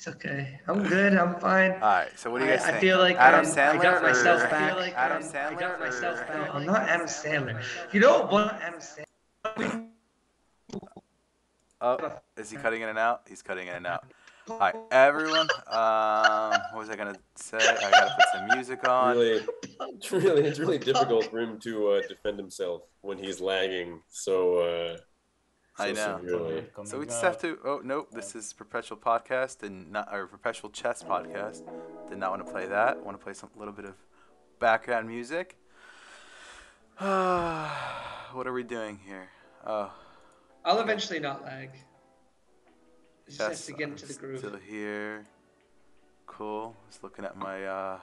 It's okay. I'm good. I'm fine. All right. So what do you guys I think? feel like Adam I Sandler got myself or back. Adam I Sandler got myself or back. No, I'm not Adam Sandler. You know what? Adam Sandler. oh, is he cutting in and out? He's cutting in and out. All right, everyone. What was I gonna say? I gotta put some music on. Really, it's really difficult for him to defend himself when he's lagging I so know. severely. So we just have to. Oh nope, this is Perpetual Podcast and not or Perpetual Chess Podcast. Did not want to play that. Want to play some little bit of background music. What are we doing here? Oh, I'll eventually not lag. Just has yes, to get I'm into the groove. still here. Cool. Just looking at my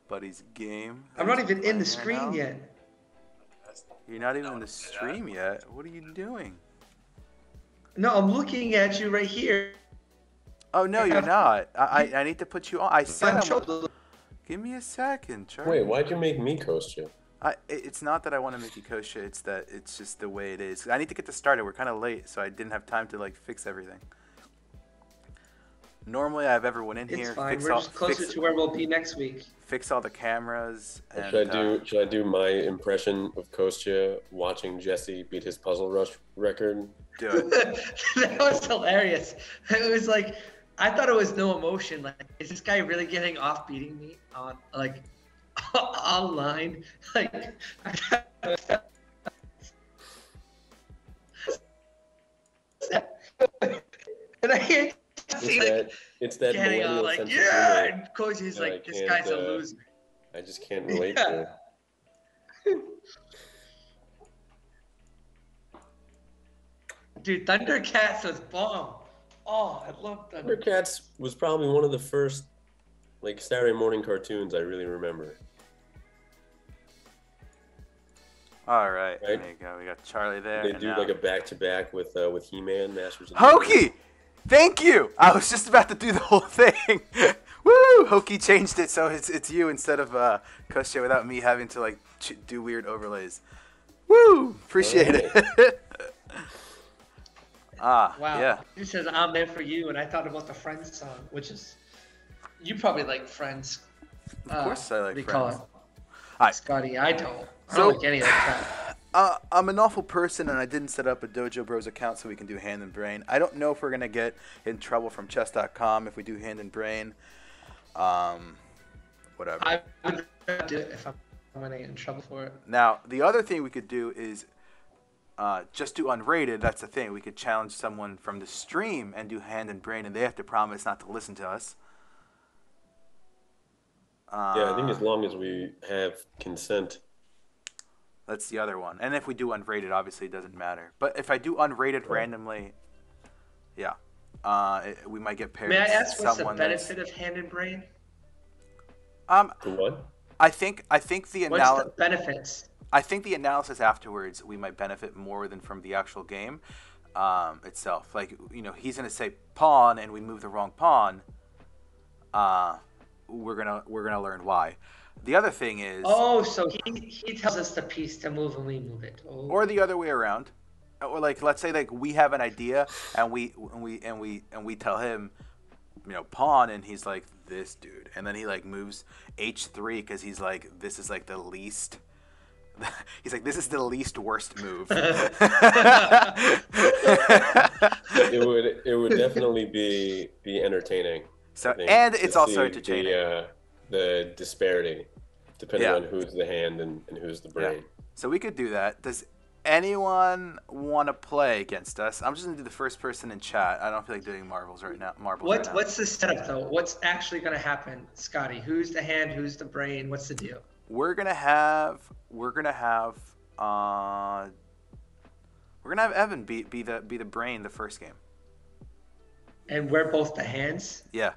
buddy's game. I'm not even in the Playing right screen now. yet. You're not even in the stream yet. What are you doing? No, I'm looking at you right here. Oh no, you're not. I need to put you on. I said I'm. Control- Give me a second, Charlie. Wait, why'd you make me coast you? It's not that I want to make you kosher. It's that it's just the way it is. I need to get this started. We're kind of late, so I didn't have time to like fix everything. Normally, I have everyone in It's here. fine. Fix We're all, just closer fix, to where we'll be next week. fix all the cameras. And, Should I do my impression of Kostya watching Jesse beat his puzzle rush record? do it. That was hilarious. It was like, I thought it was no emotion. Like, is this guy really getting off beating me on like online? Like, and I hear Jesse, like, It's that getting on millennial like, sense of yeah, humor and Cozy's that like, I this can't, guy's a loser. I just can't relate to. Dude, Thundercats was bomb. Oh, I love Thundercats. Thundercats was probably one of the first like Saturday morning cartoons I really remember. All right, Right. there you go. We got Charlie there. They and do now- like a back-to-back with He-Man, Masters of the Hokey! Thank you! I was just about to do the whole thing. Woo! Hokey changed it so it's you instead of Kosher without me having to like do weird overlays. Woo! Appreciate it. Wow. Yeah. He says, I'm there for you, and I thought about the Friends song, which is, you probably like Friends. Of course I like what do you call Friends. it? Alright. Scotty, I don't. I So- don't like any of that crap. I'm an awful person, and I didn't set up a Dojo Bros account so we can do Hand and Brain. I don't know if we're gonna get in trouble from Chess.com if we do Hand and Brain. Whatever. I would do it if I'm going to get in trouble for it. Now, the other thing we could do is just do unrated. That's the thing. We could challenge someone from the stream and do Hand and Brain, and they have to promise not to listen to us. Yeah, I think as long as we have consent. That's the other one. And if we do unrated, obviously it doesn't matter. But if I do unrated randomly, yeah, we might get paired May I with ask what's the someone benefit of Hand and Brain? To what? I think the What's the analysis. benefits? I think the analysis afterwards, we might benefit more than from the actual game itself. Like, you know, he's gonna say pawn, and we move the wrong pawn. We're gonna learn why. The other thing is, Oh, so he tells us the piece to move and we move it. Oh. or the other way around, or like let's say like we have an idea and we tell him, you know, pawn, and he's like this dude, and then he like moves h3 because he's like this is like the least. He's like, this is the least worst move. It would definitely be entertaining. So I think, and to it's also see entertaining. The disparity, depending Yeah. on who's the hand and who's the brain. So we could do that. Does anyone want to play against us? I'm just gonna do the first person in chat. I don't feel like doing marbles right now. What's the setup though? What's actually going to happen, Scotty? Who's the hand? Who's the brain? What's the deal? We're gonna have Evan be the brain the first game. And we're both the hands. Yeah,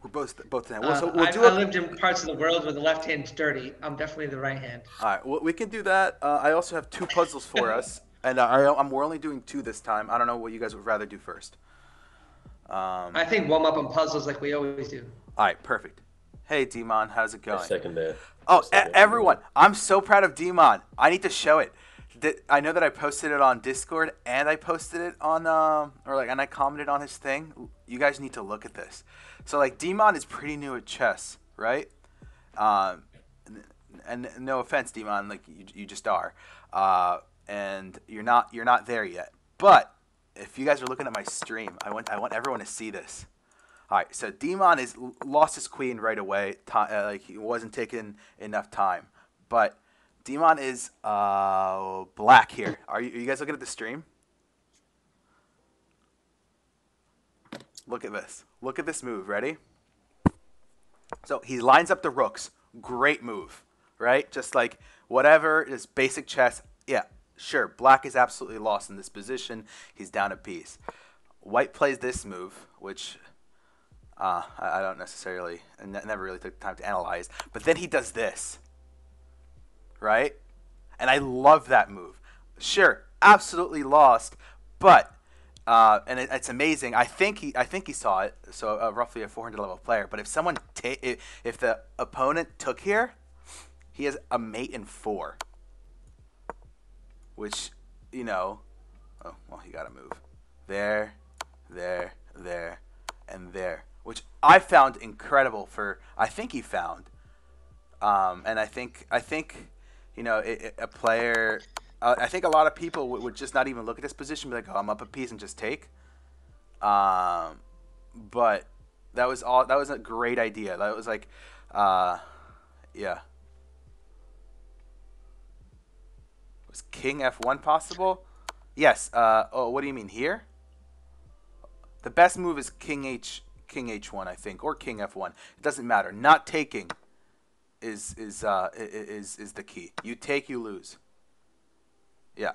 we're both the hand. I lived in parts of the world where the left hand's dirty. I'm definitely the right hand. All right, well, we can do that. I also have 2 puzzles for us, and we're only doing 2 this time. I don't know what you guys would rather do first. I think warm up on puzzles like we always do. All right, perfect. Hey, Demon, how's it I going? second that. Oh, I second that. everyone, I'm so proud of Demon. I need to show it. I know that I posted it on Discord and I posted it on and I commented on his thing. You guys need to look at this. So like Demon is pretty new at chess, right? Um, and no offense, Demon, like you just are, and you're not there yet. But if you guys are looking at my stream, I want everyone to see this. All right, so Demon is lost his queen right away. Like he wasn't taking enough time, but Demon is black here. Are you guys looking at the stream? Look at this. Look at this move. Ready? So he lines up the rooks. Great move, right? Just like whatever, just basic chess. Yeah, sure. Black is absolutely lost in this position. He's down a piece. White plays this move, which I don't necessarily, never really took the time to analyze. But then he does this, right? And I love that move. Sure, absolutely lost, but it's amazing. I think he saw it. So roughly a 400 level player. But if someone if the opponent took here, he has a mate in 4, which oh well, he got to move there, and there, which I found incredible. I think he found, and I think a player. I think a lot of people would just not even look at this position, be like, "Oh, I'm up a piece and just take." But that was all. That was a great idea. That was like, yeah. Was King F1 possible? Yes. Oh, what do you mean here? The best move is King H1, I think, or King F1. It doesn't matter. Not taking is the key. You take, you lose. Yeah.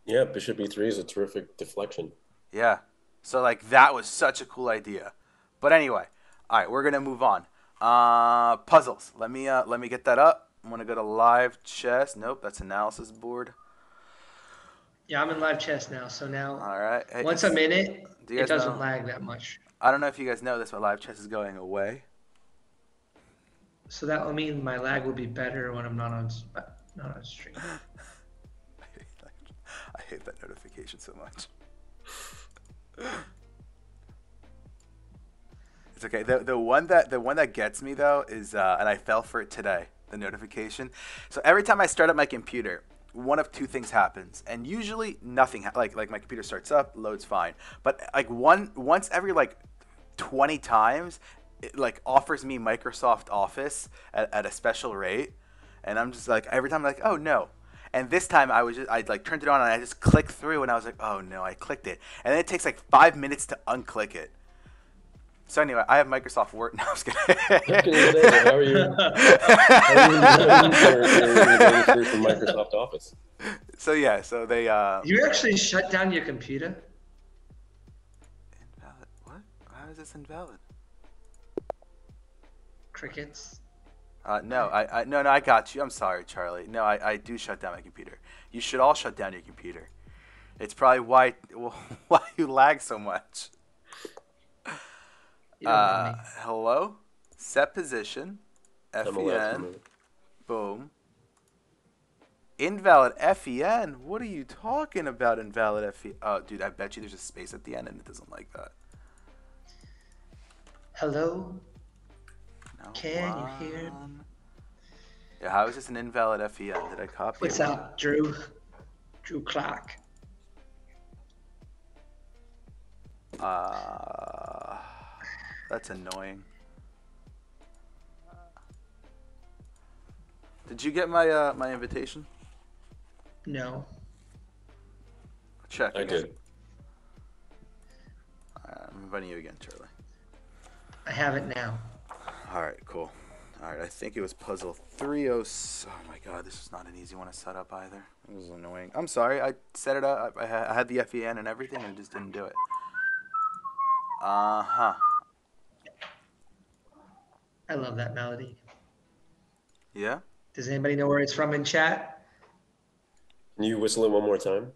Yeah, Bishop E3 is a terrific deflection. Yeah. So like that was such a cool idea. But anyway, all right, we're gonna move on. Puzzles. Let me get that up. I'm gonna go to live chess. Nope, that's analysis board. Yeah, I'm in live chess now. So now, all right. Hey, once I'm in it, it doesn't know? lag that much. I don't know if you guys know this, but live chess is going away. So that will mean my lag will be better when I'm not on stream. I hate that notification so much. It's okay. The one that gets me though is and I fell for it today. The notification. So every time I start up my computer, one of two things happens, and usually nothing. Like my computer starts up, loads fine, but like once every like 20 times, it like offers me Microsoft Office at a special rate, and I'm just like every time I'm like, oh no. And this time I like turned it on and I just clicked through and I was like, oh no, I clicked it. And then it takes like 5 minutes to unclick it. So anyway, I have Microsoft Word. No, I was kidding. How are you? Through from Microsoft Office. So yeah, so they. You actually shut down your computer? Invalid? What? How is this invalid? Crickets. No, I got you. I'm sorry, Charlie. No, I do shut down my computer. You should all shut down your computer. It's probably why you lag so much. Hello? Set position. FEN. Boom. Invalid FEN? What are you talking about, invalid FEN? Oh, dude, I bet you there's a space at the end and it doesn't like that. Hello? No, Can you hear? Yeah, how is this an invalid FEN? Did I copy it? What's up, Drew? Drew Clark. That's annoying. Did you get my my invitation? No. Check. I did. I'm inviting you again, Charlie. I have it now. All right, cool. All right, I think it was puzzle 306. Oh my god, this is not an easy one to set up either. It was annoying. I'm sorry, I set it up. I had the FEN and everything and it just didn't do it. Uh-huh. I love that melody. Yeah? Does anybody know where it's from in chat? Can you whistle it one more time?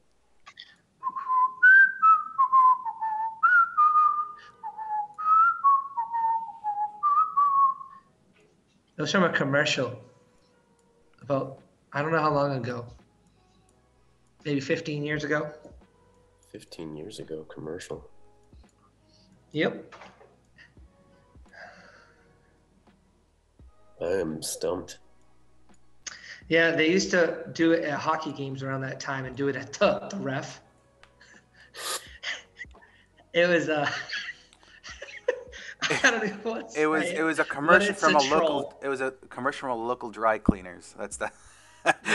It was from a commercial about, I don't know how long ago. maybe 15 years ago. 15 years ago, commercial. Yep. I am stumped. Yeah, they used to do it at hockey games around that time and do it at the ref. It was I don't know what to It was say, it was a but commercial it's from a a local. troll. It was a commercial from a local dry cleaners. That's the.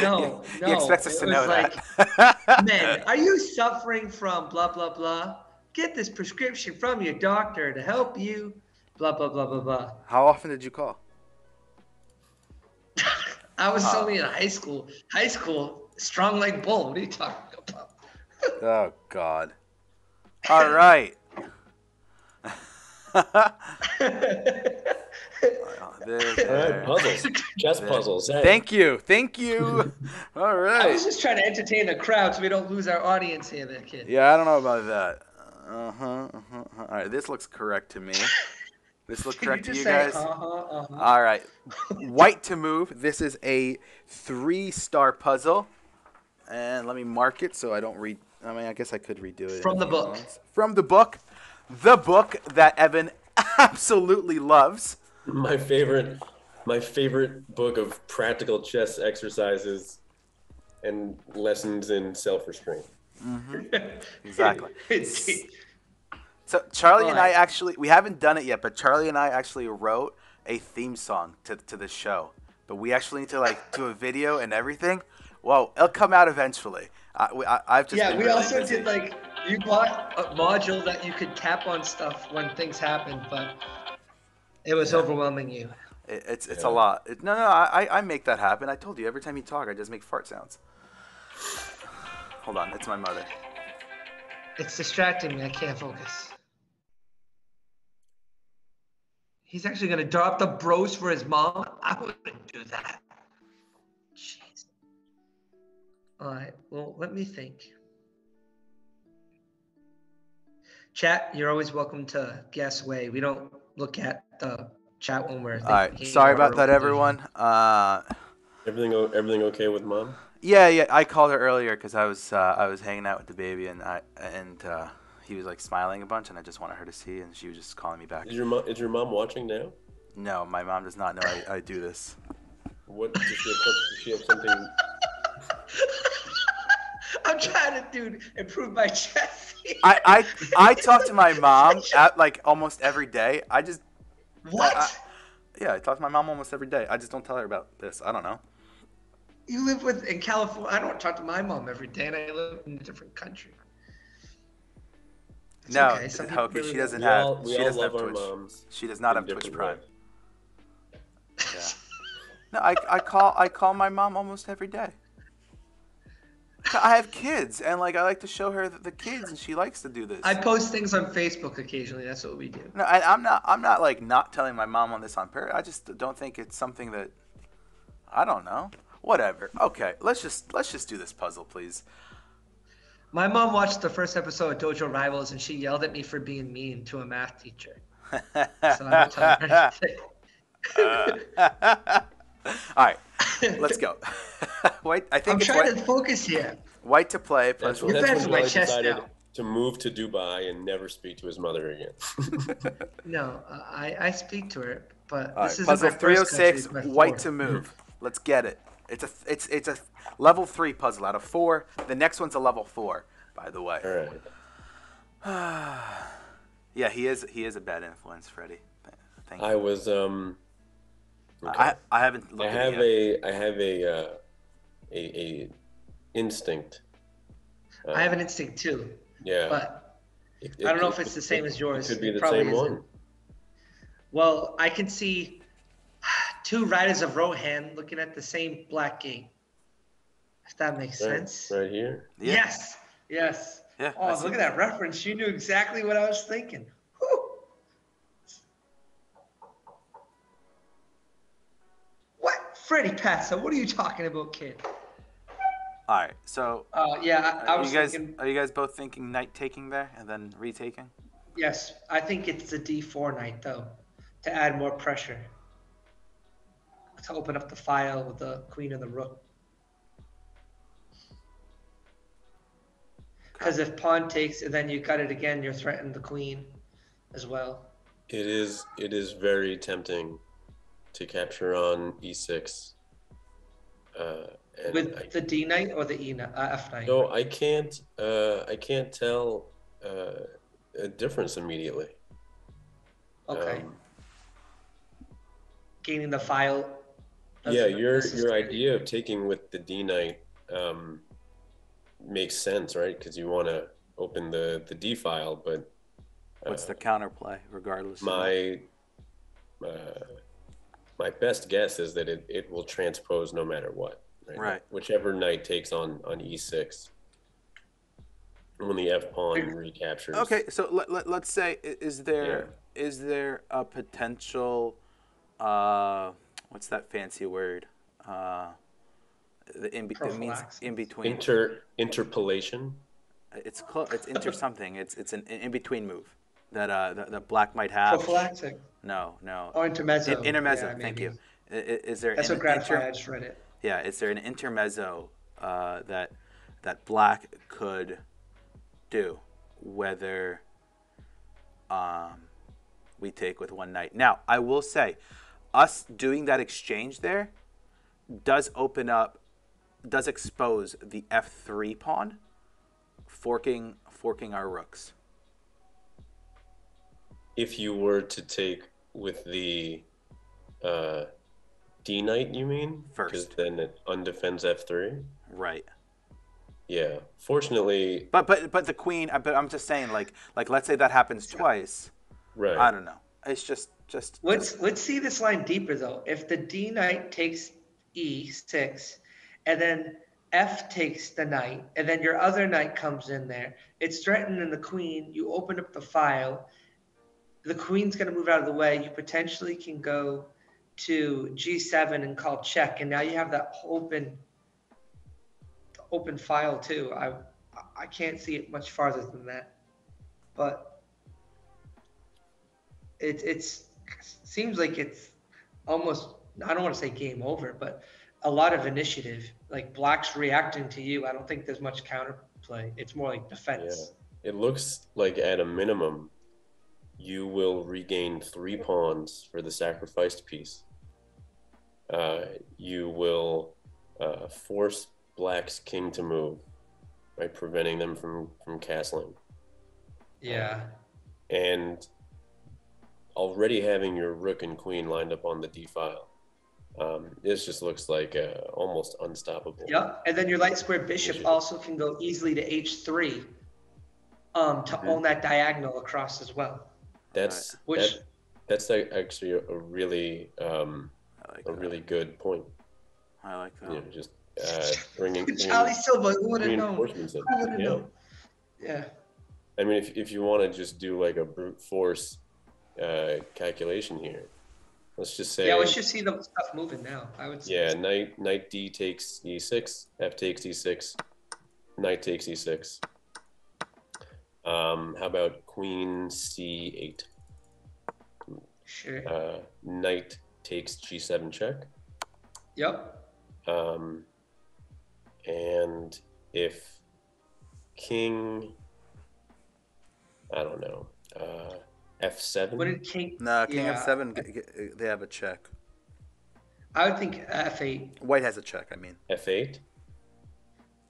No, He expects us it to was know like, that. men, are you suffering from blah blah blah? Get this prescription from your doctor to help you. Blah blah blah blah blah. How often did you call? I was Huh. only in high school. High school, strong like bull. What are you talking about? Oh God. All right. All right, puzzles. Chess puzzles. Hey. Thank you. Thank you. All I right. was just trying to entertain the crowd so we don't lose our audience here, there, kid. Yeah, I don't know about that. All right, this looks correct to me. This looks Can correct to just you say, guys. All right. White to move. This is a 3-star puzzle. And let me mark it so I don't read. I mean, I guess I could redo it. From in a the few book. moments. From the book. The book that Evan absolutely loves. My favorite book of practical chess exercises and lessons in self-restraint. Exactly. So Charlie and I Alright. actually, we haven't done it yet, but Charlie and I actually wrote a theme song to the show. But we actually need to like do a video and everything. Well, it'll come out eventually. I've just Yeah, been we really also busy. did like, you bought a module that you could tap on stuff when things happen, but it was overwhelming you. It's Yeah. a lot. No, I make that happen. I told you, every time you talk, I just make fart sounds. Hold on, it's my mother. It's distracting me. I can't focus. He's actually gonna drop the bros for his mom. I wouldn't do that. Jeez. All right. Well, let me think. Chat, you're always welcome to guess away. We don't look at the chat when we're All right, thinking. sorry or about that, opening. everyone. Everything okay with mom? Yeah, I called her earlier because I was hanging out with the baby and he was like smiling a bunch and I just wanted her to see and she was just calling me back. Is your mom watching now? No, my mom does not know I do this. What does she have something? I'm trying to, improve my chest. I talk to my mom at like almost every day. What? I talk to my mom almost every day. I just don't tell her about this. I don't know. You live in California. I don't talk to my mom every day, and I live in a different country. It's No, okay. Some people Hokie, really she don't. doesn't We have. all She doesn't have love our Twitch. moms. She does not in have Twitch different Prime. Yeah. No, I call my mom almost every day. I have kids, and like I like to show her the kids, and she likes to do this. I post things on Facebook occasionally. That's what we do. No, and I'm not like not telling my mom on this on purpose. I just don't think it's something that I don't know. Whatever. Okay, let's just do this puzzle, please. My mom watched the first episode of Dojo Rivals, and she yelled at me for being mean to a math teacher. So I don't tell her anything. All right, let's go. Wait, I think I'm it's trying white, to focus here. white to play. That's You're when bouncing my Riley chest decided now. to move to Dubai and never speak to his mother again. No, I speak to her, but All this right, isn't puzzle my first 306, country, it's my white fourth. to move. Let's get it. It's a level 3 puzzle out of 4. The next one's a level 4, by the way. All right. Yeah, he is a bad influence, Freddie. Thank you. I was okay. I haven't looked at it yet. I have a instinct. I have an instinct too, Yeah. but I don't know if it's the same as yours. It could be the probably same isn't. one. Well, I can see 2 riders of Rohan looking at the same black gate. If that makes sense. Right here. Yeah. Yes. Yes. Yeah, Oh, I look see. at that reference. You knew exactly what I was thinking. Whew. What? Freddie Passa, what are you talking about, kid? All right, so Yeah, I was thinking, are you guys both thinking knight taking there and then retaking? yes, I think it's the D4 knight, though, to add more pressure. To open up the file with the queen and the rook. Because if pawn takes and then you cut it again, you're threatening the queen as well. It is very tempting to capture on e6. And With the D knight or the F knight? no, I can't tell a difference immediately. Okay. Gaining the file. Yeah, doesn't your necessarily- idea of taking with the D knight makes sense, right? Because you want to open the D file, but What's the counterplay, regardless? my best guess is that it will transpose no matter what. Right. Whichever knight takes on e6 when the f pawn recaptures. Okay, so let's say is there a potential what's that fancy word? It means in between. Interpolation. It's it's inter something. It's an in between move that black might have. Prophylactic. No. Or intermezzo. Intermezzo. Yeah, thank maybe. you. Is there That's an what gratified. I just read it. Yeah, is there an intermezzo that black could do, whether we take with one knight? Now, I will say, us doing that exchange there does expose the f3 pawn, forking our rooks. If you were to take with the D knight, you mean? First. Because then it undefends f3. Right. Yeah. Fortunately. But the queen. But I'm just saying, like let's say that happens twice. Right. I don't know. It's just. Let's see this line deeper though. If the D knight takes E6, and then F takes the knight, and then your other knight comes in there, it's threatening the queen. You open up the file. The queen's going to move out of the way. You potentially can go to G7 and call check, and now you have that open file too. I can't see it much farther than that, but it seems like it's almost, I don't want to say game over, but a lot of initiative. Like black's reacting to you. I don't think there's much counterplay. It's more like defense. Yeah. It looks like at a minimum, you will regain 3 pawns for the sacrificed piece. You will force black's king to move by preventing them from castling. Yeah. And already having your rook and queen lined up on the D file, this just looks like almost unstoppable. Yeah, and then your light square bishop also can go easily to H3 to own that diagonal across as well. That's actually a really really good point. I like that. You know, just bringing Charlie Silva, who would have known? reinforcements in. Who would have known? Yeah. I mean, if you want to just do like a brute force calculation here, let's just say. Yeah, let's just see the stuff moving now. I would say. Yeah, knight D takes E6, F takes E6, knight takes E6. How about queen C8? Sure. Knight takes G7 check. Yep. And if king, I don't know, F7. What did king? No, king yeah. F7. They have a check. I would think F8. White has a check. I mean. F8.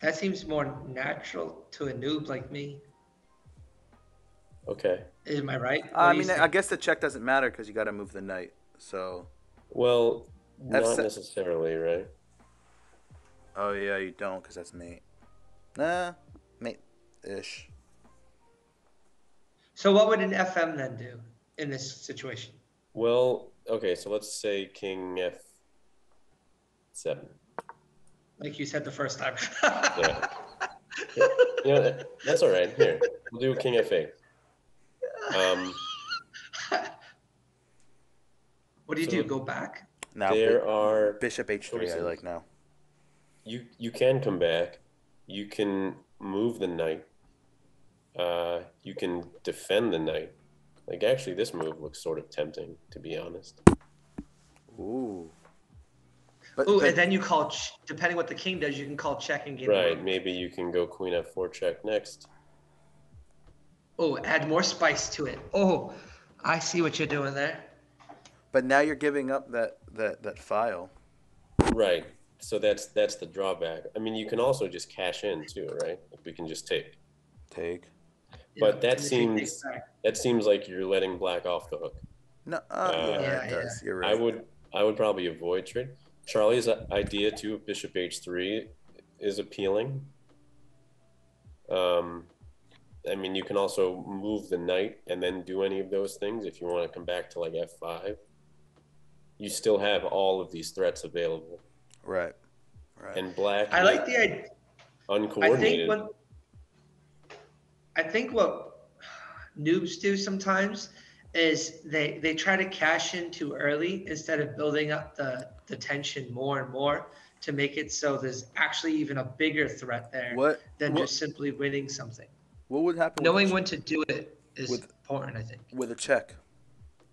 That seems more natural to a noob like me. Okay. Am I right? I mean, I guess the check doesn't matter because you got to move the knight. So. Well, not necessarily, right? Oh yeah, you don't because that's mate. Nah, mate-ish. So what would an FM then do in this situation? Well, okay, so let's say king F7. Like you said the first time. Yeah. You know, that's all right. Here, we'll do king F8. What do you do? Go back? Now there are bishop H3. I like now. You can come back. You can move the knight. You can defend the knight. Like actually, this move looks sort of tempting, to be honest. Ooh. And then you call, depending what the king does, you can call check and get right. Maybe you can go queen F4 check next. Oh, add more spice to it. Oh, I see what you're doing there. But now you're giving up that file. Right. So that's the drawback. I mean, you can also just cash in too, right? Like we can just take. Take. Yeah, But that and if it takes seems back. that seems like you're letting black off the hook. No. Uh, Yeah, Yeah, it yeah. does. You're I right. would probably avoid trade. Charlie's idea too of bishop h3 is appealing. I mean, you can also move the knight and then do any of those things if you want to come back to like f5. You still have all of these threats available. Right. Right. And black I is like the idea. uncoordinated. I think what noobs do sometimes is they try to cash in too early instead of building up the tension more and more to make it so there's actually even a bigger threat there What than what just simply winning something. what would happen Knowing when to do it is with important, I think. with a check?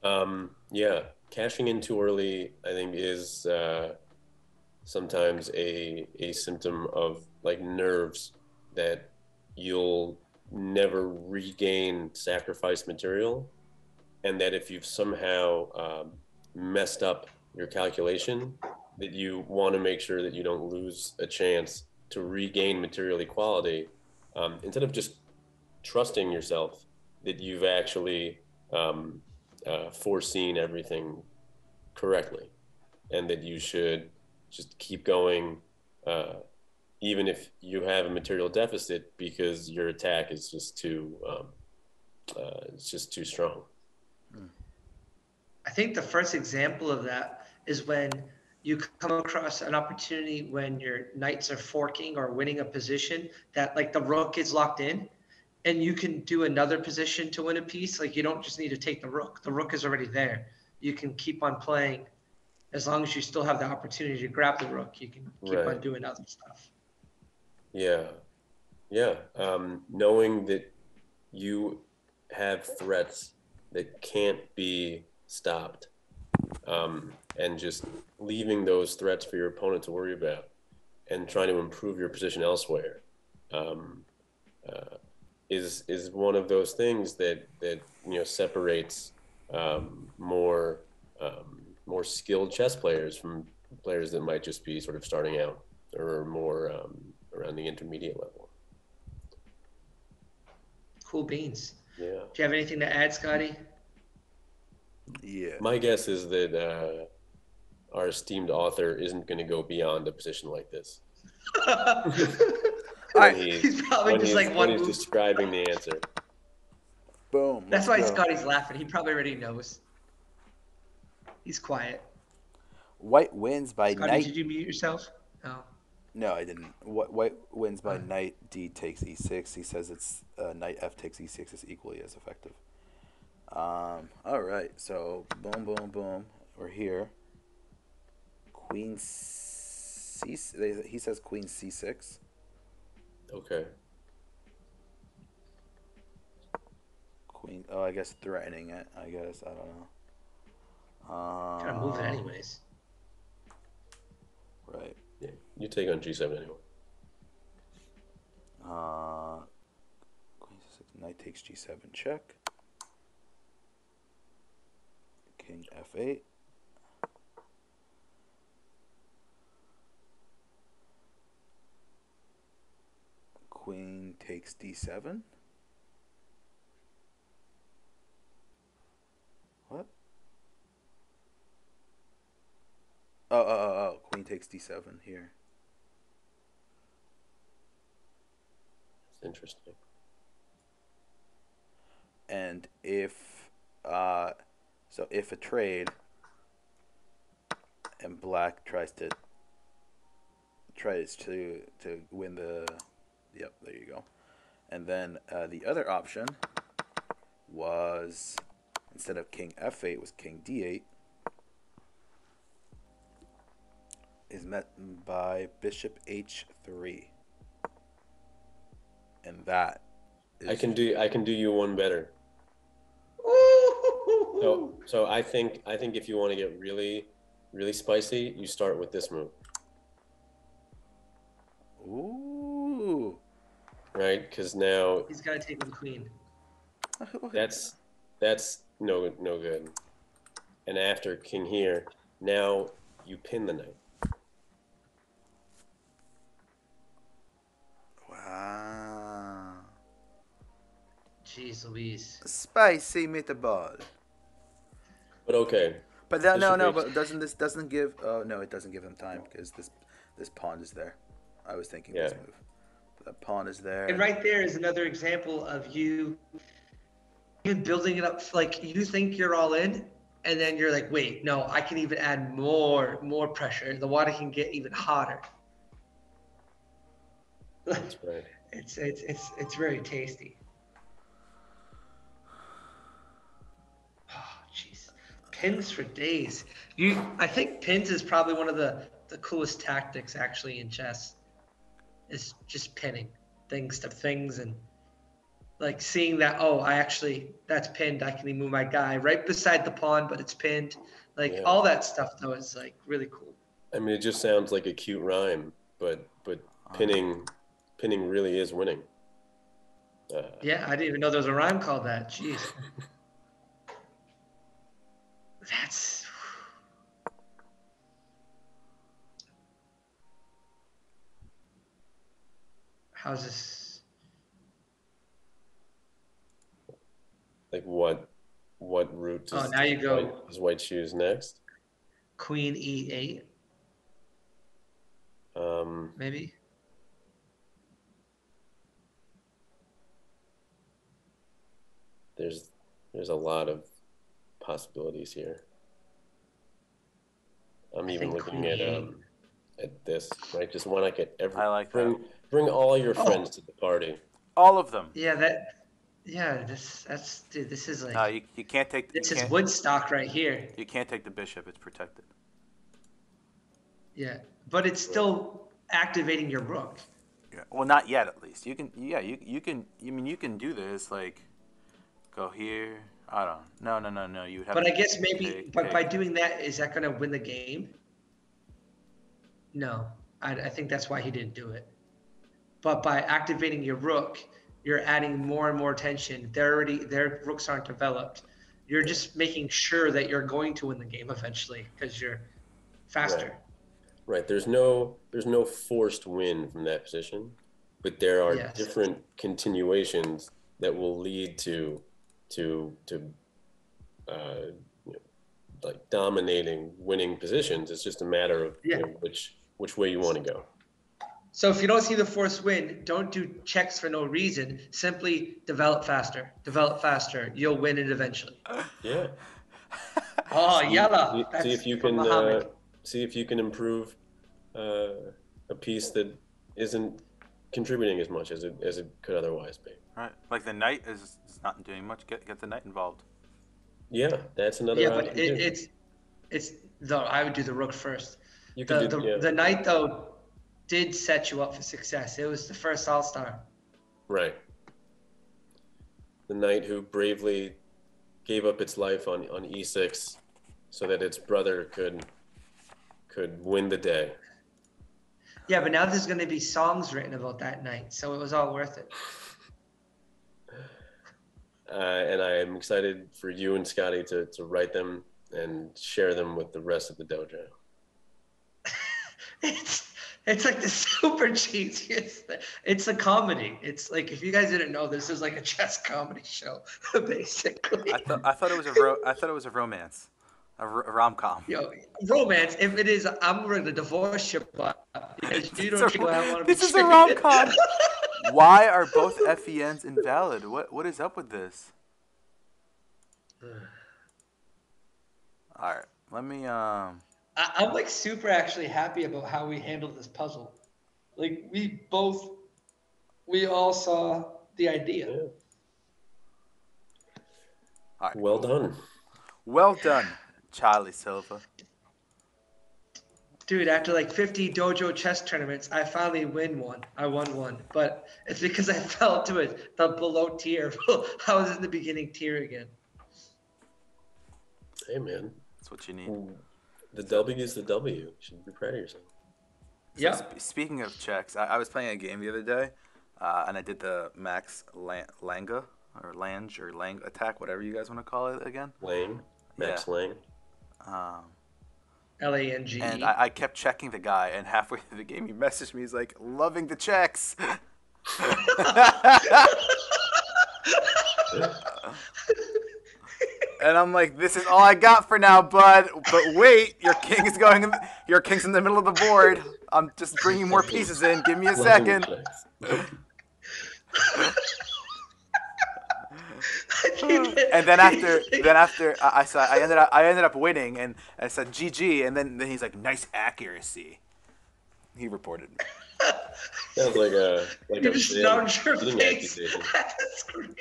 Yeah, cashing in too early, I think, is sometimes a symptom of like nerves that you'll never regain sacrifice material, and that if you've somehow messed up your calculation, that you want to make sure that you don't lose a chance to regain material equality, instead of just trusting yourself that you've actually foreseen everything correctly, and that you should just keep going, even if you have a material deficit, because your attack is just too it's just too strong. I think the first example of that is when you come across an opportunity when your knights are forking or winning a position that like the rook is locked in and you can do another position to win a piece. Like you don't just need to take the rook. The rook is already there. You can keep on playing as long as you still have the opportunity to grab the rook. You can keep on Right. doing other stuff. Yeah, yeah. Knowing that you have threats that can't be stopped, and just leaving those threats for your opponent to worry about, and trying to improve your position elsewhere, um, is one of those things that separates more more skilled chess players from players that might just be sort of starting out or more around the intermediate level. Cool beans. Yeah. Do you have anything to add, Scotty? Yeah. My guess is that our esteemed author isn't going to go beyond a position like this. Alright. He's probably just like when one he's move. describing the answer. Boom. That's let's why go. Scotty's laughing. He probably already knows. He's quiet. White wins by Scotty, knight. did you mute yourself? No. No, I didn't. White wins by knight d takes e6. He says it's knight f takes e6 is equally as effective. All right. So boom, boom, boom. We're here. Queen c. He says queen c6. Okay. Queen. Oh, I guess threatening it. I guess I don't know. Gotta move it anyways. Right. Yeah. You take on g7 anyway. Queen c6. Knight takes g7. Check. King f8. Queen takes d7. What? Oh. Queen takes d7 here. That's interesting. And if if a trade and black tries to win the, yep, there you go. And then the other option was, instead of king f8, was king d8, is met by bishop h3. And that is, I can do you one better. So I think if you want to get really, really spicy, you start with this move. Ooh. Right? Because now He's gotta take with the queen. That's no good. And after king here, now you pin the knight. Wow. Jeez Louise. Spicy meatball. But okay, But that, no, bishop no. h. But doesn't give? Oh no, it doesn't give him time because this pawn is there. I was thinking Yeah. this move. The pawn is there. And right there is another example of you building it up. Like you think you're all in, and then you're like, wait, no, I can even add more pressure. The water can get even hotter. That's right. It's very tasty. Oh, jeez, pins for days. I think pins is probably one of the coolest tactics actually in chess. Is just pinning things to things and like seeing that, oh, that's pinned. I can move my guy right beside the pawn, but it's pinned. Like Yeah. all that stuff though is like really cool. I mean, it just sounds like a cute rhyme, but pinning really is winning. Yeah, I didn't even know there was a rhyme called that. Jeez. That's how's this? Like what route Oh, now you go does white choose next? Queen E8, maybe. There's a lot of possibilities here. I'm even looking at this, right? Just want to get I like that. bring all your friends to the party. All of them. Yeah, dude, this is like No, you can't take. this you is can't, Woodstock right here. You can't take the bishop. It's protected. Yeah, but it's still activating your rook. Yeah. Well, not yet, at least. You can. Yeah. You can. I mean, you can do this. Like, go here. I don't. No. You would have. But to I guess maybe, take. by doing that, is that going to win the game? No, I think that's why he didn't do it. But by activating your rook, you're adding more and more tension. Their rooks aren't developed. You're just making sure that you're going to win the game eventually because you're faster. Right. There's no forced win from that position, but there are different continuations that will lead to like dominating, winning positions. It's just a matter of which way you want to go. So if you don't see the forced win, don't do checks for no reason. Simply develop faster. You'll win it eventually. Yeah. Oh, yalla. See if you can improve a piece that isn't contributing as much as it could otherwise be. Right. Like the knight is not doing much. Get the knight involved. Yeah, that's another. Yeah, but it's though I would do the rook first. You can the knight though did set you up for success. It was the first all-star. Right. The knight who bravely gave up its life on e6 so that its brother could win the day. Yeah, but now there's going to be songs written about that night, so it was all worth it. And I am excited for you and Scotty to write them and share them with the rest of the dojo. It's like the super cheesiest thing. It's a comedy. It's like, if you guys didn't know, this is like a chess comedy show, basically. I thought it was a romance, a rom-com. Yo, romance. If it is, I'm ready to divorce you, but because you don't think I want to be. This is a rom-com. Why are both FENs invalid? What is up with this? All right, let me I'm like super actually happy about how we handled this puzzle. Like we all saw the idea. Yeah. All right. Well done. Well done, Charlie Silva. Dude, after like 50 dojo chess tournaments, I finally won one. I won one, but it's because I fell to the below tier. I was in the beginning tier again. Hey, man. That's what you need. The W is the W. You should be proud of yourself. Yeah. So speaking of checks, I was playing a game the other day, and I did the Max Langa or Lange or Lang attack, whatever you guys want to call it again. Lang, Max Yeah. Lang. Um, and Lange. I kept checking the guy, and halfway through the game, he messaged me. He's like, "Loving the checks." And I'm like, "This is all I got for now, bud. But wait, your king is going. Your king's in the middle of the board. I'm just bringing more pieces in. Give me a second." And then after I ended up winning, and I said GG, and then he's like, "Nice accuracy." He reported me. Sounds like a You just snarled your cheating face accusation. at the screen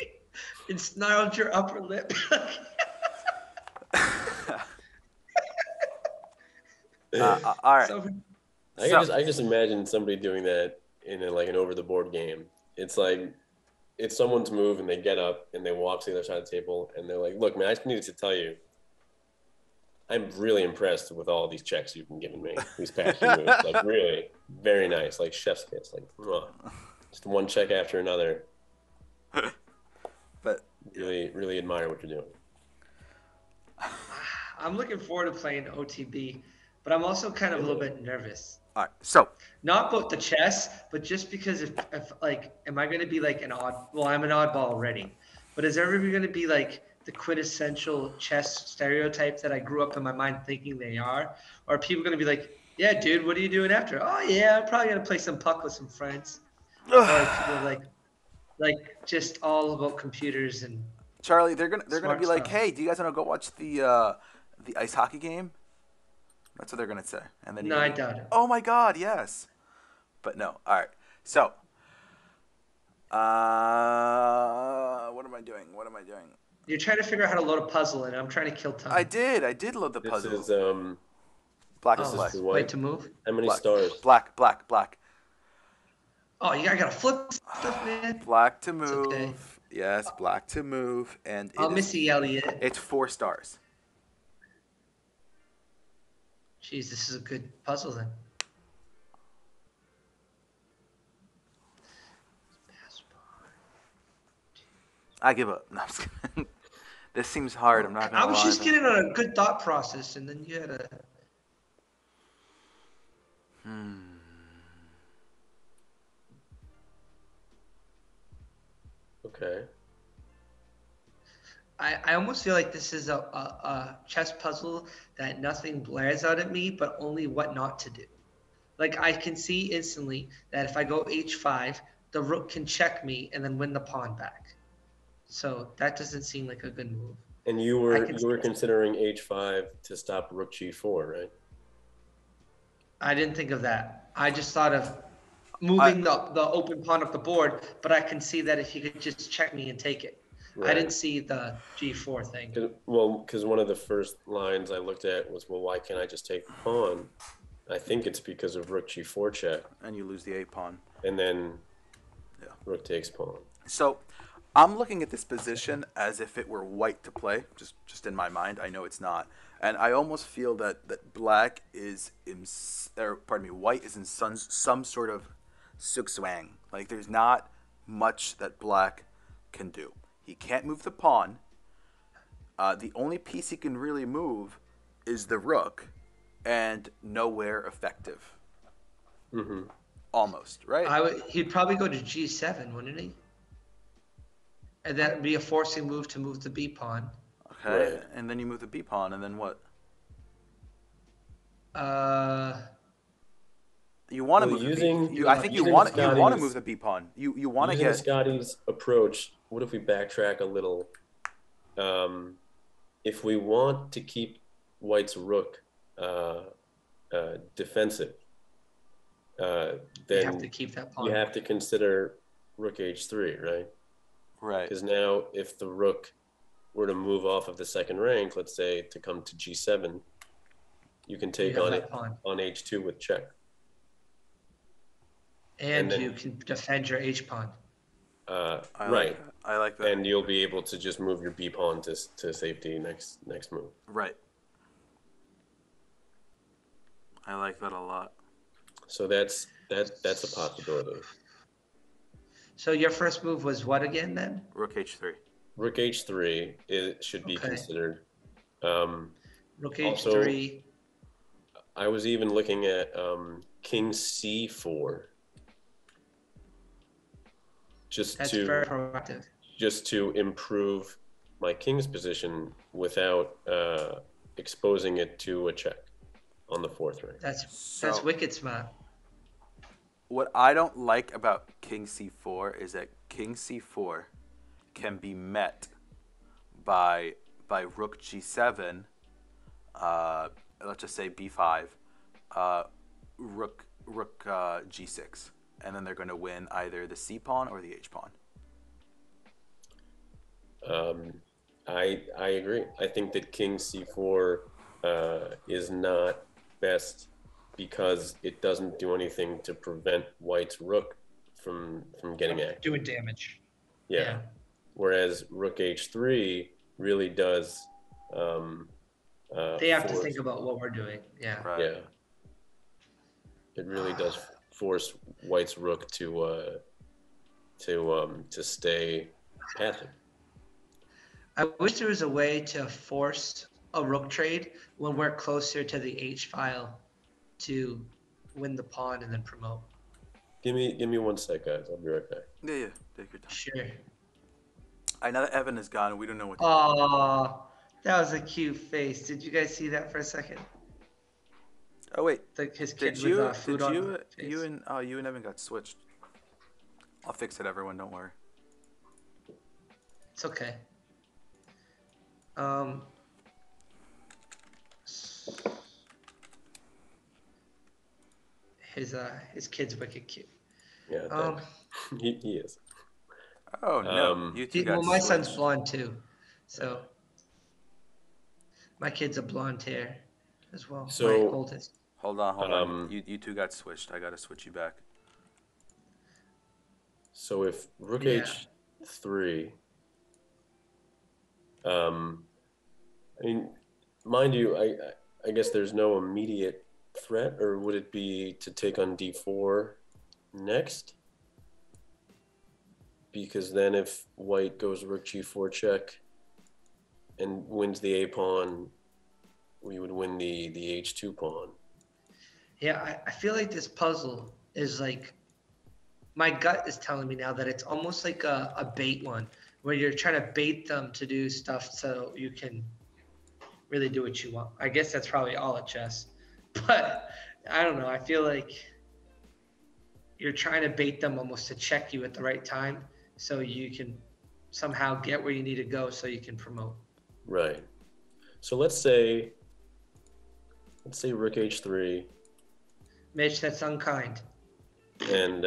and snarled your upper lip. All right. So, I just imagine somebody doing that in like an over the board game. It's like it's someone's move and they get up and they walk to the other side of the table and they're like, "Look, man, I just needed to tell you, I'm really impressed with all these checks you've been giving me. These past few moves, like really, very nice, like chef's kiss, like just one check after another." But really admire what you're doing. I'm looking forward to playing OTB, but I'm also kind of a little bit nervous. all right. So Not about the chess, but just because if like, am I going to be like an odd? Well, I'm an oddball already, but is there ever going to be like the quintessential chess stereotype that I grew up in my mind thinking they are? Or are people going to be like, yeah, dude, what are you doing after? Oh yeah, I'm probably going to play some puck with some friends. Or people like just all about computers and Charlie, they're gonna Smart be like, stuff. "Hey, do you guys want to go watch the ice hockey game?" That's what they're gonna say, and then no, you're I gonna be, doubt it. "Oh my God, yes," but no. All right, so what am I doing? You're trying to figure out how to load a puzzle, and I'm trying to kill time. I did load the This puzzle. is Black Oh, is black. for what? wait to move. How many Black. stars? Black. Oh, you gotta flip stuff, man. Black to move. okay. Yes, black to move, and Oh, Missy Elliott. it's 4 stars. Jeez, this is a good puzzle then. I give up. No, I'm just kidding. This seems hard. I'm not gonna I was lie, just but- getting on a good thought process, and then you had a. Okay. I almost feel like this is a chess puzzle that nothing blares out at me, but only what not to do. Like I can see instantly that if I go h5, the rook can check me and then win the pawn back. So that doesn't seem like a good move. And you I were can you were see- considering h5 to stop rook g4, right? I didn't think of that. I just thought of moving the open pawn up the board, but I can see that if he could just check me and take it. I didn't see the g4 thing. Because one of the first lines I looked at was, well, why can't I just take the pawn? I think it's because of rook g4 check, and you lose the 8 pawn. and then Yeah. rook takes pawn. So, I'm looking at this position as if it were white to play, just in my mind. I know it's not, and I almost feel that black is white is in some sort of zugzwang. Like there's not much that black can do. He can't move the pawn. The only piece he can really move is the rook, and nowhere effective. Mm-hmm. Almost, right? He'd probably go to g7, wouldn't he? And that would be a forcing move to move the b pawn. Okay, Right. and then you move the b pawn, and then what? You want to Well, move using- the b. I think you using want to Scotty's- move the b pawn. You want to Using get Scotty's approach, what if we backtrack a little? If we want to keep White's rook defensive, You then have to keep that pawn. you have to consider rook h3, right? right. Because now if the rook were to move off of the second rank, let's say to come to g7, you can take have on that it pawn. on h2 with check. And then- you can defend your h pawn. Right. I like that. And you'll be able to just move your b pawn to safety next move. Right. I like that a lot. So that's a possibility. So your first move was what again then? Rook h3. Rook h3 should be Okay. considered. Rook Also, h3. I was even looking at king c4, That's very proactive. just to improve my king's position without exposing it to a check on the fourth rank. That's wicked smart. What I don't like about king c4 is that king c4 can be met by rook g7, let's just say b5, rook g6, and then they're going to win either the c pawn or the h pawn. I agree. I think that king c4 is not best because it doesn't do anything to prevent white's rook from getting active. Doing damage. Yeah. Whereas rook h3 really does. They have to think about what we're doing. Yeah. Right. Yeah. It really does force white's rook to stay passive. I wish there was a way to force a rook trade when we're closer to the H file to win the pawn and then promote. Give me 1 sec, guys. I'll be right back. Yeah. Take your time. Sure. I know that Evan is gone. We don't know what to do. Oh, that was a cute face. Did you guys see that for a second? Oh wait, Like his kid did with you food on you his face. you and Evan got switched? I'll fix it, everyone. Don't worry. It's okay. His kid's wicked cute. Yeah, he is. Oh no, you two got Well, my son's switched. blonde too, so my kid's a blonde hair as well. So- my oldest. Hold on. You two got switched. I gotta switch you back. So if rook Yeah. h3, I mean, mind you, I guess there's no immediate threat, or would it be to take on d4 next? Because then if white goes rook g4 check and wins the a pawn, we would win the h2 pawn. Yeah, I feel like this puzzle is like, my gut is telling me now that it's almost like a bait one, where you're trying to bait them to do stuff so you can really do what you want. I guess that's probably all at chess. But I don't know. I feel like you're trying to bait them almost to check you at the right time so you can somehow get where you need to go so you can promote. Right. So let's say rook h3 Mitch, that's unkind. and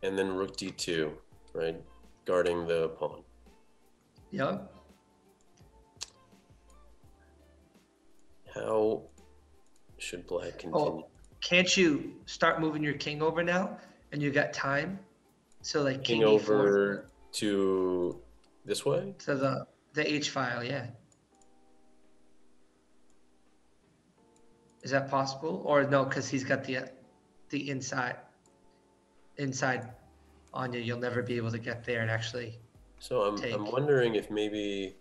then rook d2, right? Guarding the pawn. Yep. How should black continue? Oh, can't you start moving your king over now and you got time? So like King king over to this way? to the H file, yeah. Is that possible? Or no, because he's got the inside on you. You'll never be able to get there and actually. So I'm wondering if maybe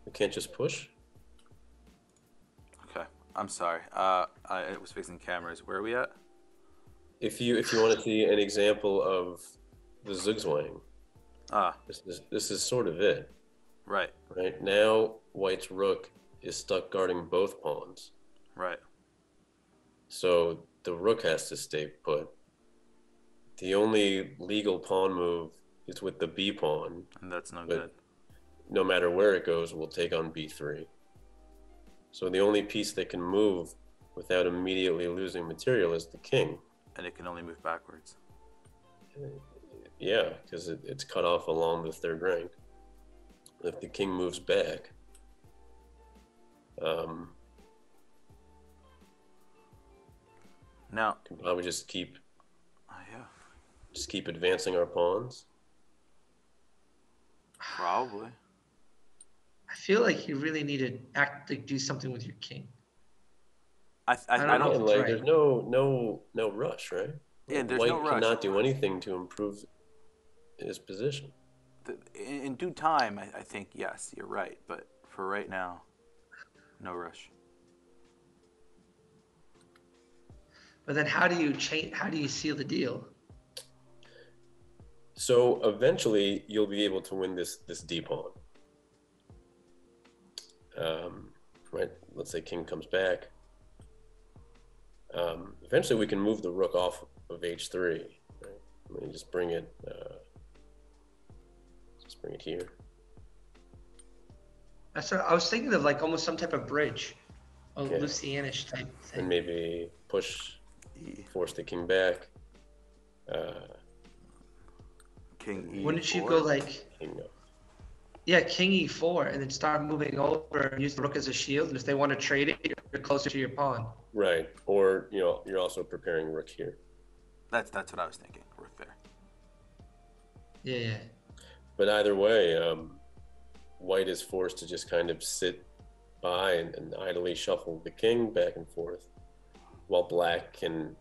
we can't just push. Okay, I'm sorry. I was fixing cameras. Where are we at? If you want to see an example of the zugzwang, this is sort of it. Right. Right now, white's rook is stuck guarding both pawns. Right. So the rook has to stay put. The only legal pawn move is with the b pawn. And that's no But good. no matter where it goes, we'll take on b3. So the only piece that can move without immediately losing material is the king. And it can only move backwards. Yeah, because it's cut off along the third rank. If the king moves back, Now, can probably just keep yeah, advancing our pawns. probably. I feel like you really need to do something with your king. I don't know. Again, That's like right. there's no rush, right? Yeah, there's White no rush. cannot do anything to improve his position. In due time, I think yes, you're right. But for right now, no rush. But then how do you change? How do you seal the deal? So eventually, you'll be able to win this D pawn. Right? Let's say king comes back. Eventually, we can move the rook off of h3. Right? Let me just bring it. Just bring it here. That's what I was thinking of, like almost some type of bridge, a Yeah. Lucianish type thing. And maybe push, E. force the king back. King E4. Wouldn't you go like, King up. yeah, king e4, and then start moving over and use the rook as a shield? And if they want to trade it, you're closer to your pawn. Right. Or you're also preparing rook here. That's what I was thinking. Rook there. Yeah. But either way, white is forced to just kind of sit by and idly shuffle the king back and forth, while black can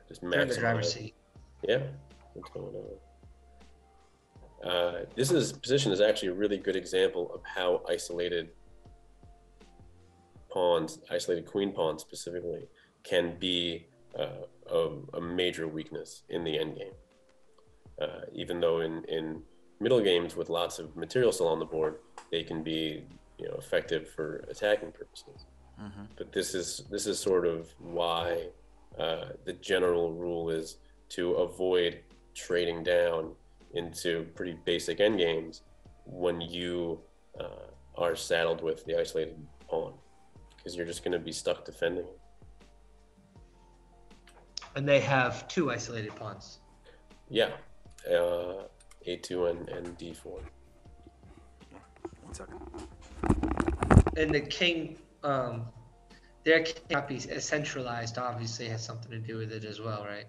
just They're in the maximize. driver's seat. Yeah, what's going on? This position is actually a really good example of how isolated pawns, isolated queen pawns specifically, can be a major weakness in the endgame. Even though in middle games with lots of material still on the board, they can be effective for attacking purposes. Mm-hmm. But this is sort of why the general rule is to avoid trading down into pretty basic endgames when you are saddled with the isolated pawn, because you're just going to be stuck defending it. And they have two isolated pawns. Yeah, a2 and d4. 1 second. And the king, their king cannot be centralized, obviously has something to do with it as well, right?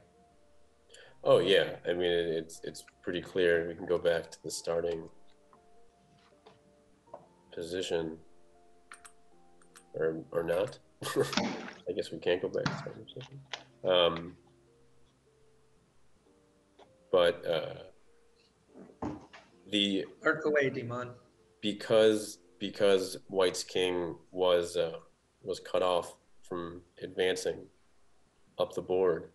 Oh yeah, I mean it's pretty clear. We can go back to the starting position, or not. I guess we can't go back to the starting position. But the Work away, Demon. because White's king was cut off from advancing up the board.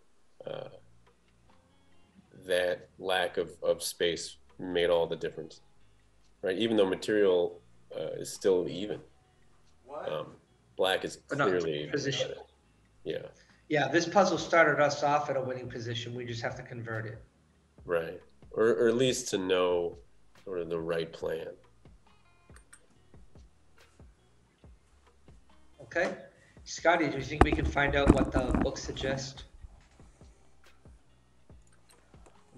That lack of space made all the difference, right? Even though material is still even, black is But not clearly position. Yeah, Yeah, this puzzle started us off at a winning position. We just have to convert it. right, or at least to know sort of the right plan. Okay, Scotty, do you think we can find out what the book suggests?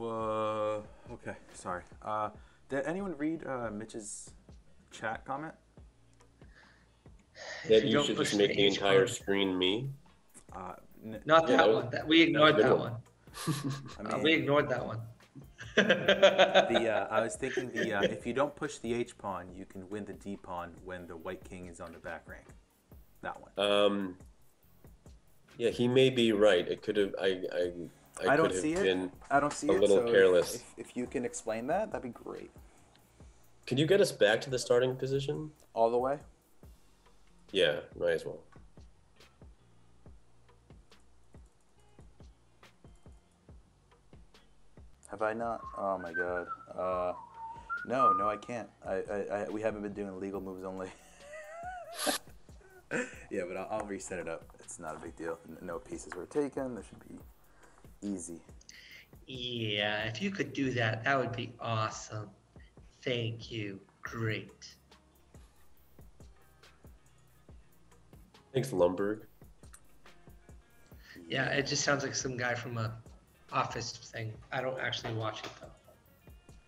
Okay, sorry. Did anyone read Mitch's chat comment? That you you don't should push just the make the H entire button. screen me. Not Yeah, that that one. was- That we ignored good that one. one. I mean, We ignored that one. I was thinking if you don't push the H pawn, you can win the D pawn when the white king is on the back rank. That one. Yeah, he may be right. It could have. I don't could have see it. been I don't see a it. little So careless. If you can explain that, that'd be great. Could you get us back to the starting position? All the way. Yeah, might as well. Have I not? Oh my god. No, I can't. We haven't been doing legal moves only. Yeah, but I'll reset it up. It's not a big deal. No pieces were taken. That should be easy. Yeah, if you could do that, that would be awesome. Thank you. Great. Thanks, Lumberg. Yeah, it just sounds like some guy from a Office thing. I don't actually watch it though.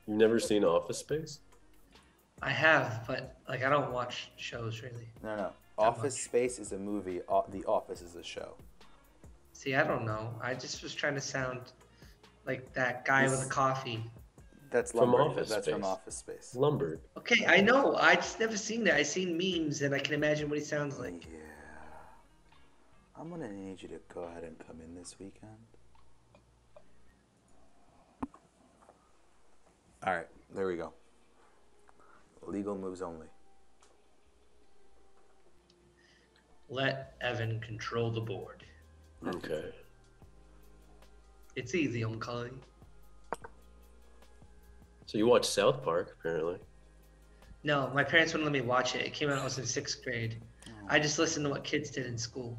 You've never seen Office Space? I have, but like I don't watch shows really. No. Office Space is a movie. The Office is a show. See, I don't know. I just was trying to sound like that guy with a coffee. That's From Lumberg. Office That's from Space. Office Space. Lumberg. Okay, I know. I just never seen that. I seen memes and I can imagine what he sounds like. Yeah. I'm gonna need you to go ahead and come in this weekend. All right, there we go. Legal moves only. Let Evan control the board. Okay. It's easy, Uncle. So you watch South Park, apparently. No, my parents wouldn't let me watch it. It came out when I was in 6th grade. I just listened to what kids did in school.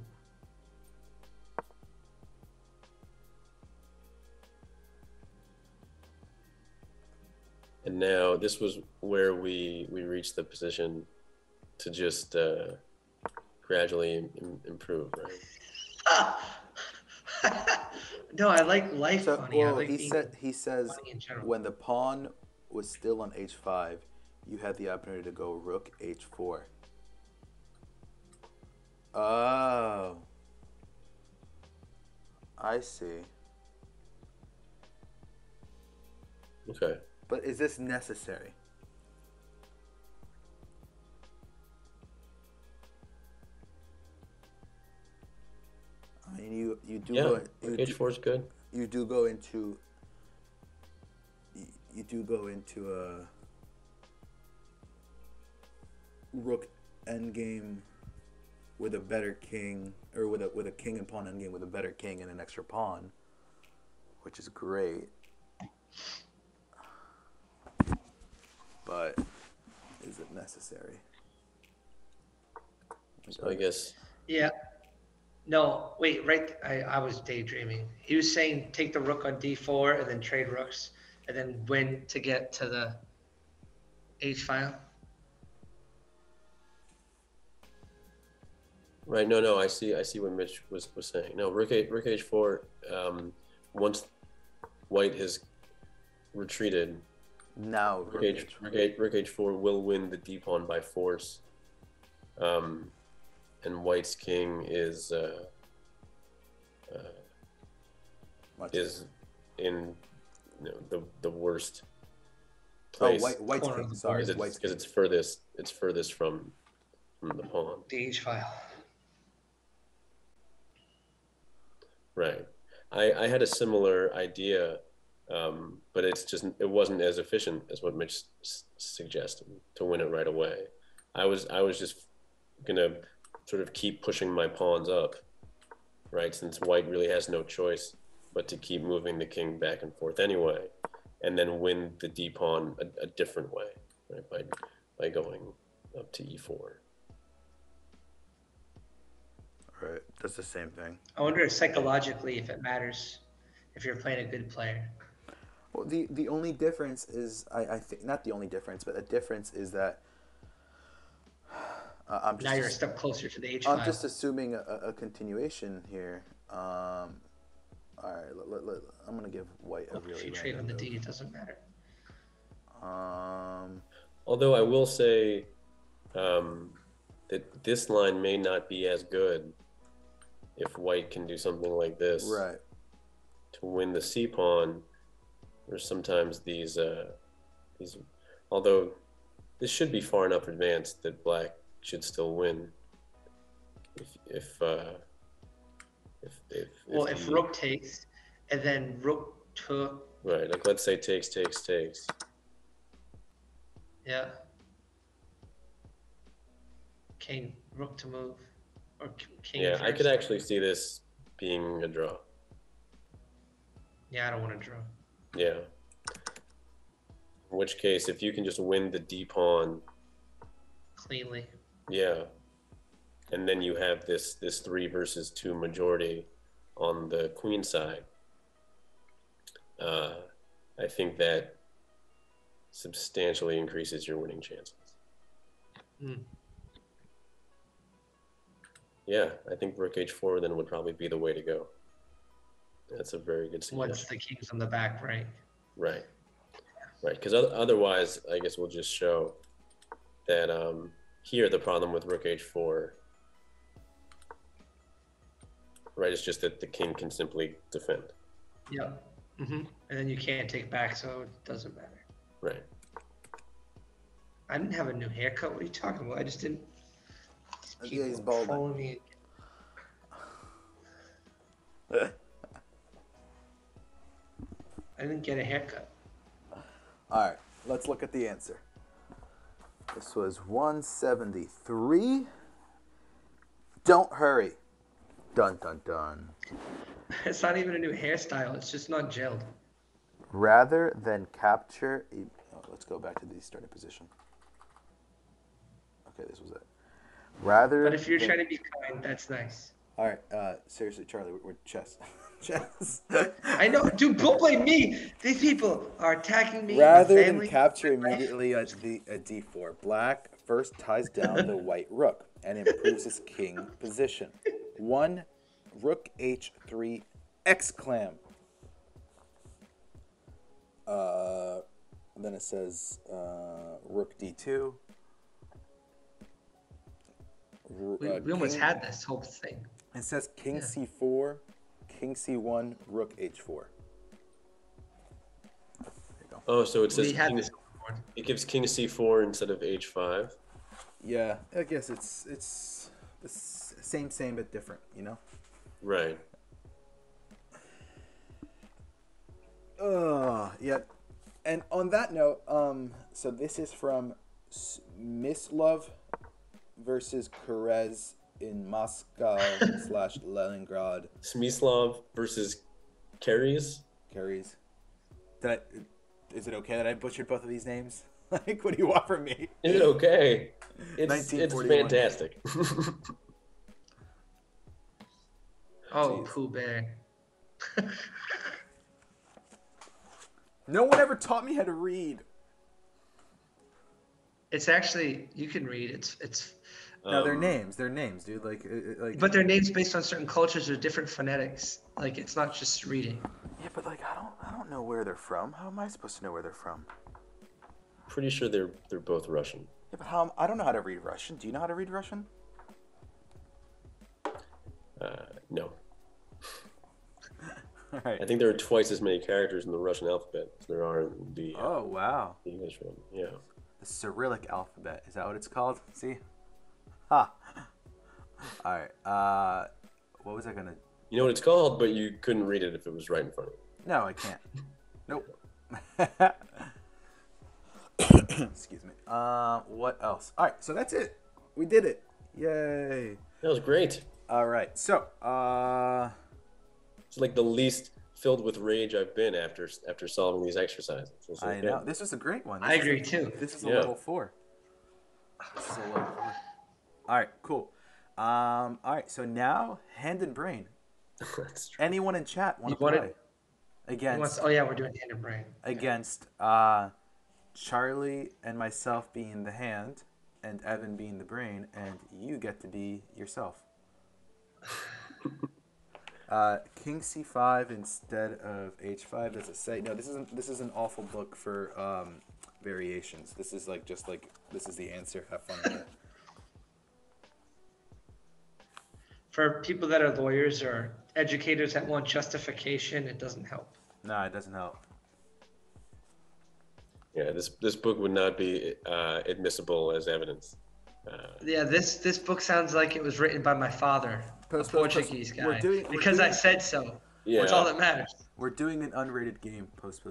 And now this was where we reached the position to just gradually improve, right? No, I like life So, funny. I well, like he being says funny in general. when the pawn was still on h5, you had the opportunity to go rook h4. Oh, I see. Okay. But is this necessary? I mean, you do Yeah, go rook h4 is good. you do go into a rook endgame with a better king, or with a king and pawn endgame with a better king and an extra pawn, which is great. But is it necessary? So I guess Yeah. No, wait, right. I was daydreaming. He was saying take the rook on d4 and then trade rooks and then win to get to the h file. right. No. I see what Mitch was saying. No, rook h4. Once White has retreated, Now rook h4 will win the d pawn by force. And White's king is in the worst place. Oh, White's Corner king. of the Sorry, board. White's Because king. it's furthest from the pawn. The h file. Right. I had a similar idea, but it wasn't as efficient as what Mitch suggested to win it right away. I was just gonna sort of keep pushing my pawns up, right? Since White really has no choice but to keep moving the king back and forth anyway, and then win the d pawn a different way, right? By going up to e4. Right, that's the same thing. I wonder psychologically if it matters if you're playing a good player. Well, the only difference is I think not the only difference, but the difference is that I'm Now you're a just step closer to the h I'm file. just assuming a continuation here. All right, I'm gonna give White a If really you trade on random the d, move. it doesn't matter. Although I will say that this line may not be as good if White can do something like this Right. to win the c pawn. There's sometimes these although this should be far enough advanced that Black should still win. If rook takes and then rook took. right, like let's say takes. Yeah. King, rook to move. Or king Yeah, first. I could actually see this being a draw. Yeah, I don't want to draw. Yeah. In which case, if you can just win the d pawn Cleanly. yeah, and then you have this 3 versus 2 majority on the queen side, I think that substantially increases your winning chances. Yeah, I think rook h4 then would probably be the way to go. That's a very good suggestion. Once the king's on the back rank. Right. Because otherwise, I guess we'll just show that here the problem with rook h4, right, is just that the king can simply defend. Yeah. And then you can't take back, so it doesn't matter. Right. I didn't have a new haircut. What are you talking about? I just didn't. Yeah, he's bald. Following me. I didn't get a haircut. All right, let's look at the answer. This was 173. Don't hurry. Dun dun dun. It's not even a new hairstyle. It's just not gelled. Rather than capture let's go back to the starting position. Okay, this was it. Rather But if you're than- trying to be kind, that's nice. All right, seriously, Charlie, we're chess. Chess. I know, dude. Don't blame me. These people are attacking me. Rather my than family. capture immediately at d4, black first ties down the white rook and improves his king position. 1 rook h3 exclam. Then it says rook d2. We almost had this whole thing. It says king c4, king c1, rook h4. There you go. Oh, so it says We had king, this before. it gives king c4 instead of h5. Yeah, I guess it's the same but different, you know. Right. Yeah. And on that note, so this is from Mislov versus Perez in Moscow / Leningrad. Smyslov versus Carries. Carries. Is it okay that I butchered both of these names? Like, what do you want from me? Is it okay? It's 1941. fantastic. Oh, Jeez. Pooh Bear. No one ever taught me how to read. It's actually, you can read. It's. No, they're names, dude. Like. But they're names based on certain cultures or different phonetics. Like, it's not just reading. Yeah, but like I don't know where they're from. How am I supposed to know where they're from? Pretty sure they're both Russian. Yeah, but I don't know how to read Russian. Do you know how to read Russian? No. All right. I think there are twice as many characters in the Russian alphabet as there are in the Oh wow. English one. Yeah. The Cyrillic alphabet. Is that what it's called? See? Ha. All right. What was I gonna? You know what it's called, but you couldn't read it if it was right in front of you. No, I can't. Nope. Excuse me. What else? All right. So that's it. We did it. Yay. That was great. All right. So, It's like the least filled with rage I've been after solving these exercises. It's I like, know this was a great one. I agree too. This is a Yeah. level 4. This is a level 4. All right. Cool. All right. So now, hand and brain. That's true. Anyone in chat want to You want play it? against? Oh yeah, we're doing hand and brain. Against Charlie and myself being the hand and Evan being the brain, and you get to be yourself. King c5 instead of h5. Does it say? No, this is an awful book for variations. This is this is the answer. Have fun with it. For people that are lawyers or educators that want justification, it doesn't help. No, it doesn't help. Yeah, this book would not be admissible as evidence. Yeah, this book sounds like it was written by my father, a Portuguese guy. Because I said so. Yeah. That's all that matters. We're doing an unrated game. Post.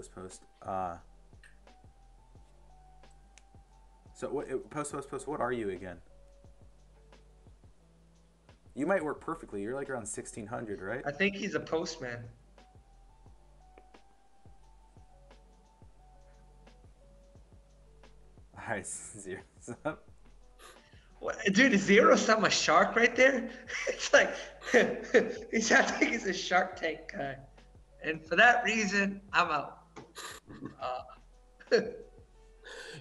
So what? Post. What are you again? You might work perfectly. You're like around 1600, right? I think he's a postman. Nice. Zero. What, dude, is Zero Sum a shark right there? It's like he sounds like he's a Shark Tank guy, and for that reason, I'm out.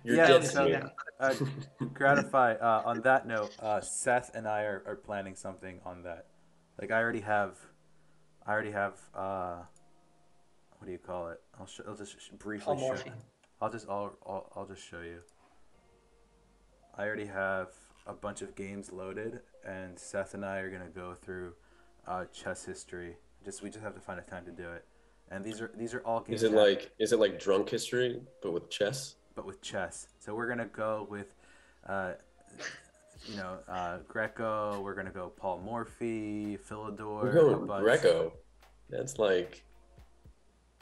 You're Yeah, dead so- to me. Gratify. On that note, Seth and I are planning something on that. Like I already have. What do you call it? I'll just briefly show. Polymorphy. I'll just show you. I already have a bunch of games loaded, and Seth and I are gonna go through chess history. We just have to find a time to do it. And these are all games. Is it like drunk history but with chess? But with chess. So we're gonna go with, Greco. We're gonna go Paul Morphy, Philidor. We're going Greco. That's like,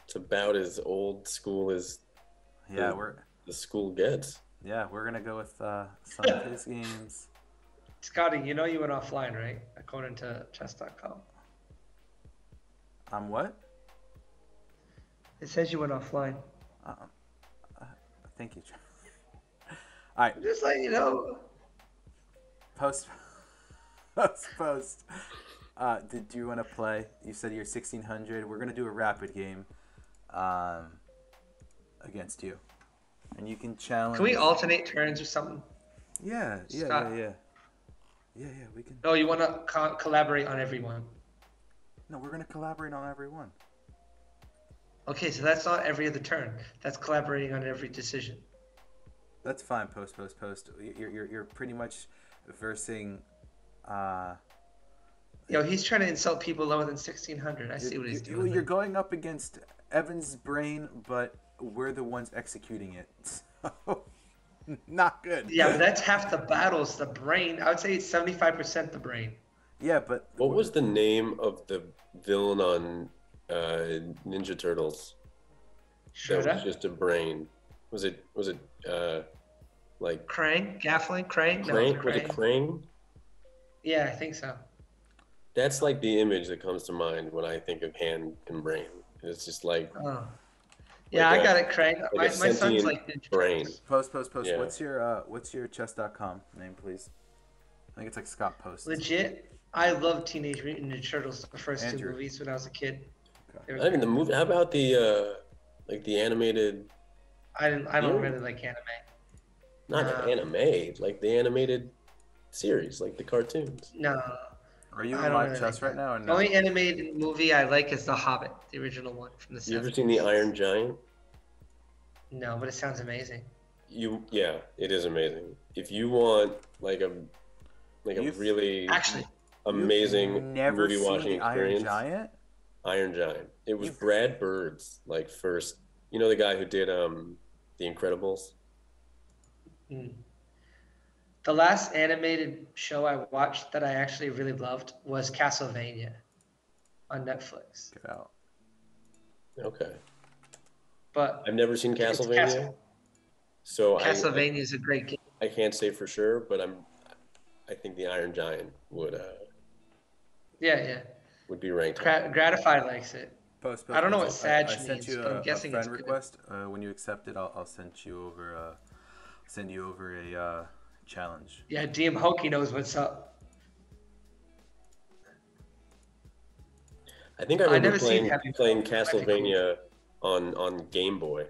it's about as old school as Yeah, the school gets. we're gonna go with some of his games. Scotty, you know you went offline, right? According to chess.com. What? It says you went offline. Thank you. All right, Just like, you know. post. Did you want to play? You said you're 1600. We're gonna do a rapid game, against you, and you can challenge. Can we alternate turns or something? Yeah. Scott. Yeah. We can. No, you want to collaborate on everyone. No, we're gonna collaborate on every one. Okay, so that's not every other turn. That's collaborating on every decision. That's fine. Post. You're pretty much versing. Yo, he's trying to insult people lower than 1600. I see what he's doing. You're going up against Evan's brain, but we're the ones executing it. So, not good. Yeah, but that's half the battles. The brain. I would say it's 75% the brain. Yeah, but What was the name of the villain on Ninja Turtles? That was Shredder? just a brain. Was it like Krang? Gaffling? Krang? No, Krang? Was Krang. it Krang? Yeah, I think so. That's like the image that comes to mind when I think of hand and brain. It's just like Oh. Yeah, Like I a- got it, Krang. like a My son's sentient like Ninja brain. Turtles. post. Yeah. What's your chess.com name, please? I think it's like Scott Post. Legit, I loved Teenage Mutant Ninja Turtles, the first Andrew. two movies when I was a kid. They were I mean the great. movie. How about the like the animated? I don't Yeah. really like anime. Not No. anime, like the animated series, like the cartoons. No. Are you I in don't live really chess like right that. now or The no? only animated movie I like is The Hobbit, the original one from the You ever 70s. seen the Iron Giant? No, but it sounds amazing. Yeah, it is amazing. If you want like a You've- really Actually, amazing Never movie seen watching the Iron experience, Giant? Iron Giant. It was You've- Brad Bird's like first. You know the guy who did The Incredibles. the last animated show I watched that I actually really loved was Castlevania on Netflix. Get out. Okay, But I've never seen It's Castlevania, Castle- so Castlevania is a great game. I can't say for sure, but I think the Iron Giant Yeah. would be ranked. Gratify likes it. Post. I don't know what I Sag sent means, you but I'm a guessing friend it's good. request. When you accept it, I'll send you over a challenge. Yeah, DM Hokey knows what's up. I think I remember never seen Happy playing Meal. That'd be cool. Castlevania on Game Boy.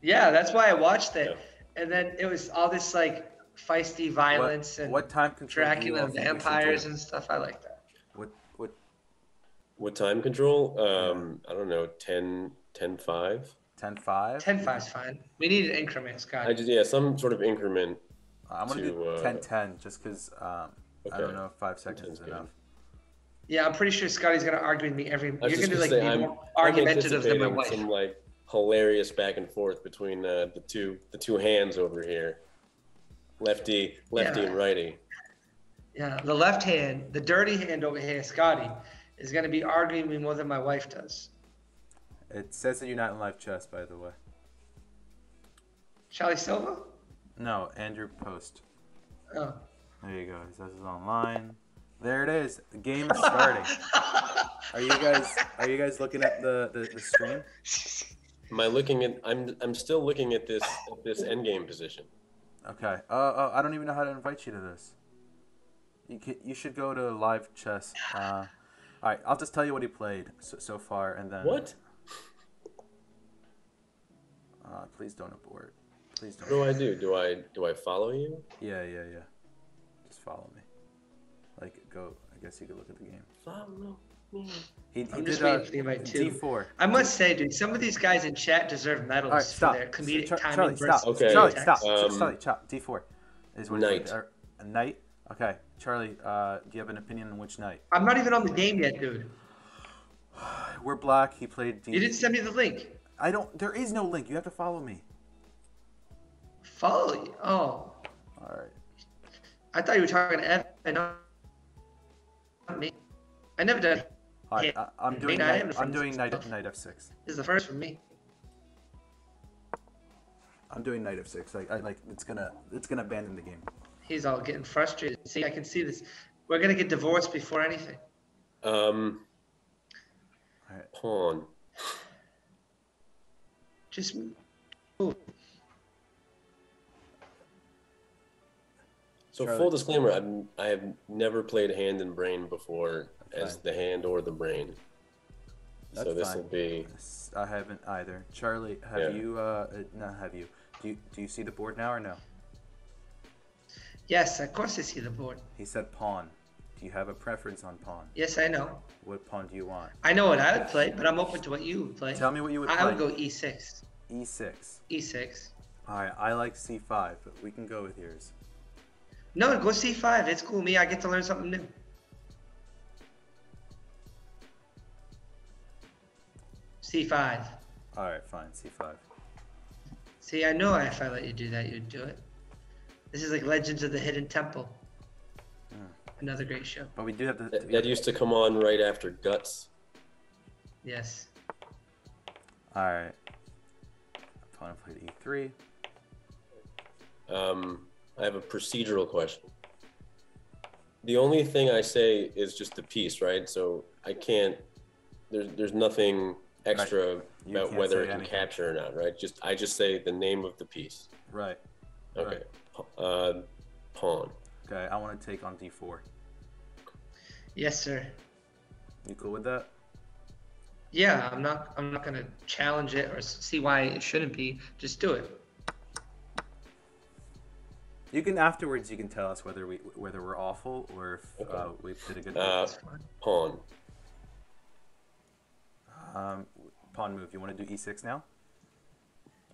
Yeah, that's why I watched it. Yeah. And then it was all this like feisty violence and What time control do you Dracula all and think we should vampires do? and stuff. I like that. What time control? I don't know, 10, 10-5? 10-5? 10-5's fine. We need an increment, Scott. Some sort of increment. I'm gonna do to, 10-10 just because I okay. don't know if 5 seconds 10's is good. enough. Yeah, I'm pretty sure Scotty's gonna argue with me every. I was You're just gonna like say, be I'm more argumentative than my anticipating wife. some like hilarious back and forth between the two hands over here, lefty Yeah. and righty. Yeah, the left hand, the dirty hand over here, Scotty, is gonna be arguing me more than my wife does. It says that you're not in live chess, by the way. Charlie Silva? No, Andrew Post. Oh. There you go. He says it's online. There it is. The game is starting. Are you guys looking at the stream? Am I looking at? I'm still looking at this endgame position. Okay. I don't even know how to invite you to this. You should go to live chess. All right. I'll just tell you what he played so far, and then. What? Please don't abort. Please don't. What do I do? Do I follow you? Yeah. Just follow me. Like go. I guess you could look at the game. Follow me. He I'm did just waiting for the invite too. D4. I must say, dude, some of these guys in chat deserve medals All right, stop. for their comedic timing. Charlie, versus stop. Okay. Charlie, text. stop. Charlie, chop. D4 is what Knight. A knight. Okay, Charlie. Do you have an opinion on which knight? I'm not even on the game yet, dude. We're black. He played D. You didn't send me the link. I don't. There is no link. You have to follow me. Follow you. Oh, All right. I thought you were talking to Evan, not me. I never did. All right, Hey, I'm doing I knight. am I'm from doing knight stuff. knight f6. This is the first for me. I'm doing knight f6. I like it's gonna abandon the game. He's all getting frustrated. See, I can see this. We're gonna get divorced before anything. All right. Pawn. Just move. So Charlie. full disclaimer, I have never played Hand and Brain before That's as fine. the hand or the brain. That's So this fine. will be I haven't either. Charlie, have Yeah. you? Not have you. Do you see the board now or no? Yes, of course I see the board. He said pawn. Do you have a preference on pawn? Yes, I know. What pawn do you want? I know what I would play, but I'm open to what you would play. Tell me what you would I play. would go e6. E6. E6. All right, I like C5, but we can go with yours. No, go c5. It's cool. Me, I get to learn something new. c5. All right, fine. C5. See, I know if I let you do that, you'd do it. This is like Legends of the Hidden Temple. Another great show. But we do have to. that used to come on right after Guts. Yes. All right. Opponent played E3. I have a procedural question. The only thing I say is just the piece, right? So I can't. There's nothing extra You about can't whether say it can anything. capture or not, right? I just say the name of the piece. Right. Okay. Pawn. Okay, I want to take on D4. Yes, sir. You cool with that? Yeah, I'm not gonna challenge it or see why it shouldn't be. Just do it. You can afterwards. You can tell us whether we're awful or if we did a good job. That's fine. Pawn. Pawn move. You want to do E6 now,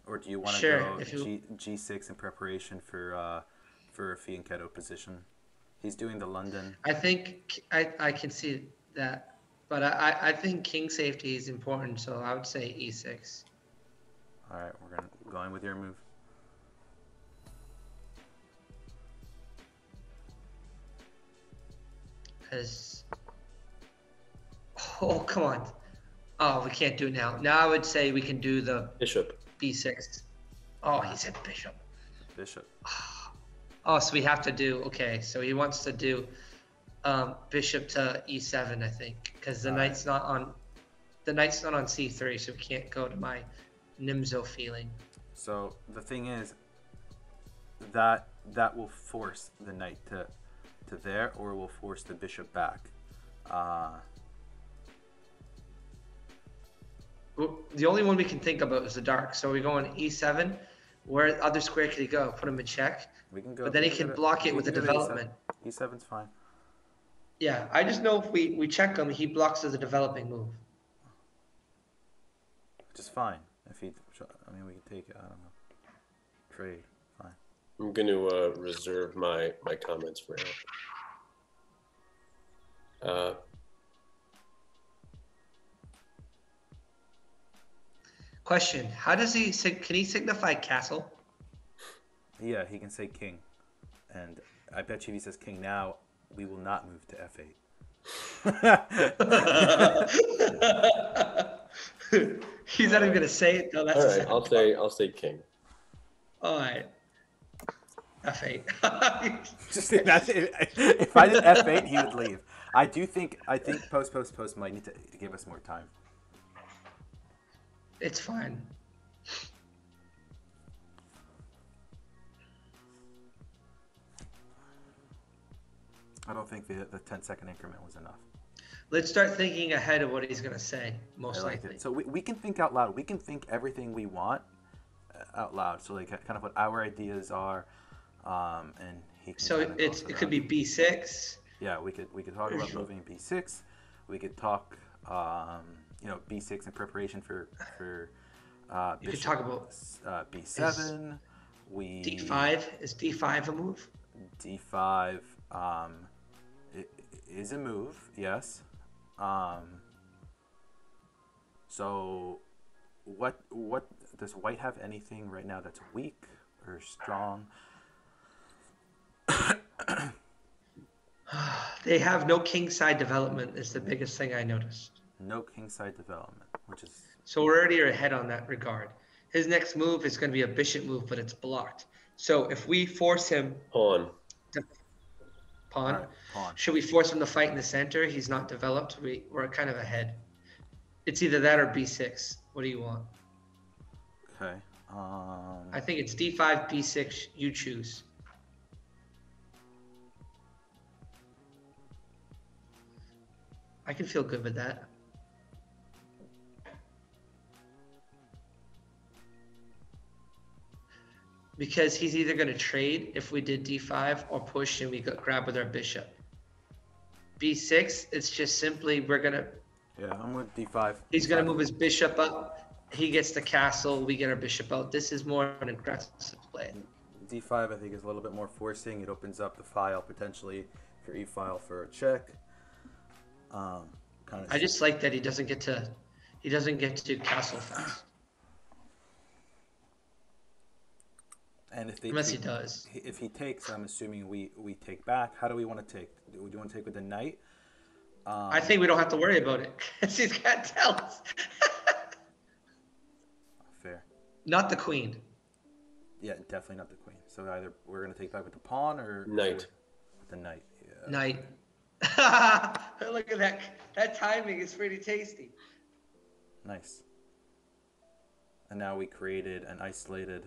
or do you want to Sure, go if you- G6 in preparation for a Fianchetto position? He's doing the London. I think I can see that, but I think king safety is important, so I would say e6. All right, we're going with your move. Because, oh, come on. Oh, we can't do it now. Now I would say we can do the Bishop. b6. Oh, he said bishop. Bishop. Oh, so we have to do, okay, so he wants to do bishop to e7, I think, because the knight's not on c3, so we can't go to my Nimzo feeling. So the thing is that will force the knight to there, or will force the bishop back. The only one we can think about is the dark. So we're going e7. Where other square could he go? Put him in check. We can go. But then he can block it with the development. E7's fine. Yeah, I just know if we check him, he blocks as a developing move. Which is fine. If he, I mean, we can take it. I don't know. Trade. Fine. I'm going to reserve my comments for now. Question: how does he? Can he signify castle? Yeah, he can say king, and I bet you if he says king now, we will not move to F8. He's not even gonna say it though. That's All the right, sad part. I'll say king. All right. F8. Just imagine if I did F8, he would leave. I think post might need to give us more time. It's fine. I don't think the 10-second increment was enough. Let's start thinking ahead of what he's gonna say. Most I liked likely. it. So we can think out loud. We can think everything we want out loud. So like kind of what our ideas are, and he can. So kind of it could be b6. Yeah, we could talk about moving b6. We could talk, b6 in preparation for You could talk about b7. d5. Is d5 a move? D5 it is a move, yes. So what does white have anything right now that's weak or strong? They have no king side development is the biggest thing I noticed. No kingside development, which is So we're already ahead on that regard. His next move is going to be a bishop move, but it's blocked. So if we force him Pawn. to pawn, all right. Pawn. should we force him to fight in the center? He's not developed. We're kind of ahead. It's either that or b6. What do you want? Okay. I think it's d5, b6. You choose. I can feel good with that. Because he's either going to trade if we did d5 or push and we grab with our bishop. b6, it's just simply we're going to... Yeah, I'm with d5. He's going to move his bishop up. He gets the castle. We get our bishop out. This is more an aggressive play. d5, I think, is a little bit more forcing. It opens up the file potentially for e-file for a check. I just like that he doesn't get to castle fast. And Unless he does. If he takes, I'm assuming we take back. How do we want to take? Do you want to take with the knight? I think we don't have to worry about it because he's got tells. Fair. Not the queen. Yeah, definitely not the queen. So either we're going to take back with the pawn or Knight. The knight. Yeah. Knight. Look at that. That timing is pretty tasty. Nice. And now we created an isolated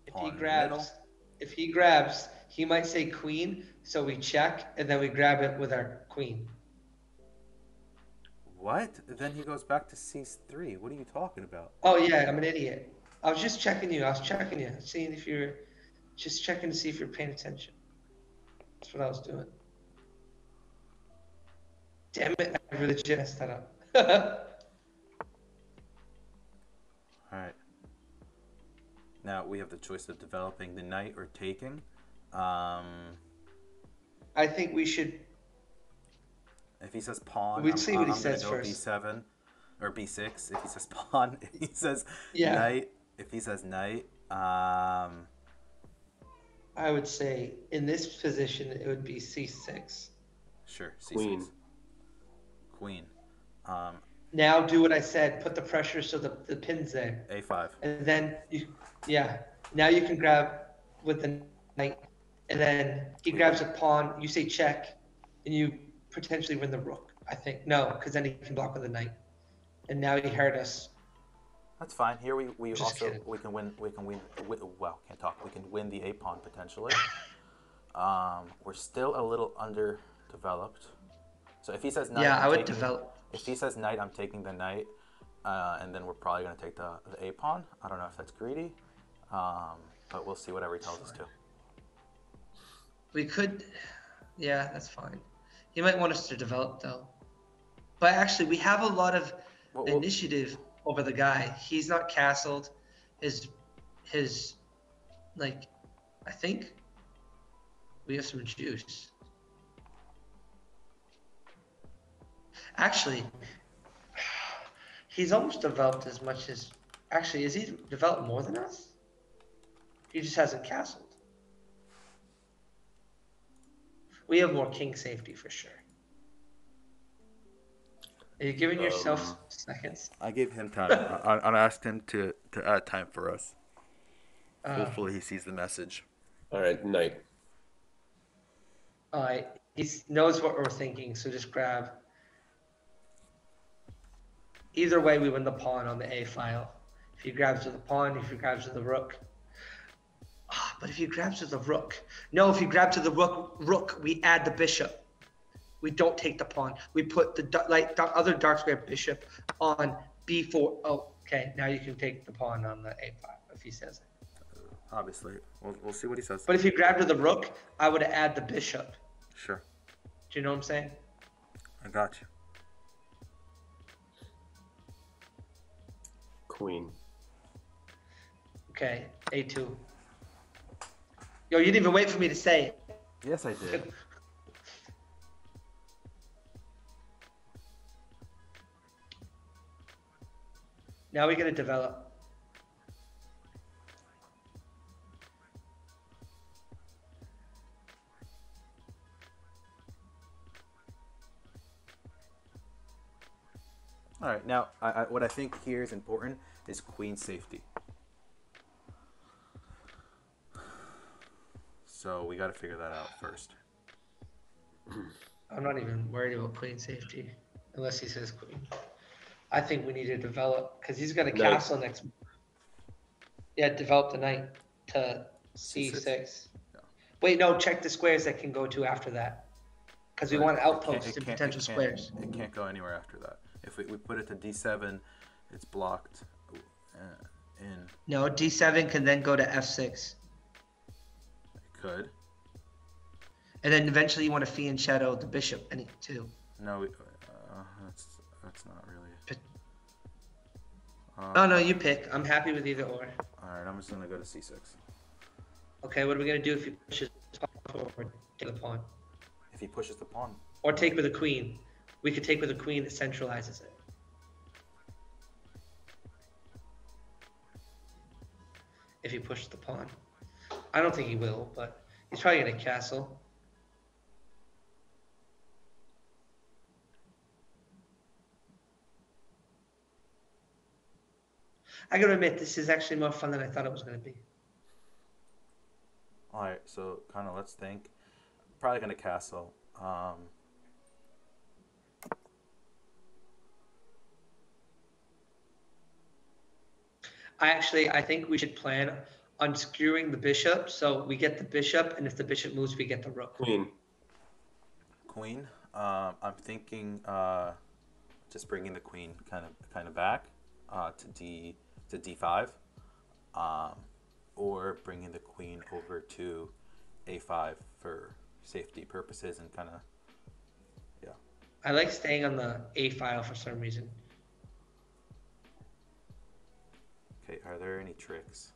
pawn If in the middle. he grabs, he might say queen, so we check and then we grab it with our queen. What? Then he goes back to c3. What are you talking about? Oh yeah, I'm an idiot. I was just checking you. Seeing if you're just checking to see if you're paying attention. That's what I was doing. Damn it, I really just messed that up. All right. Now we have the choice of developing the knight or taking. I think we should. If he says pawn, We'd see what he I'm says gonna go first. b7 or b6. If he says pawn, if he says Yeah. knight. If he says knight, I would say in this position it would be c6. sure, c6. Queen. Queen. Now do what I said. Put the pressure so the pin's there. a5. And then now you can grab with the knight, and then he grabs a pawn. You say check, and you potentially win the rook. I think no, because then he can block with the knight, and now he hurt us. That's fine. Here we Just also kidding. we can win. Well, can't talk. We can win the a pawn potentially. We're still a little underdeveloped. So if he says knight, Yeah, I'm I would taking- develop. If he says knight, I'm taking the knight, and then we're probably going to take the a pawn. I don't know if that's greedy, but we'll see whatever he tells us to. We could, yeah, that's fine. He might want us to develop though. But actually, we have a lot of Well, initiative over the guy. He's not castled. His, like, I think we have some juice. Actually, he's almost developed as much as. Actually, is he developed more than us? He just hasn't castled. We have more king safety for sure. Are you giving yourself seconds? I gave him time. I asked him to add time for us. Hopefully he sees the message. All right, knight. All right, he knows what we're thinking, so just grab. Either way, we win the pawn on the A file. If he grabs with the pawn, if he grabs with the rook. But if he grabs with the rook. No, if he grabs with the rook, we add the bishop. We don't take the pawn. We put the other dark square bishop on b4. Oh, okay. Now you can take the pawn on the a5 if he says it. Obviously. We'll see what he says. But if he grabbed with the rook, I would add the bishop. Sure. Do you know what I'm saying? I got you. Queen. Okay, a2. Yo, you didn't even wait for me to say it. Yes, I did. Now we gotta develop. All right, now what I think here is important is queen safety. So we got to figure that out first. I'm not even worried about queen safety unless he says queen. I think we need to develop because he's got a Knight. castle next. Yeah, develop the knight to C6. c6. Yeah. Wait, no, check the squares that can go to after that. Because we want outposts and potential squares. It can't go anywhere after that. If we put it to d7, it's blocked in. No, d7 can then go to f6. It could. And then eventually you want to fee and shadow the bishop too. No, that's not really. Oh no, you pick. I'm happy with either or. All right, I'm just gonna go to c6. Okay, what are we gonna do if he pushes the pawn forward? Take the pawn. If he pushes the pawn. Or take with a queen. We could take with a queen that centralizes it. If he pushes the pawn. I don't think he will, but he's probably gonna castle. I gotta admit, this is actually more fun than I thought it was gonna be. All right, so kind of let's think. Probably gonna castle. I think we should plan on skewing the bishop, so we get the bishop, and if the bishop moves, we get the rook. Queen. Queen. I'm thinking just bringing the queen kind of back to d5, or bringing the queen over to a5 for safety purposes and kind of yeah. I like staying on the a file for some reason. Okay, are there any tricks?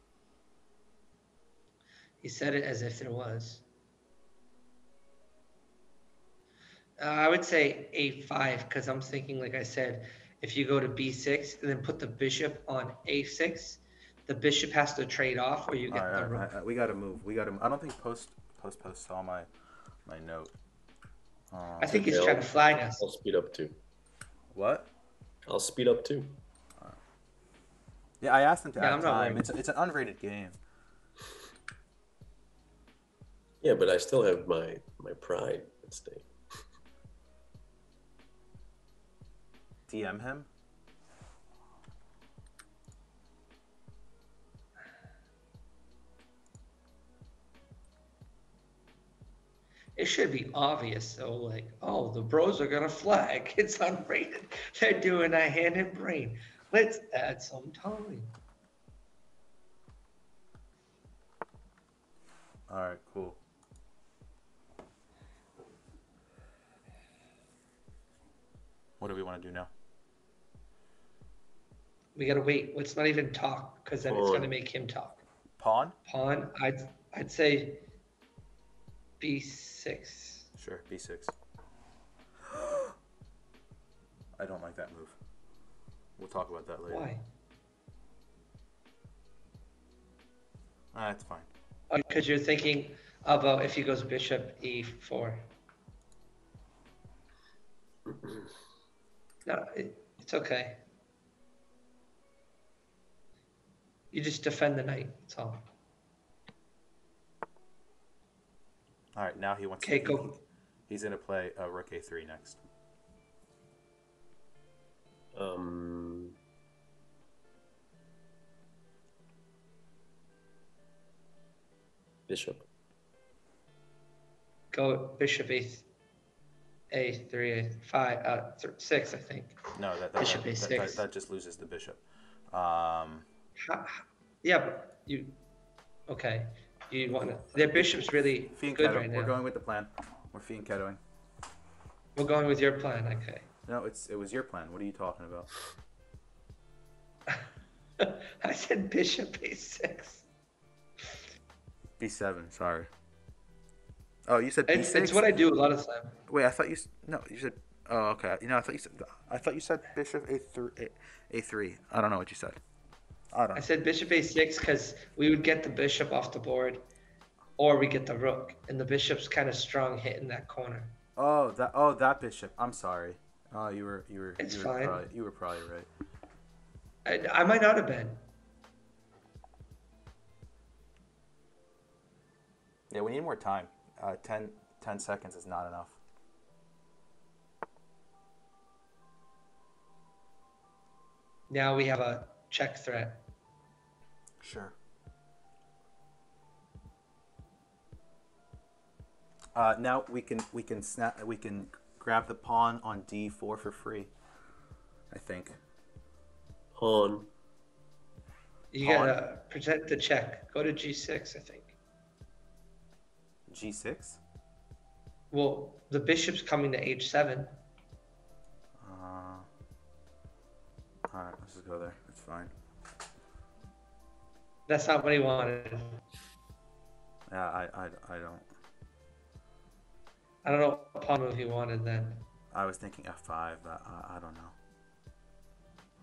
He said it as if there was. I would say a5 because I'm thinking, like I said, if you go to b6 and then put the bishop on a6, the bishop has to trade off, or you get the rook. We gotta move. I don't think post saw my note. I think he's trying to flag us. I'll speed up too. What? I'll speed up too. Yeah, I asked him to Yeah, add I'm not time. worried. It's an unrated game. Yeah, but I still have my pride at stake. DM him. It should be obvious, though, like, oh, the bros are gonna flag. It's unrated. They're doing a hand and brain. Let's add some time. All right, cool. What do we want to do now? We gotta wait. Let's not even talk, because then it's Pawn. gonna make him talk. Pawn? Pawn, I'd say b6. Sure, b6. I don't like that move. We'll talk about that later. Why? That's fine. Because you're thinking about if he goes bishop e4. No, it's okay. You just defend the knight. That's all. All right, now he wants Okay, to. go. He's gonna play rook a3 next. Bishop. Go bishop a3, a5, 6, I think. No, Bishop a6. that just loses the bishop. Yeah, but you. Okay. You want to. Their bishop's really good right now. We're going with the plan. We're fianchettoing. We're going with your plan, okay. No, it was your plan. What are you talking about? I said bishop a6. b7. Sorry. Oh, you said b6. It's what I do a lot of time. Wait, I thought you. No, you said. Oh, okay. You know, I thought you said bishop a3. I don't know what you said. I said bishop a6 because we would get the bishop off the board, or we get the rook, and the bishop's kind of strong hitting that corner. Oh, that bishop. I'm sorry. Oh, It's fine. You were probably right. I might not have been. Yeah, we need more time. 10 seconds is not enough. Now we have a check threat. Sure. Now we can grab the pawn on d4 for free. I think. Pawn. You Pawn? gotta protect the check. Go to g6, I think. G6. Well, the bishop's coming to h7. All right, let's just go there. It's fine. That's not what he wanted. Yeah, I don't. I don't know what pawn move he wanted then. I was thinking f5, but I don't know.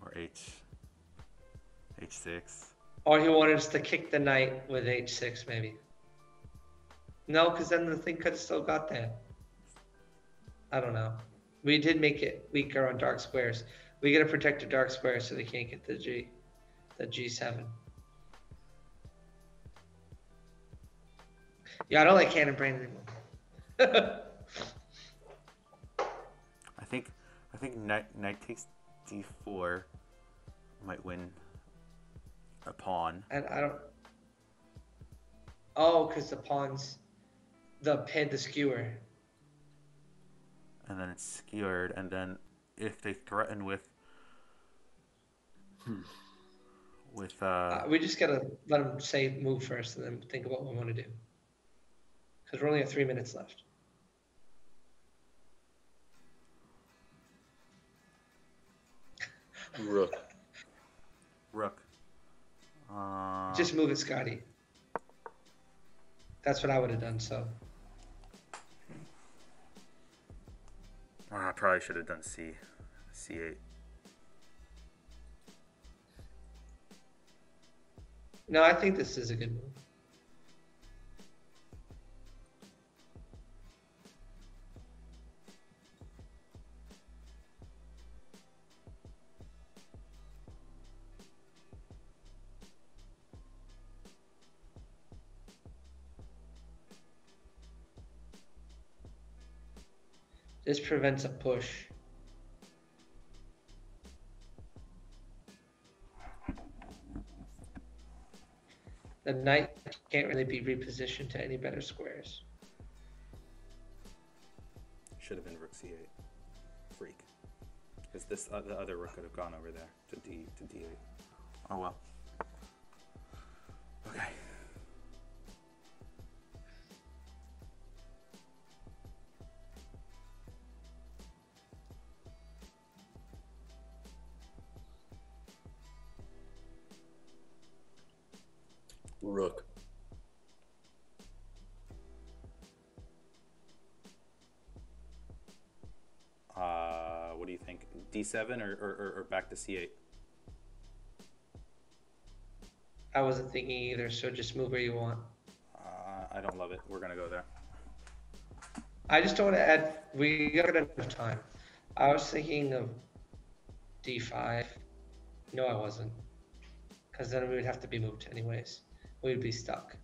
Or h6. Or he wanted us to kick the knight with h6, maybe. No, because then the thing could have still got there. I don't know. We did make it weaker on dark squares. We gotta protect the dark squares so they can't get the G7. Yeah, I don't like Cannon Brain anymore. I think knight takes d4 might win a pawn. And I don't. Oh, because the pawn's the skewer. And then it's skewered, and then if they threaten with We just gotta let them say move first, and then think about what we want to do. Because we only have 3 minutes left. Rook. Just move it, Scotty. That's what I would have done. So. I probably should have done c8. No, I think this is a good move. This prevents a push. The knight can't really be repositioned to any better squares. Should have been rook c8. Freak. Because the other rook could have gone over there to d8. Oh well. Okay. Rook. What do you think? D7 or back to c8? I wasn't thinking either, so just move where you want. I don't love it. We're gonna go there. I just don't want to add. We got enough time. I was thinking of d5. No, I wasn't, because then we would have to be moved anyways. We'd be stuck.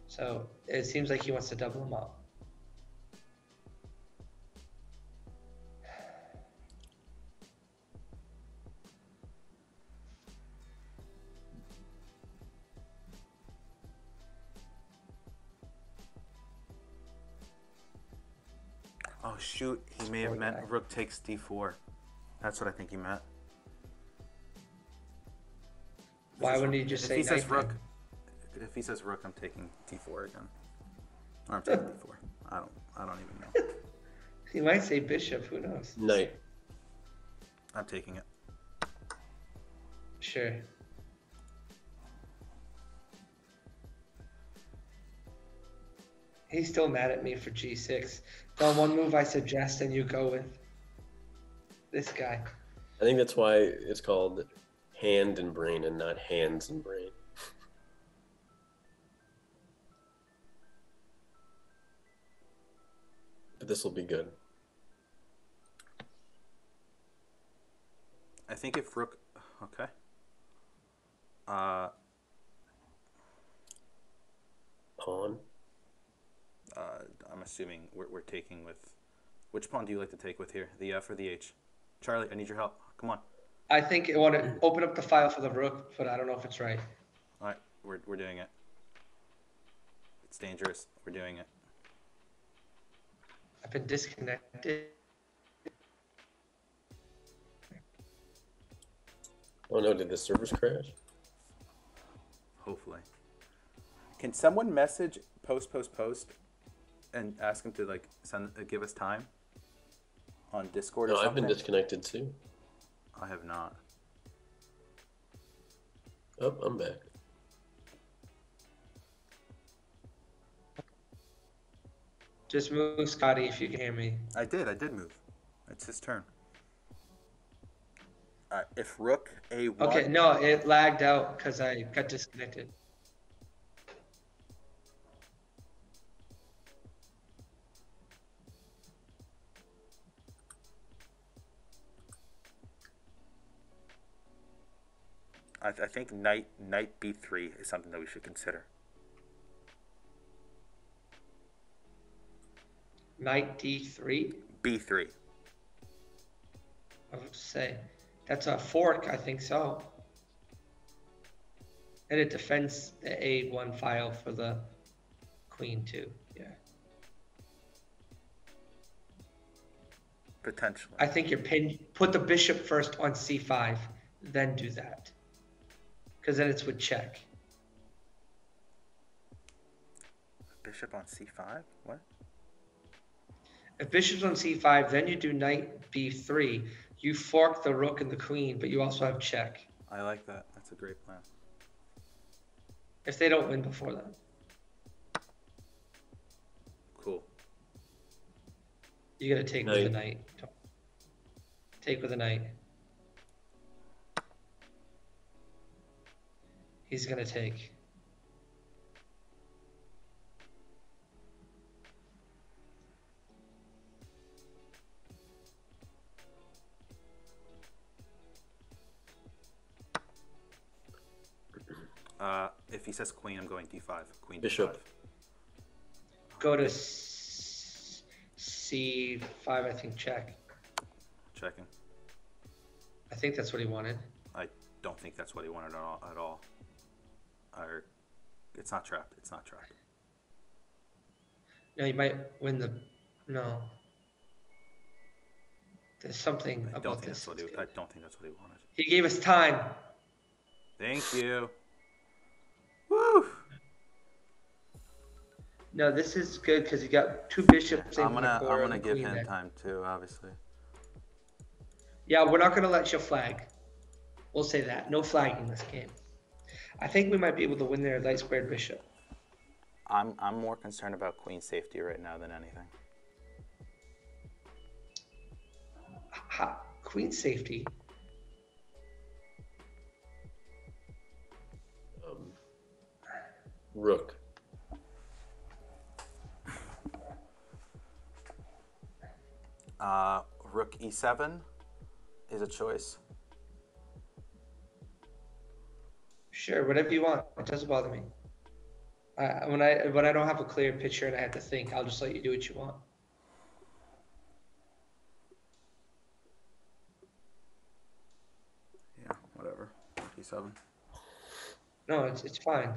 So it seems like he wants to double them up. Oh shoot, he may have meant rook takes d4. That's what I think he meant. Why wouldn't he just say if he says knight rook? then? If he says rook, I'm taking d4 again. Or I'm taking d4. I don't even know. He might say bishop. Who knows? Knight. I'm taking it. Sure. He's still mad at me for g6. The one move I suggest and you go with. This guy. I think that's why it's called hand and brain and not hands and brain. But this will be good. think if rook, okay. Uh, Pawn. I'm assuming we're taking with. Which pawn do you like to take with here? The F or the H? Charlie, I need your help. Come on. I think I want to open up the file for the rook, but I don't know if it's right. All right, we're doing it. It's dangerous. We're doing it. I've been disconnected. Oh no, did the servers crash? Hopefully. Can someone message post and ask him to like give us time on Discord or No, something? I've been disconnected too. I have not. Oh, I'm back. Just move, Scotty, if you can hear me. I did move. It's his turn. If rook A1. Okay, no, it lagged out because I got disconnected. I think knight B3 is something that we should consider. Knight D3? B3. I would say that's a fork. I think so. And it defends the A1 file for the queen too. Yeah. Potentially. I think you're pinned. Put the bishop first on C5, then do that. Because then it's with check. Bishop on C5? What? If bishop's on C5, then you do knight B3. You fork the rook and the queen, but you also have check. I like that. That's a great plan. If they don't win before then. Cool. You gotta take with the knight. Take with the knight. He's gonna take. If he says queen, I'm going D5. Queen Bishop. D5. Go to C5, I think, check. Checking. I think that's what he wanted. I don't think that's what he wanted at all. Or, it's not trapped. It's not trapped. No, you might win the. No. There's something I about don't think this. that's what I don't think that's what he wanted. He gave us time. Thank you. Woo! No, this is good because you got two bishops. I'm gonna give him time too, obviously. Yeah, we're not gonna let you flag. We'll say that. No flagging this game. I think we might be able to win their light squared bishop. I'm more concerned about queen safety right now than anything. Queen safety. Rook. Rook E7 is a choice. Sure, whatever you want. It doesn't bother me. When I don't have a clear picture and I have to think, I'll just let you do what you want. Yeah, whatever. E7. No, it's fine.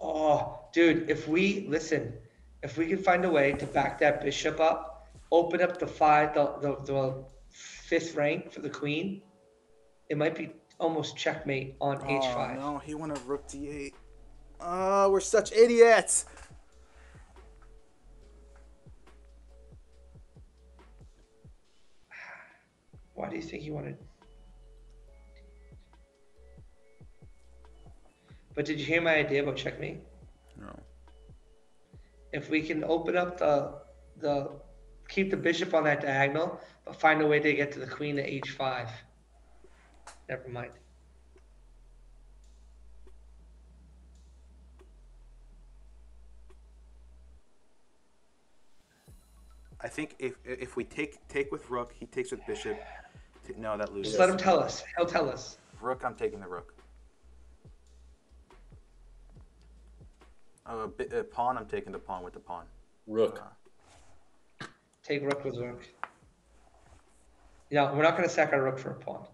Oh, dude, if we can find a way to back that bishop up, open up the fifth rank for the queen, it might be almost checkmate on H5. No, he wanted rook D8. Oh, we're such idiots. Why do you think he wanted? But did you hear my idea about checkmate? No. If we can open up keep the bishop on that diagonal, but find a way to get to the queen at H5. Never mind. I think if we take with rook, he takes with bishop. No, that loses. Just let him tell us. He'll tell us. Rook, I'm taking the rook. Pawn, I'm taking the pawn with the pawn. Rook. Take rook with rook. Yeah, we're not going to sack our rook for a pawn.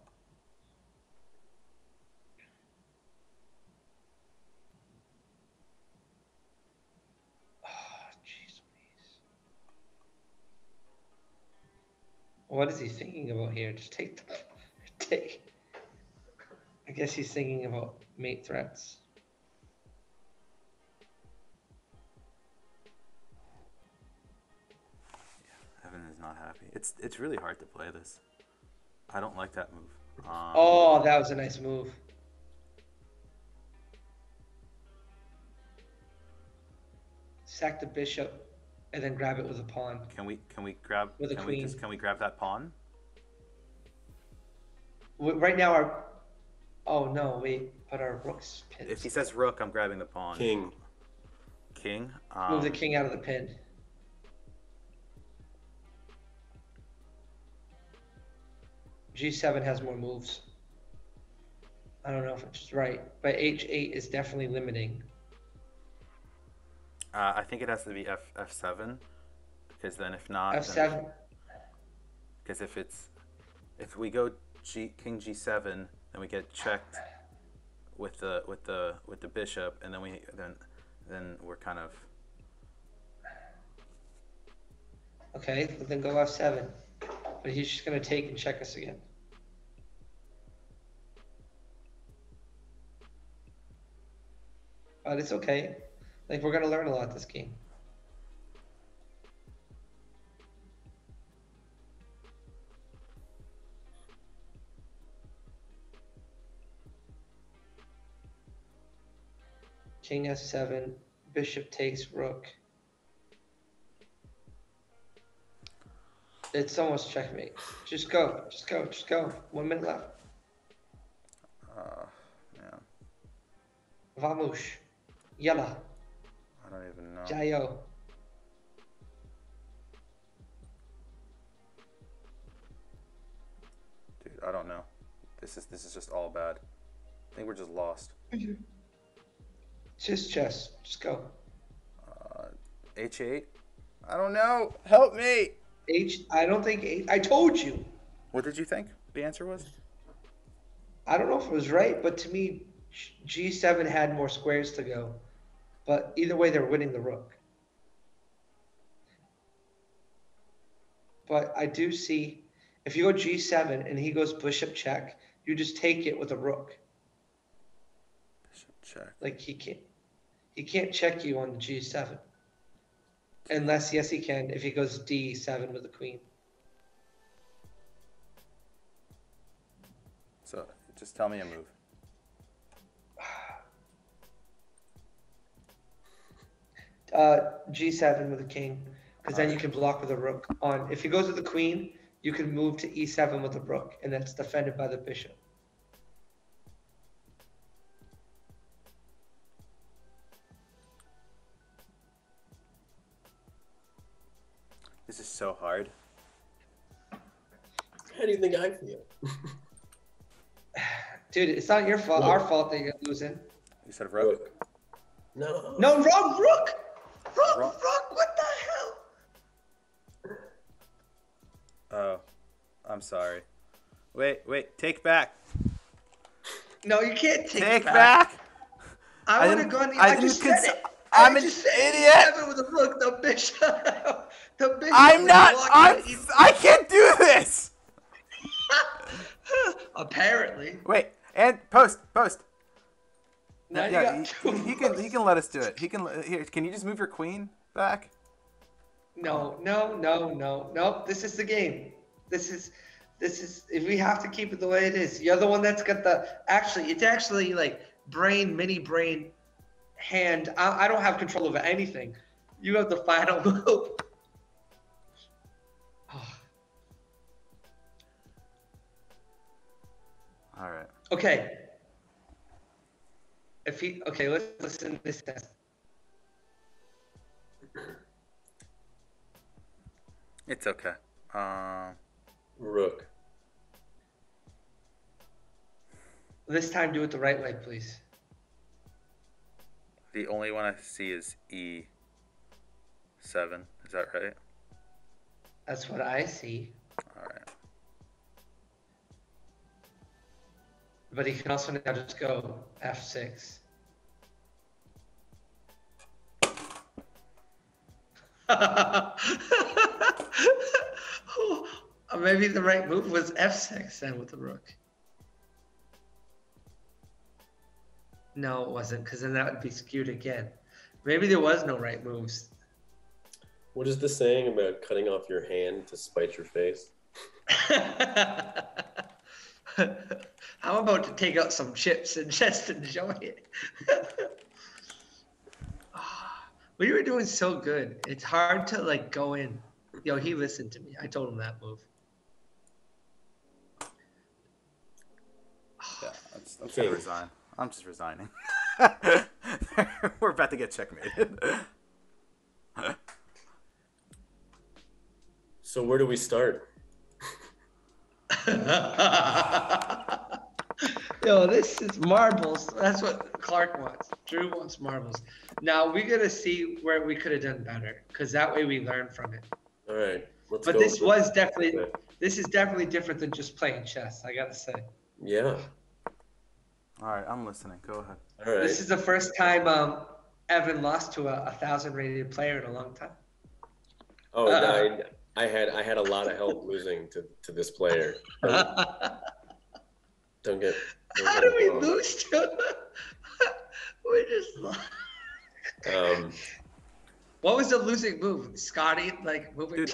Oh, jeez. What is he thinking about here? Just take the take. I guess he's thinking about mate threats. Evan is not happy. It's really hard to play this. I don't like that move. Oh, that was a nice move. Sack the bishop, and then grab it with a pawn. Can we grab with a queen? Can we grab that pawn? Right now, our oh no, wait, but our rook's pinned. If he says rook, I'm grabbing the pawn. King. King. Move the king out of the pin. G7 has more moves. I don't know if it's right, but H8 is definitely limiting. I think it has to be F7, because then if not, F7. Because if we go King G7, then we get checked with the bishop, and then we're kind of Okay, then go F7, but he's just gonna take and check us again. But it's okay. Like, we're gonna learn a lot this game. King F7, bishop takes rook. It's almost checkmate. Just go, just go, just go. 1 minute left. yeah. Vamos. Yalla. I don't even know. Jayo. Dude, I don't know. This is just all bad. I think we're just lost. Just chess. Just go. H8? I don't know. Help me. I don't think I told you. What did you think the answer was? I don't know if it was right, but to me, G7 had more squares to go. But either way, they're winning the rook. But I do see, if you go G7 and he goes bishop check, you just take it with a rook. Bishop check. Like, he can't check you on the G7. Unless, yes, he can, if he goes D7 with the queen. So, just tell me a move. G7 with a king, because then you can block with a rook. If he goes with the queen, you can move to E7 with a rook, and that's defended by the bishop. This is so hard. How do you think I feel? Dude, it's not your fault. Our fault that you're losing. You said rook. No. No, wrong rook. Rook. What the hell? Oh, I'm sorry. Wait. Take back. No, you can't Take back. I would have gone. I just said it. I'm an idiot. G7 with a rook. The bishop. I'm not. I can't do this. Apparently. Wait, and post. Now Yeah, you he can let us do it. Here. Can you just move your queen back? No. This is the game. This is. If we have to keep it the way it is, you're the one that's got the. It's actually like mini brain, hand. I don't have control over anything. You have the final move. All right. Okay. Let's listen to this test. It's okay. Rook. This time, do it the right way, please. The only one I see is E7. Is that right? That's what I see. All right. But he can also now just go F6. Maybe the right move was F6 then with the rook. No, it wasn't, because then that would be skewed again. Maybe there was no right moves. What is the saying about cutting off your hand to spite your face? How about to take out some chips and just enjoy it? We were doing so good. It's hard to like go in. Yo, he listened to me. I told him that move. Yeah, I'm Okay. gonna resign. I'm just resigning. We're about to get checkmated. So where do we start? Yo, this is marbles. That's what Clark wants. Drew wants marbles. Now we gotta see where we could have done better, because that way we learn from it. All right, let's But go. this was definitely, Okay. this is definitely different than just playing chess. I gotta say. Yeah. All right, I'm listening. Go ahead. All right. This is the first time Evan lost to a 1,000 rated player in a long time. Oh, no, I had a lot of help losing to this player. Don't get. How do we lose to? We just lost. What was the losing move? Scotty like moving Dude,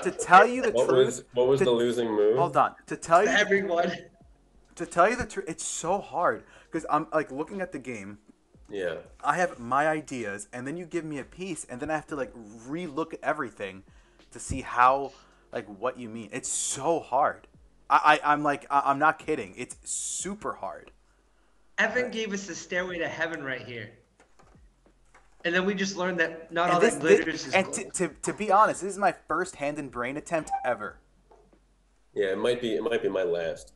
to tell you the What truth, was the losing move? hold on. To tell you, everyone. to tell you the truth, it's so hard because I'm like looking at the game. Yeah. I have my ideas, and then you give me a piece, and then I have to like re-look at everything to see how, like, what you mean. It's so hard. I'm like, I'm not kidding. It's super hard. Evan gave us the stairway to heaven right here. And then we just learned that not all And that glitters is and gold. to be honest, this is my first hand and brain attempt ever. Yeah, it might be my last.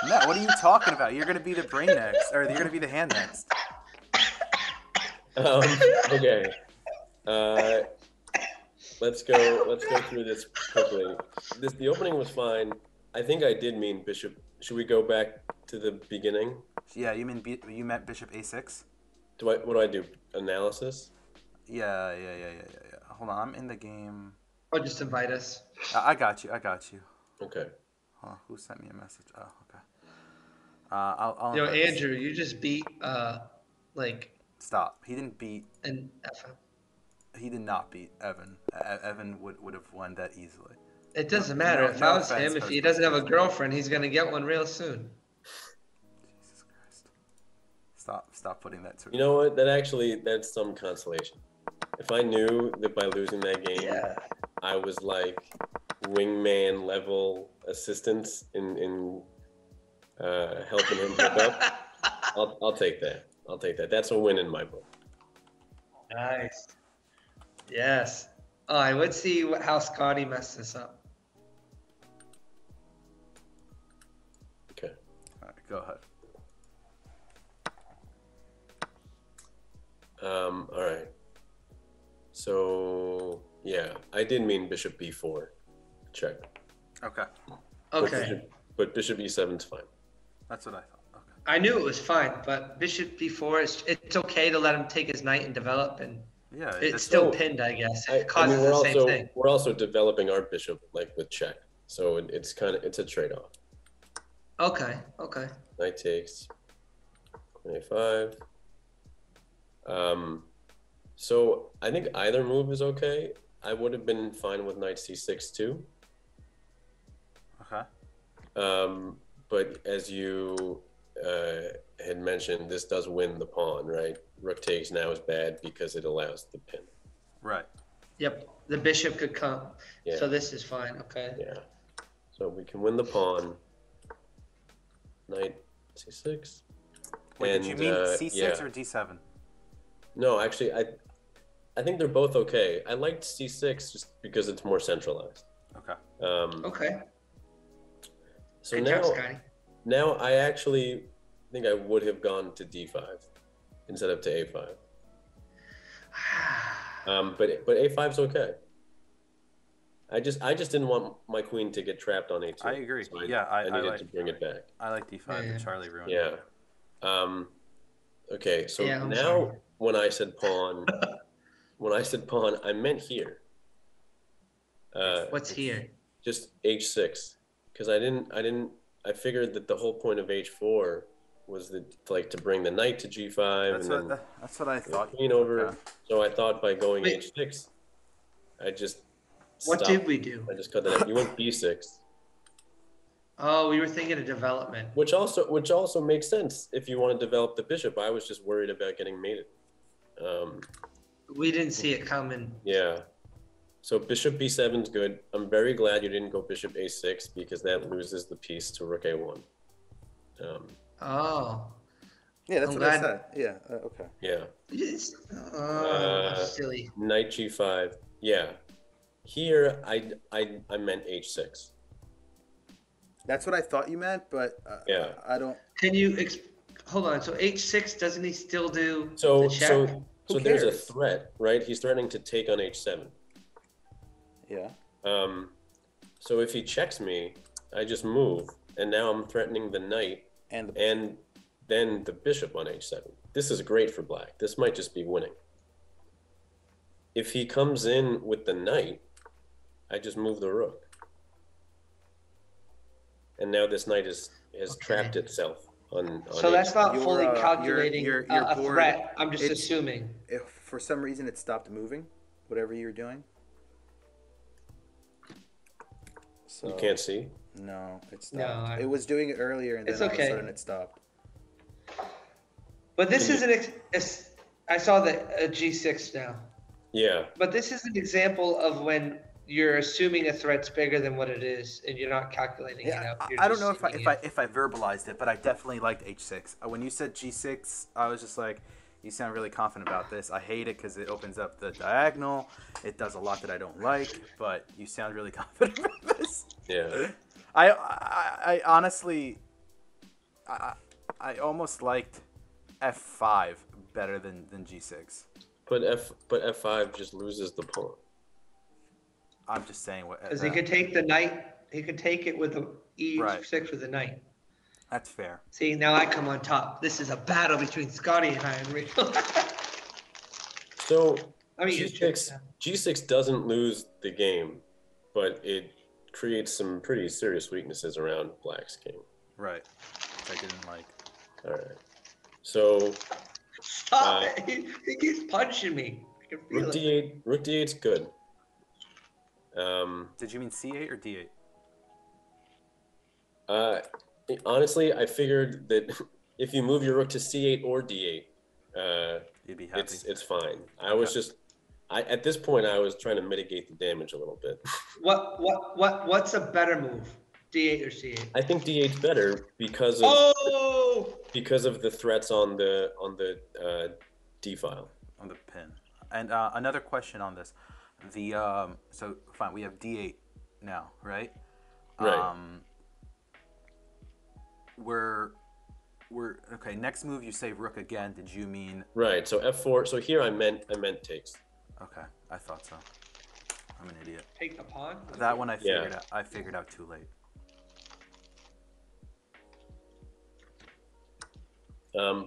No, what are you talking about? You're gonna be the brain next, or you're gonna be the hand next. Okay. Let's go through this quickly. The opening was fine. I think I did mean bishop. Should we go back to the beginning? Yeah, you meant bishop a6. What do I do? Analysis? Yeah. Hold on, I'm in the game. Or just invite us. I got you. Okay. Huh, who sent me a message? Oh, okay. I'll Yo, invite this. Andrew, you just beat like Stop. He didn't beat. an FM. He did not beat Evan. Evan would have won that easily. It doesn't matter. No- If no I was offense, him, if but he it's doesn't have a not- girlfriend, he's gonna get one real soon. Jesus Christ. Stop putting that to. You know what? That's some consolation. If I knew that by losing that game, Yeah. I was like wingman level assistance in helping him hook up, I'll take that. I'll take that. That's a win in my book. Nice. Yes. All right, let's see how Scotty messed this up. Okay. All right, go ahead. All right. So yeah, I did mean bishop b4. Check. Okay, Okay. But bishop e7 is fine. that's what I thought. Okay. I knew it was fine, but bishop b4 it's okay to let him take his knight and develop, and Yeah, it's still so- pinned, I guess. I It causes mean, the same thing. we're also developing our bishop like with check. So it's a trade-off. Okay. Knight takes queen a5. So I think either move is okay. I would have been fine with knight c6 too. Okay. But as you had mentioned, this does win the pawn, right? Rook takes now is bad because it allows the pin. Right. Yep. The bishop could come. Yeah. So this is fine. Okay. Yeah. So we can win the pawn. Knight c6. Wait, did you mean c6 yeah. or d7? No, actually, I think they're both okay. I liked C6 just because it's more centralized. Okay. Okay. So Good now, job, Scotty. now I actually think I would have gone to D5 instead of to A5. But A5's okay. I just didn't want my queen to get trapped on A2. I agree. So I needed like to bring it back. I like D5, Yeah. but Charlie ruined Yeah. it. Okay. So Yeah, I'm now sorry. when I said pawn, I meant here. What's here? Just H6, because I figured that the whole point of H4 was to bring the knight to G5 and then That's what I thought. queen over. Okay. So I thought by going Wait. H6, I just What stopped. did we do? I just cut the knight. You went B6, Oh, we were thinking of development. which also makes sense if you want to develop the bishop. I was just worried about getting mated. We didn't see it coming. Yeah. So bishop B7 is good. I'm very glad you didn't go bishop A6 because that loses the piece to rook A1. Oh. Yeah, that's I'm what I glad- said. Yeah. Okay. Yeah. Silly. Knight G5. Yeah. Here I meant H6. That's what I thought you meant, but Yeah. I don't. Can you hold on? So H6, doesn't he still do So the check? so there's a cares? threat, right? He's threatening to take on H7. Yeah. So if he checks me, I just move, and now I'm threatening the knight And and then the bishop on H7. This is great for black. This might just be winning. If he comes in with the knight, I just move the rook. And now this knight has trapped itself on So that's not Your, fully your- calculating your a board, threat. I'm just it's- assuming. if for some reason it stopped moving, whatever you're doing. So you can't see. No, it stopped. No, It was doing it earlier, and then It's all of okay. a sudden it stopped. But this is I saw the G6 now. Yeah. But this is an example of when you're assuming a threat's bigger than what it is, and you're not calculating it Yeah, out. You're I don't just know if seeing it. I verbalized it, but I definitely liked H6. When you said G6, I was just like, you sound really confident about this. I hate it because it opens up the diagonal. It does a lot that I don't like, but you sound really confident about this. Yeah. I honestly, I almost liked F5 better than G6. But F5 just loses the pawn. I'm just saying what. Because he could take the knight. He could take it with the E6 Right. with the knight. That's fair. See, now I come on top. This is a battle between Scotty and I in real. So I mean, G6 doesn't lose the game, but it creates some pretty serious weaknesses around black's king. Right. Which I didn't like. All right. So stop it. He keeps punching me. I can feel rook it. D8. Rook D8's good. Did you mean C8 or D8? Honestly, I figured that if you move your rook to C8 or D8, You'd be happy. it's fine. I was just at this point I was trying to mitigate the damage a little bit. What's a better move? D8 or C8? I think D8's better because of the threats on the D file. On the pin. And another question on this. So fine, we have D8 now, right? Right. We're okay. Next move, you say rook again. Did you mean? Right. So F4. So here I meant takes. Okay, I thought so. I'm an idiot. Take the pawn? That one I Yeah. figured out. I figured out too late.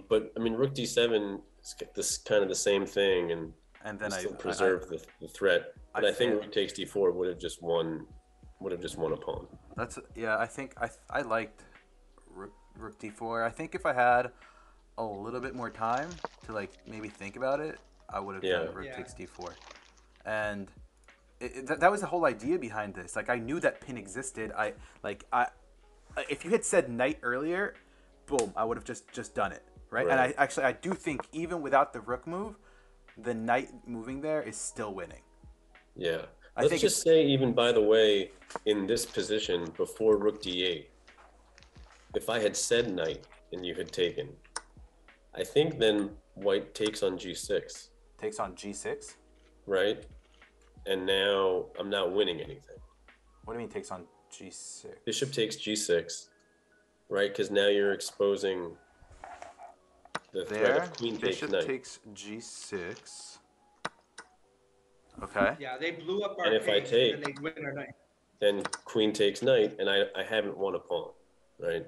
But I mean, rook D7 is this kind of the same thing, and then still preserve the threat. But I think rook takes D4 would have just won a pawn. That's I think I liked rook D4. I think if I had a little bit more time to like maybe think about it, I would have done rook takes D4. And that was the whole idea behind this. Like I knew that pin existed. If you had said knight earlier, boom, I would have just done it, right? And I do think even without the rook move, the knight moving there is still winning. Yeah. I Let's think just say, even by the way, in this position before rook D8, if I had said knight and you had taken, I think then white takes on G6. Takes on G6. right? And now I'm not winning anything. What do you mean takes on G6? Bishop takes G6, right? Because now you're exposing the threat There, of queen bishop takes knight. takes G6. Okay. Yeah, they blew up our And if I king, take- and then they win our knight. Then queen takes knight, and I haven't won a pawn, right?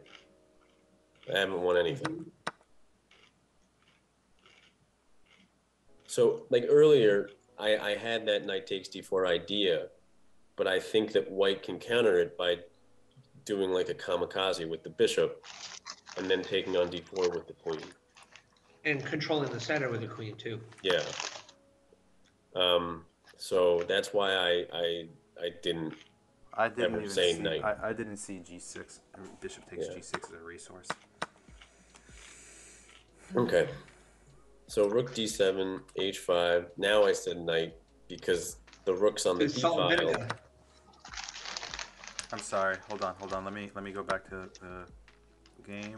I haven't won anything. So like earlier, I had that knight takes d4 idea, but I think that white can counter it by doing like a kamikaze with the bishop and then taking on d4 with the queen. And controlling the center with the queen too. Yeah. So that's why I didn't. I didn't Never even say see. knight. I didn't see G6. Bishop takes Yeah. G6 as a resource. Okay. So rook d7, h5. Now I said knight because the rook's on the Dude, d salt and file. vinegar. I'm sorry. Hold on. Let me go back to the game.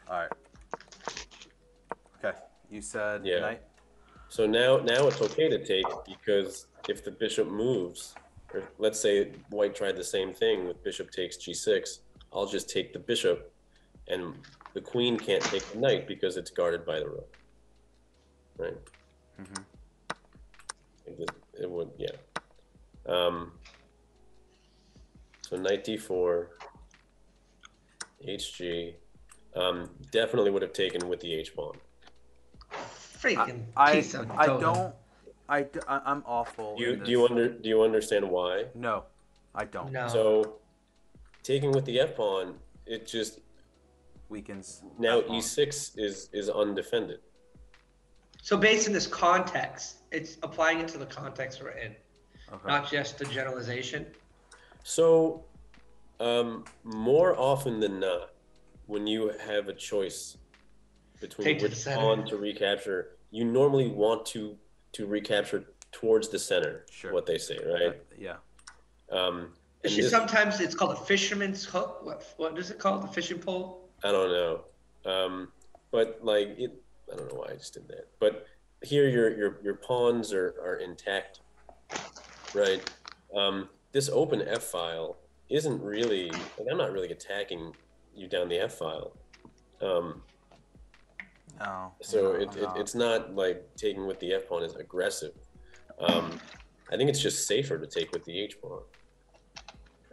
All right. Okay. You said Yeah. knight. So now it's okay to take because if the bishop moves, or let's say white tried the same thing with bishop takes g6, I'll just take the bishop, and the queen can't take the knight because it's guarded by the rook. Right? Mm-hmm. It would, yeah. So knight d4, hg, definitely would have taken with the h pawn. Freaking piece of dodo. I'm awful. in this. Do you understand why? No, I don't. No. So taking with the f pawn, it just Weakens. now that pawn. e6 is undefended. So based in this context, it's applying it to the context we're in, Okay. not just the generalization. So more often than not, when you have a choice between Take to the which center. pawn to recapture, you normally want to recapture towards the center. Sure. What they say, right? Yeah. It's just sometimes it's called a fisherman's hook. What is it called? The fishing pole? I don't know. But like it, I don't know why I just did that. But here your pawns are intact, right? This open F file isn't really like I'm not really attacking you down the F file. No. So no, it's not like taking with the F pawn is aggressive. I think it's just safer to take with the H pawn.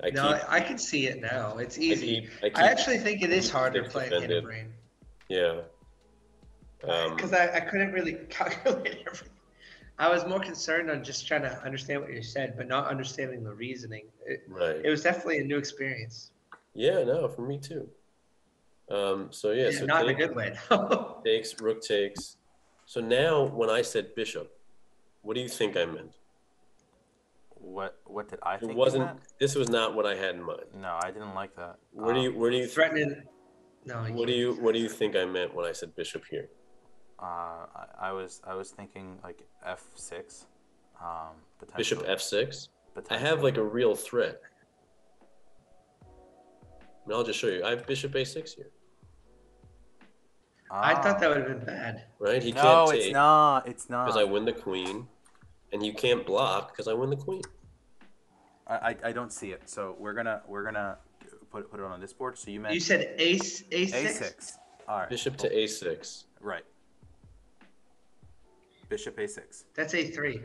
I can see it now. It's easy. I keep- I actually think it is harder keep playing defended. Hidden Brain. Yeah. Because I couldn't really calculate everything. I was more concerned on just trying to understand what you said, but not understanding the reasoning. Right. It was definitely a new experience. Yeah, no, for me too. So yeah, so not in a take, good way. takes, rook takes. So now when I said bishop, what do you think I meant? What did I think? It you wasn't. meant? This was not what I had in mind. No, I didn't like that. Where do you Threatening? No. what do you think I meant when I said bishop here? I was thinking like F6. Bishop Potentially. f6. I Potentially. have like a real threat. I mean, I'll just show you. I have bishop a6 here. I thought that would have been bad. Right? He No, can't take it's not. It's not. because I win the queen, and you can't block because I win the queen. I don't see it. So we're gonna put it on this board. So you meant You said ace a6. A6. All right. Bishop to a6. Right. Bishop A6. That's a3.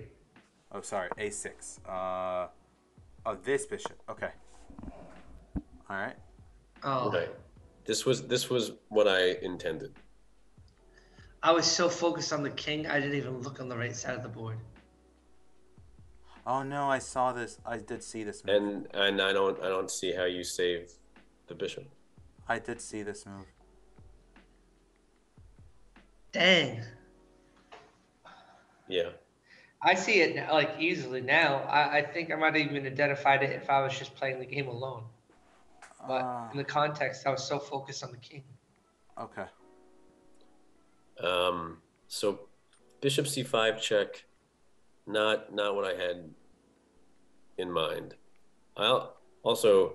Oh, sorry, A6. This bishop. Okay. All right. Oh, Right. This was what I intended. I was so focused on the king, I didn't even look on the right side of the board. Oh no, I saw this. I did see this move. And I don't see how you save the bishop. I did see this move. Dang. Yeah. I see it now, like easily now. I think I might have even identified it if I was just playing the game alone. But in the context, I was so focused on the king. Okay. So bishop c5 check, not what I had in mind. I'll also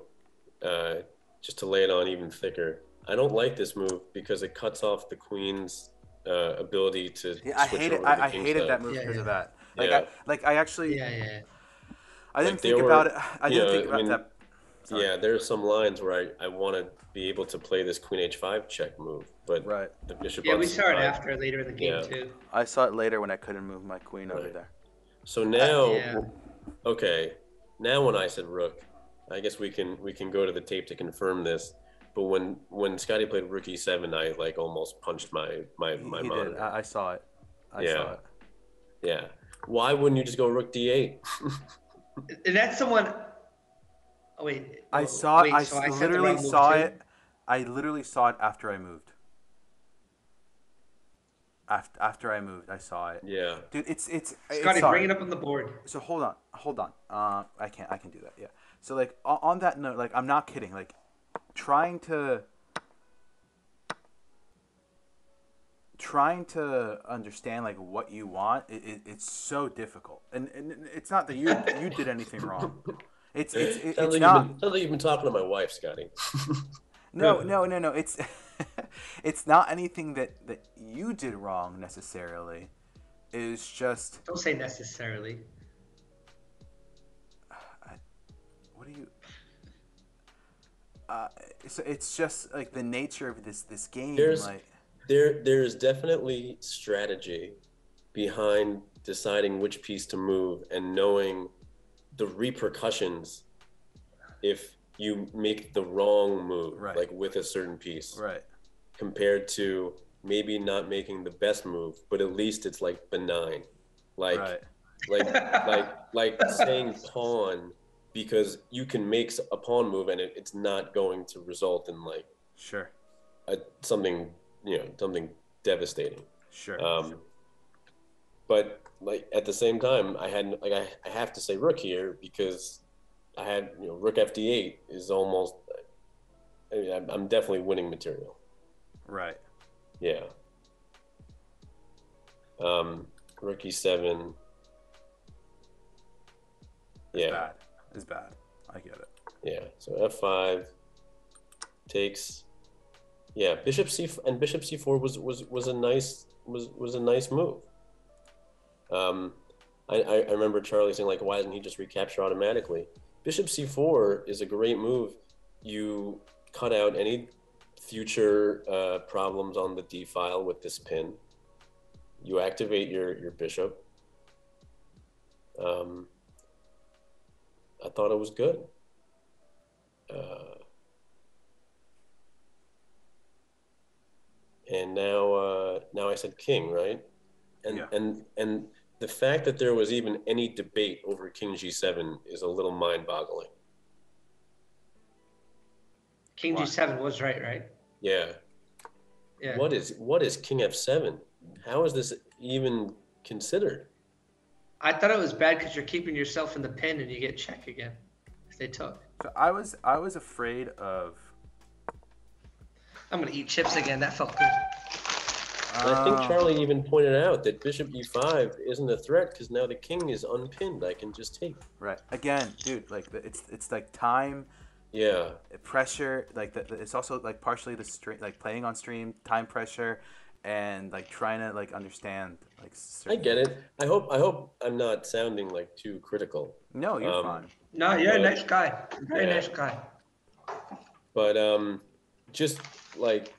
just to lay it on even thicker. I don't like this move because it cuts off the queen's ability to. Yeah, I switch hate it. over to the I king hated side. that move Yeah, because yeah. of that. Yeah. I actually Yeah. I didn't Like they think about were, it. I you didn't know, think I about mean, that. Sorry. yeah, there are some lines where I want to be able to play this Queen H5 check move, but Right. the bishop Yeah, on we saw it C5. after later in the game Yeah, too. I saw it later when I couldn't move my queen over right. there. So now, Yeah. okay, now when I said rook, I guess we can go to the tape to confirm this. But when Scotty played rook e7, I like almost punched my He did. monitor. I saw it. I saw Yeah, it. yeah. Why wouldn't you just go rook d8? And that's the one. Oh wait. I Oh, saw it. wait. So I said the Literally wrong move saw too. it. I literally saw it after I moved. After I moved, I saw it. Yeah, Dude, it's Scotty, bring sorry. it up on the board. So hold on. I can do that. Yeah. So like on that note, like I'm not kidding. Like trying to understand like what you want, it's so difficult, and it's not that you did anything wrong. sounds It's like not. you've been talking to my wife, Scotty. No. It's it's not anything that you did wrong necessarily. It's just Don't say necessarily. what do you? So it's just like the nature of this game. There's like there is definitely strategy behind deciding which piece to move and knowing the repercussions if you make the wrong move, Right. like with a certain piece, right, compared to maybe not making the best move, but at least it's like benign, like right, like saying pawn, because you can make a pawn move and it's not going to result in like sure, something, something devastating. sure. But like at the same time, I have to say rook here because I had rook fd8 is almost. I mean, I'm definitely winning material. Right. Yeah. Rook e7. Yeah. It's bad. I get it. Yeah. So f5 takes. Yeah. Bishop c4 was a nice move. I remember Charlie saying like, why doesn't he just recapture automatically? Bishop c4 is a great move. You cut out any future problems on the d file with this pin. You activate your bishop. I thought it was good. And now I said king, right? And Yeah. and the fact that there was even any debate over king g7 is a little mind-boggling. King Why? g7 was right? Yeah. Yeah. What is king f7? How is this even considered? I thought it was bad because you're keeping yourself in the pin and you get check again if they took. So I was afraid of. I'm gonna eat chips again. That felt good. And I think Charlie even pointed out that bishop e5 isn't a threat because now the king is unpinned. I can just take. Right. Again, dude. Like it's like time. Yeah. Pressure. Like it's also like partially the stream, like playing on stream, time pressure, and like trying to like understand like. I get it. I hope I'm not sounding like too critical. No, you're fine. No, you're a nice guy. Very nice guy. But just like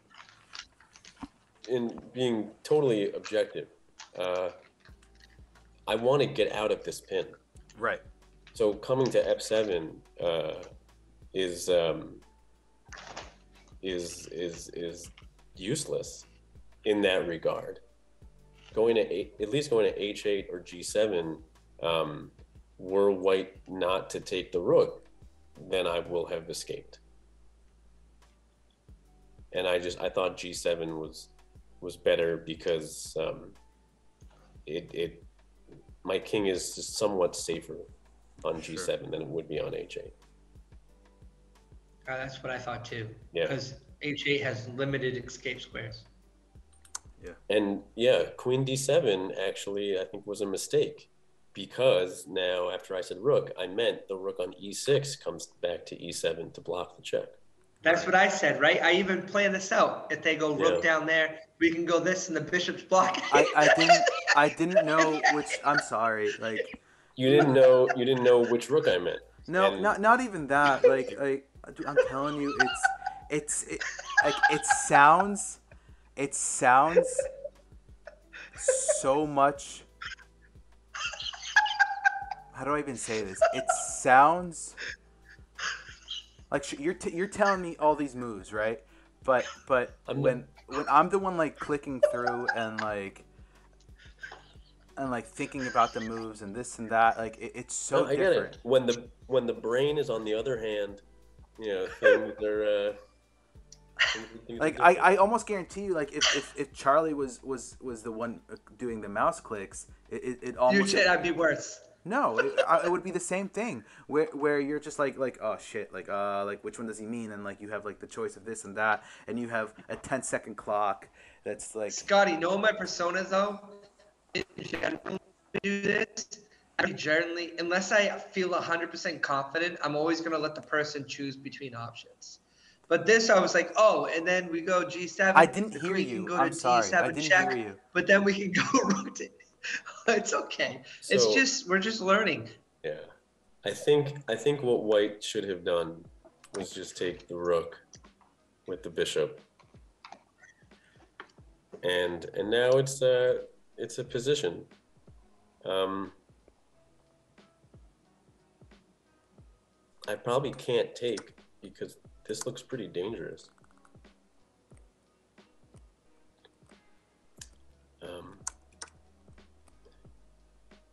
in being totally objective, I want to get out of this pin. Right. So coming to f7 is useless in that regard. At least going to h8 or g7, were white not to take the rook, then I will have escaped. And I thought g7 was better because my king is just somewhat safer on g7 than it would be on h8. That's what I thought too. Yeah. Because h8 has limited escape squares. Yeah. And yeah, queen d7 actually I think was a mistake, because now after I said rook, I meant the rook on e6 comes back to e7 to block the check. That's what I said, right? I even planned this out. If they go rook down there, we can go this and the bishop's blocking. I didn't know which. I'm sorry. Like You didn't know which rook I meant. no, And not even that. Like dude, I'm telling you, like it sounds so much. How do I even say this? It sounds like you're telling me all these moves, right? But when I'm the one like clicking through and like thinking about the moves and this and that, like it's so I get different. it. When the brain is on the other hand, things are Like I almost guarantee you, like if Charlie was the one doing the mouse clicks, it almost. You said I'd be worse. No, it would be the same thing where you're just like oh shit, like which one does he mean, and like you have like the choice of this and that, and you have a 10-second clock that's like. Scotty, knowing my personas though, in general, do this. I generally, unless I feel 100% confident, I'm always gonna let the person choose between options. But this, I was like, oh, and then we go G7. I didn't hear queen you. Can go I'm to sorry. D7 I didn't check, hear you. But then we can go rook to. It's okay. We're just learning. Yeah, I think what White should have done was just take the rook with the bishop, and now it's a position. I probably can't take because this looks pretty dangerous.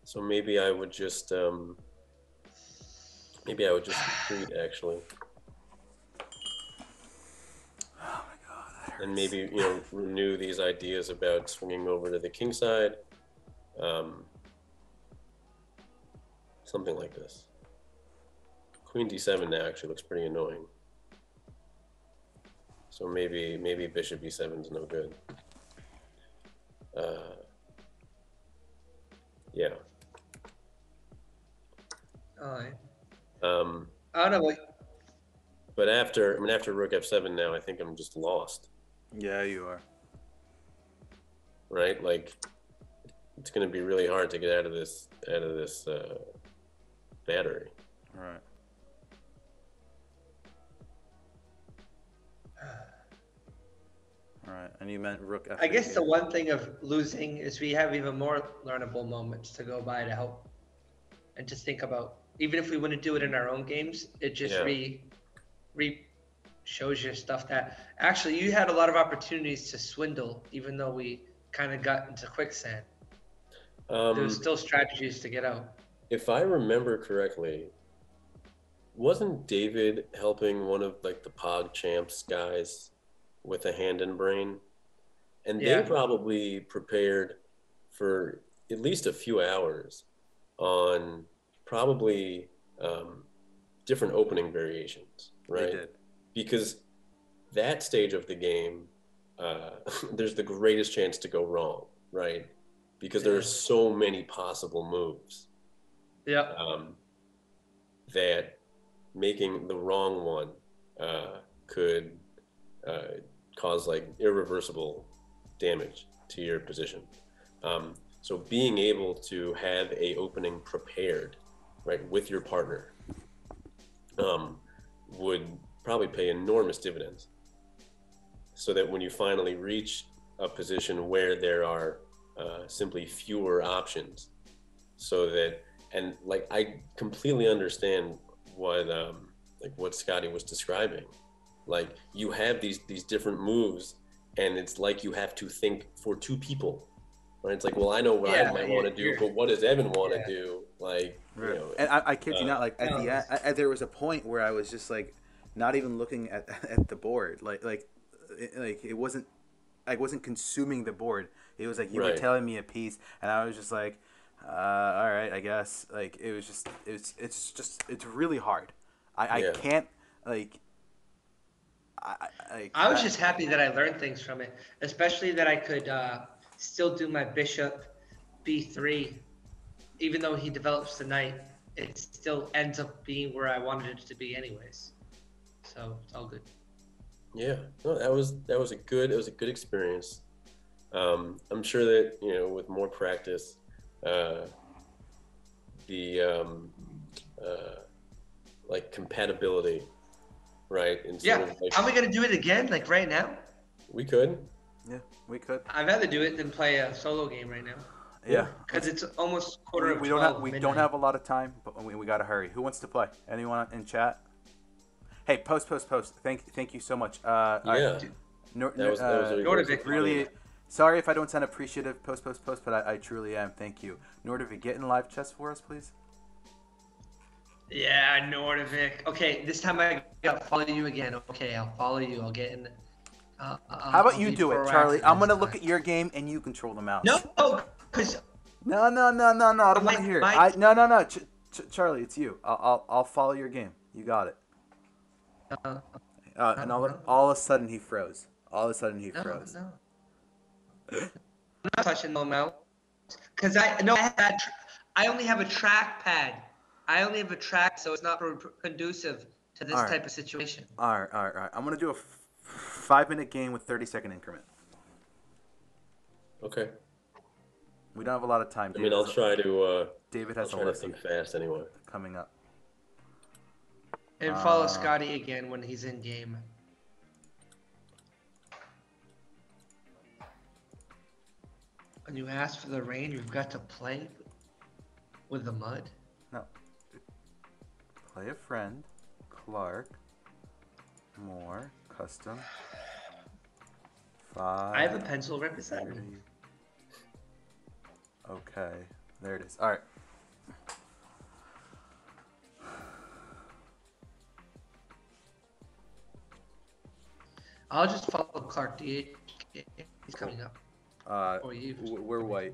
So maybe I would just retreat actually. Oh my god. And maybe renew these ideas about swinging over to the king side, something like this. Queen d7 now actually looks pretty annoying. So maybe bishop e7 is no good. Yeah. All right. I don't know. But after rook f7 now, I think I'm just lost. Yeah, you are. Right? Like, it's going to be really hard to get out of this battery. Right. All right, and you meant rook f8. I guess the one thing of losing is we have even more learnable moments to go by to help and to think about. Even if we wouldn't do it in our own games, it just shows you stuff that actually you had a lot of opportunities to swindle, even though we kind of got into quicksand. There's still strategies to get out. If I remember correctly, wasn't David helping one of like the Pog Champs guys with a hand and brain? And they probably prepared for at least a few hours on probably different opening variations, right? They did. Because that stage of the game, there's the greatest chance to go wrong, right? Because there are so many possible moves. Yeah. That making the wrong one could cause like irreversible damage to your position. So being able to have a opening prepared, right, with your partner would probably pay enormous dividends. So that when you finally reach a position where there are simply fewer options, so that, and like I completely understand what Scotty was describing. Like you have these different moves, and it's like you have to think for two people. Right? It's like, well, I know what I might want to do, but what does Evan want to do? Like, and I kid you not, like at the end, there was a point where I was just like, not even looking at the board, like it wasn't, I wasn't consuming the board. It was like you were telling me a piece, and I was just like, all right, I guess. Like it was just, it's really hard. I can't like. I was just happy that I learned things from it, especially that I could still do my bishop b3, even though he develops the knight. It still ends up being where I wanted it to be, anyways. So it's all good. Yeah, no, that was a good experience. I'm sure that with more practice, uh, the like compatibility, right? And sort Yeah. of like Are we gonna do it again, like right now? we could. Yeah, we could. I'd rather do it than play a solo game right now. Yeah. Because it's almost quarter of We 12 don't midnight. have a lot of time, but we gotta hurry. Who wants to play? Anyone in chat? Hey, post. Thank you so much. All right. Yeah, that was a Nordic, good Really, game. sorry if I don't sound appreciative. Post, but I truly am. Thank you. Nordic, get in live chess for us, please. Yeah, Nordovik. Okay, this time I gotta follow you again. Okay, I'll follow you. I'll get in. How about I'll you be do it, proactive Charlie? I'm this gonna look time. at your game and you control the mouse. No, because No. I don't want to hear it. No. Charlie, it's you. I'll follow your game. You got it. And all of a sudden he froze. All of a sudden he froze. No. I'm not touching the mouse. Because I only have a trackpad. I only have a track, so it's not conducive to this type of situation. All right. I'm gonna do a 5-minute game with 30-second increment. Okay. We don't have a lot of time. I mean, I'll try to. David I'll has a try to lesson think fast anyway. coming up. And follow Scotty again when he's in game. When you ask for the rain, you've got to play with the mud. No. Play a friend. Clark. More. Custom. 5. I have a pencil right beside me. 30. Okay. There it is. All right. I'll just follow Clark D. He's coming up. Or you. We're white.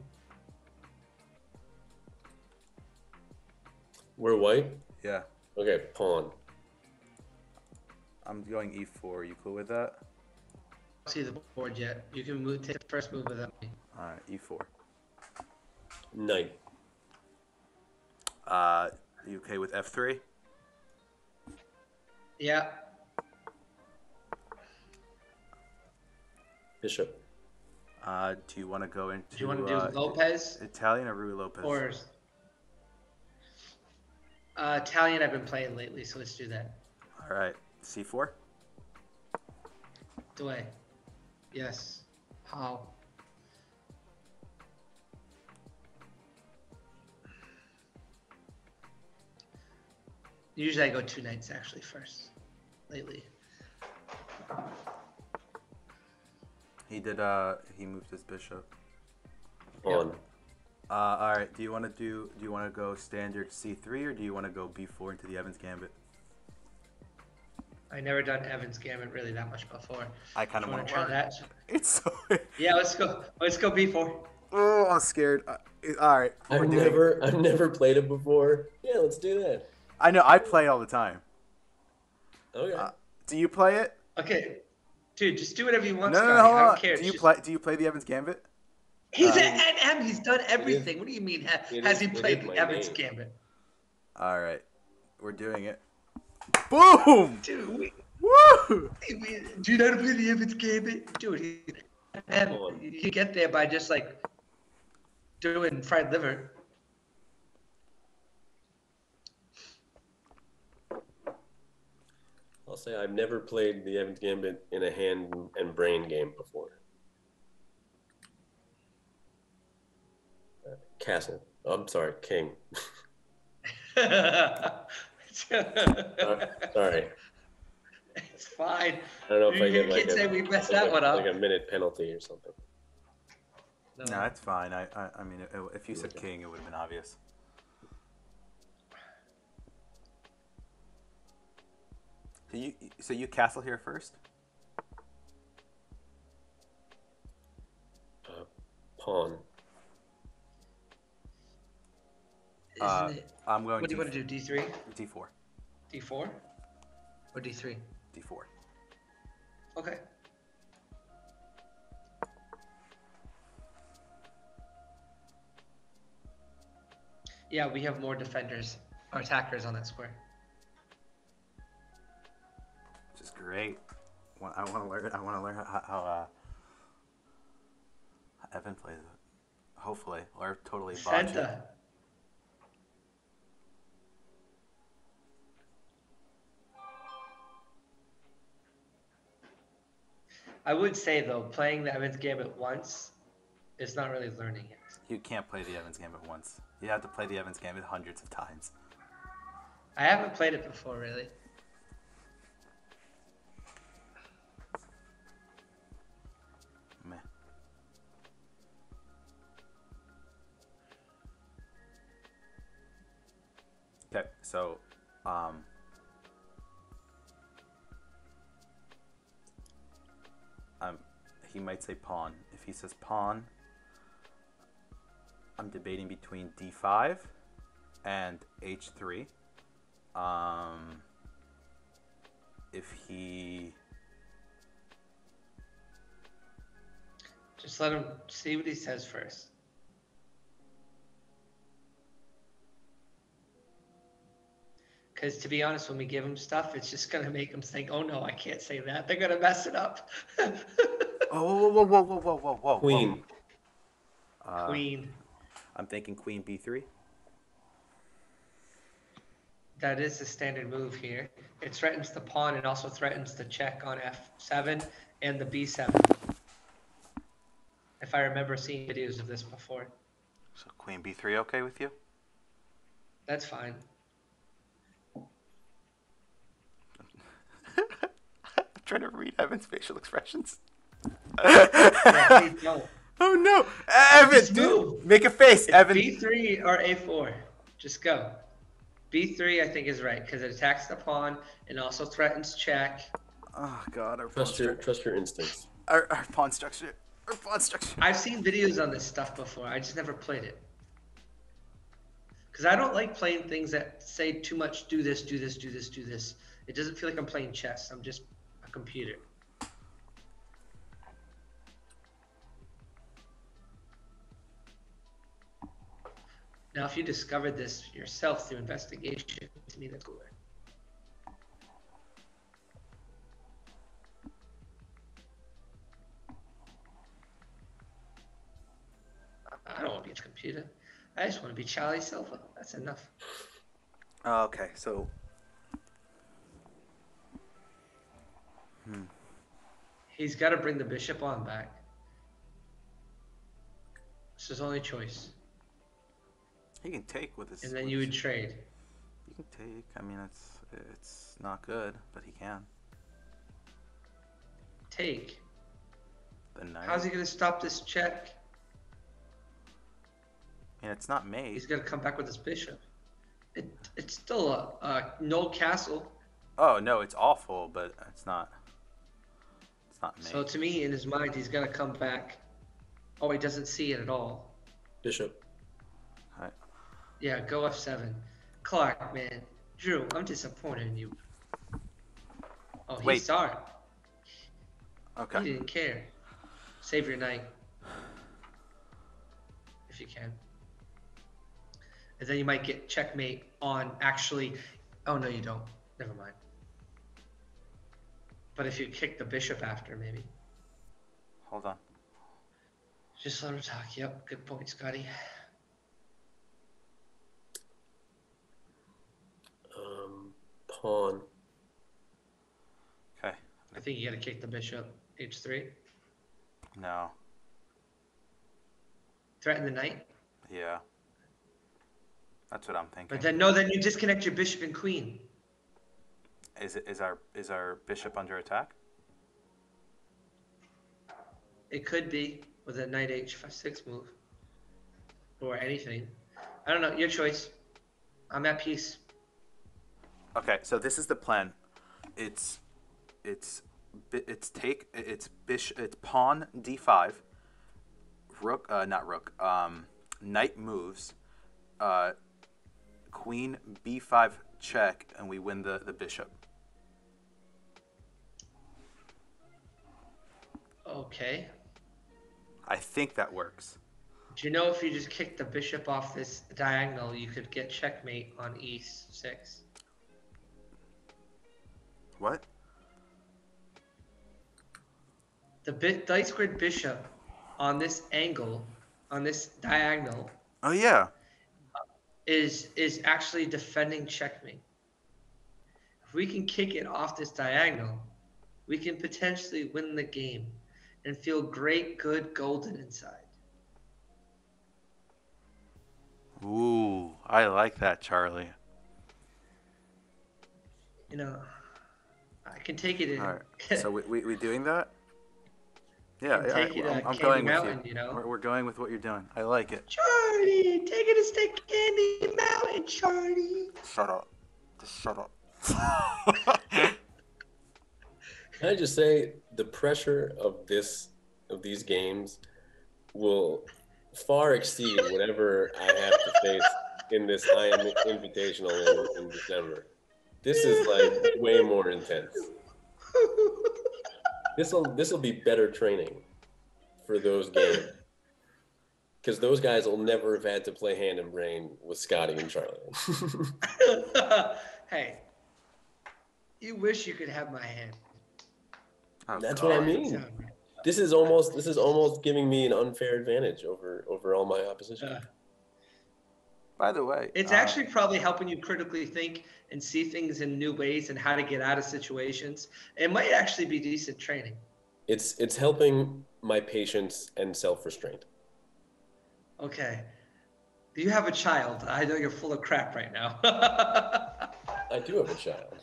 We're white. Yeah. Okay, pawn. I'm going e4. You cool with that? See the board yet? You can take the first move without me. All right. E4. Knight. You okay with f3? Yeah. Bishop. Do you want to go into? Do you want to do Lopez Italian or Rui Lopez? or Italian? I've been playing lately, so let's do that. All right. C4. Delay. Yes. How? Usually I go 2 knights actually first. Lately. He did. He moved his bishop. Pawn. All right. Do you want to go standard C3 or do you want to go B4 into the Evans Gambit? I never done Evans Gambit really that much before. I kind of Want want to try that? It's so. Yeah, let's go. Let's go B4. Oh, I'm scared. All right. I've never played it before. Yeah, let's do that. I know. I play all the time. Okay. Do you play it? Okay, dude, just do whatever you want. No, Scotty. hold I on. don't care. Do you play the Evans Gambit? He's an NM. He's done everything. What do you mean? Has he it played is my Evans name. Gambit? All right. We're doing it. Boom! Dude, Woo! do you know how to play the Evans Gambit? Dude, you get there by just like doing fried liver. I'll say I've never played the Evans Gambit in a hand and brain game before. Castle. Oh, I'm sorry, king. Sorry. It's fine. I don't know if I You get like can't say we messed that one up. like a minute penalty or something. No, that's fine. I mean, if you said king, it would have been obvious. So you castle here first? Pawn. Isn't it? I'm going. What do you want to do? D3, D4. D4, or D3? D4. Okay. Yeah, we have more defenders or attackers on that square. Which is great. I want to learn. I want to learn how Evan plays it. Hopefully, or totally botch it. Senta. I would say though, playing the Evans Gambit once is not really learning it. You can't play the Evans Gambit once. You have to play the Evans Gambit hundreds of times. I haven't played it before, really. Meh. Okay, so, he might say pawn. If he says pawn, I'm debating between d5 and h3. If he Just let him see what he says first. Because to be honest, when we give him stuff, it's just going to make him think, oh no, I can't say that. They're going to mess it up. oh whoa Queen. Queen. I'm thinking queen b3. That is the standard move here. It threatens the pawn and also threatens the check on f7 and the b7. If I remember seeing videos of this before. So queen b3 okay with you? That's fine. I'm trying to read Evan's facial expressions. Yeah, please don't. Oh no, Evan! Just Dude, move. make a face, It's Evan. b3 or a4. Just go. b3 I think is right because it attacks the pawn and also threatens check. Oh god, Trust your instincts. Our pawn structure. Our pawn structure. I've seen videos on this stuff before. I just never played it. Because I don't like playing things that say too much, do this, do this, do this, do this. It doesn't feel like I'm playing chess. I'm just a computer. Now, if you discovered this yourself through investigation, to me that's cooler. I don't want to be a computer. I just want to be Charlie Silver. That's enough. Okay, so. He's got to bring the bishop on back. It's his only choice. He can take with his. And then you would trade. He can take. I mean, it's not good, but he can. Take. The knight. How's he going to stop this check? And it's not made. He's going to come back with his bishop. It's still a no castle. Oh no, it's awful, but it's not. It's not made. So to me, in his mind, he's going to come back. Oh, he doesn't see it at all. Bishop. Right. Yeah, go f7. Clark, man. Drew, I'm disappointed in you. Oh, he Wait. saw it. Okay. He didn't care. Save your knight. If you can. And then you might get checkmate on actually... Oh, no, you don't. Never mind. But if you kick the bishop after, maybe. Hold on. Just let him talk. Yep, good point, Scotty. Pawn. Okay. I think you got to kick the bishop. H3. No. Threaten the knight. Yeah. That's what I'm thinking. But then, no, then you disconnect your bishop and queen. Is our bishop under attack? It could be with a knight h6 move. Or anything. I don't know. Your choice. I'm at peace. Okay, so this is the plan. It's pawn d5, rook not rook, knight moves, queen b5 check, and we win the bishop. Okay. I think that works. Do you know if you just kick the bishop off this diagonal, you could get checkmate on e6? What? The light squared bishop on this angle, on this diagonal, Oh yeah. is actually defending checkmate. If we can kick it off this diagonal, we can potentially win the game and feel great, good, golden inside. Ooh, I like that, Charlie. You know, I can take it in. All right. So we doing that? I Yeah, can yeah. take it I'm Candy going Mountain, with you. you know. We're going with what you're doing. I like it. Charlie, take it to Stick Candy Mountain, Charlie. Shut up. Just shut up. Can I just say the pressure of these games will far exceed whatever I have to face in this I Am Invitational in December. This is like way more intense. This will be better training for those games, because those guys will never have had to play hand and brain with Scotty and Charlie. Hey, you wish you could have my hand. Oh, That's God. what I mean. This is almost giving me an unfair advantage over all my opposition. By the way, It's actually probably helping you critically think and see things in new ways and how to get out of situations. It might actually be decent training. It's helping my patience and self-restraint. Okay. You have a child. I know you're full of crap right now. I do have a child.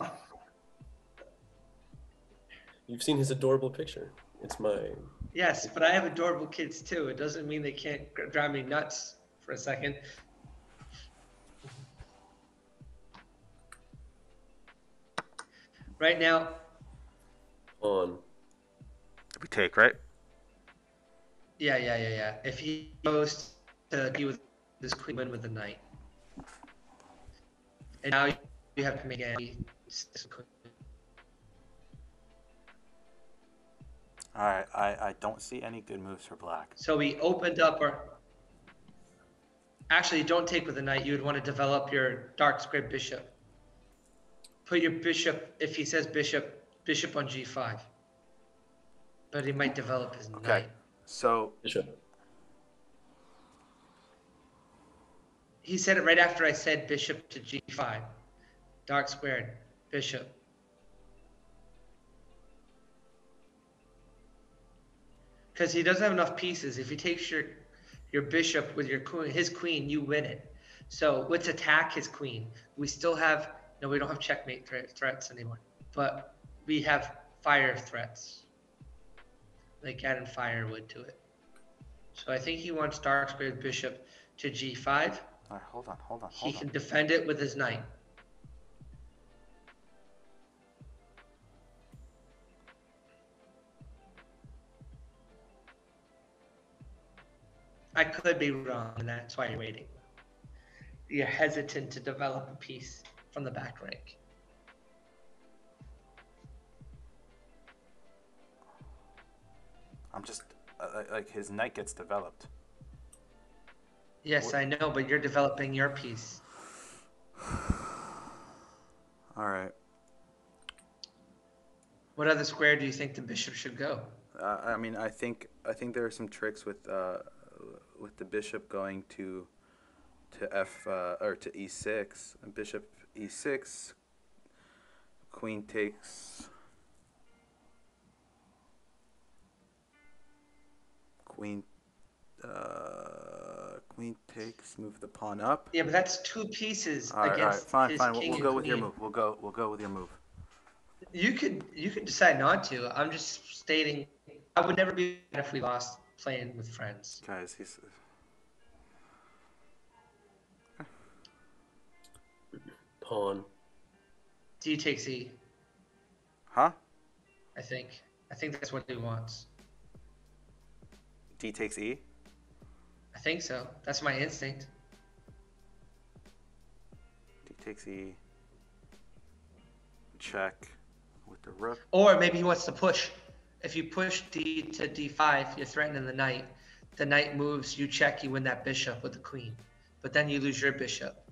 You've seen his adorable picture. It's mine. Yes, but I have adorable kids too. It doesn't mean they can't drive me nuts for a second. Right now, On. we take, right? yeah. If he goes to be with this queen, win with the knight. And now you have to make a All right. I don't see any good moves for black. So we opened up our. Actually, don't take with the knight. You would want to develop your dark square bishop. Put your bishop, if he says bishop on g5. But he might develop his Okay. knight. So Bishop. He said it right after I said bishop to g5. Dark squared, bishop. Because he doesn't have enough pieces. If he takes your bishop with his queen, you win it. So let's attack his queen. We still have, no, we don't have checkmate threats anymore. But we have fire threats. Like adding firewood to it. So I think he wants dark squared bishop to g5. all right, hold on. He can defend it with his knight. I could be wrong, and that's why you're waiting. You're hesitant to develop a piece from the back rank. I'm just like his knight gets developed. Yes, I know, but you're developing your piece. All right. What other square do you think the bishop should go? I mean, I think there are some tricks with the bishop going to f or to e6, and bishop e6, queen takes, queen takes, move the pawn up. Yeah, but that's two pieces All right, against fine. his We'll king and go with your queen. move. We'll go with your move. You could decide not to. I'm just stating I would never be mad if we lost playing with friends. Guys, he's Pawn. D takes E, huh? I think. I think that's what he wants. D takes E. I think so. That's my instinct. D takes E. Check with the rook. Or maybe he wants to push. If you push D to D5, you're threatening the knight. The knight moves, you check, you win that bishop with the queen. But then you lose your bishop.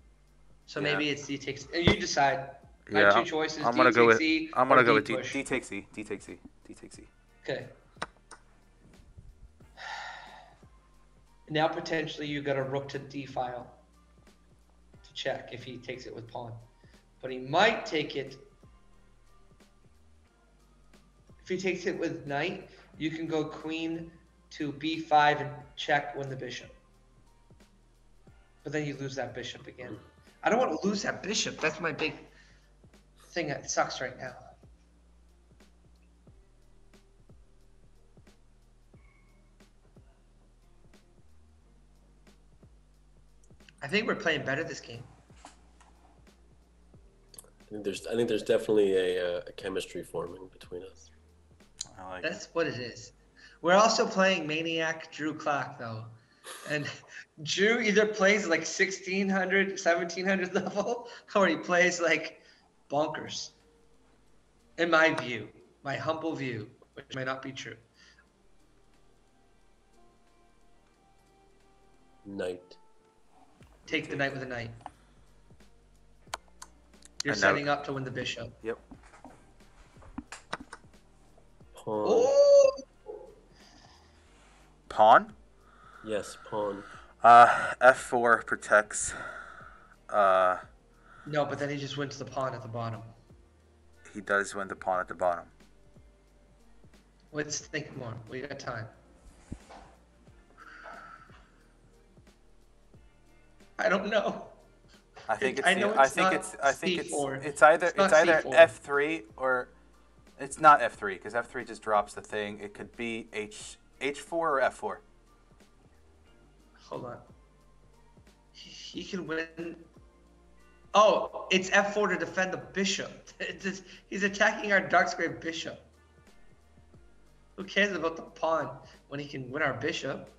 So Yeah. maybe it's D takes. You decide. My Yeah, two choices. I'm D gonna go takes with E I'm or gonna go D with D. push. D takes E. D takes E. D takes E. Okay. Now potentially you got a rook to d file to check if he takes it with pawn. But he might take it. If he takes it with knight, you can go queen to b5 and check win the bishop. But then you lose that bishop again. I don't want to lose that bishop. That's my big thing that sucks right now. I think we're playing better this game. I think there's definitely a chemistry forming between us. I like That's what it is. We're also playing Maniac Drew Clark though. And Drew either plays like 1600, 1700 level, or he plays like bonkers. In my view, my humble view, which may not be true. Knight. Take the knight with a knight. You're And now- setting up to win the bishop. Yep. Pawn. Oh! Pawn. Yes, pawn. F4 protects. No, but then he just wins the pawn at the bottom. He does win the pawn at the bottom. Let's think more. We got time. I don't know. I think it's. I know I it's think not it's. I think C4. it's either. It's not It's either C4. F3 or. It's not F3 because F3 just drops the thing. It could be H4 or F4. Hold on. He can win. Oh, it's F4 to defend the bishop. He's attacking our dark square bishop. Who cares about the pawn when he can win our bishop?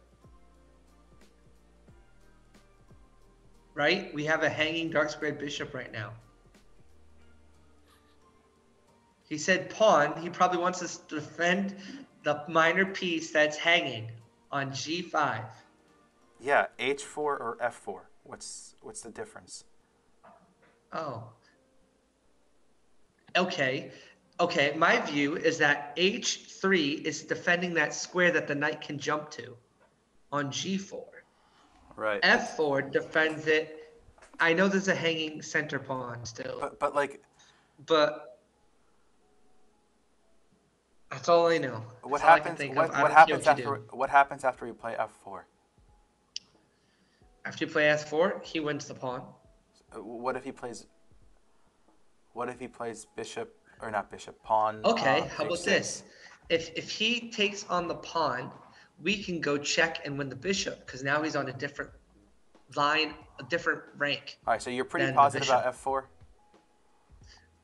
Right? We have a hanging dark squared bishop right now. He said pawn. He probably wants us to defend the minor piece that's hanging on G5. Yeah, H4 or F4. What's the difference? Oh. Okay. Okay, my view is that H3 is defending that square that the knight can jump to on G4. Right. F4 defends it. I know there's a hanging center pawn still, But like, but that's all I know. what That's all I can happens? think What, of. I what don't happens care what you after? do. What happens after you play F4? After you play F4, he wins the pawn. What if he plays? What if he plays bishop or not bishop? Pawn. Okay, how about H6? this? If he takes on the pawn, we can go check and win the bishop because now he's on a different line, a different rank. All right, so you're pretty Then the positive about F4.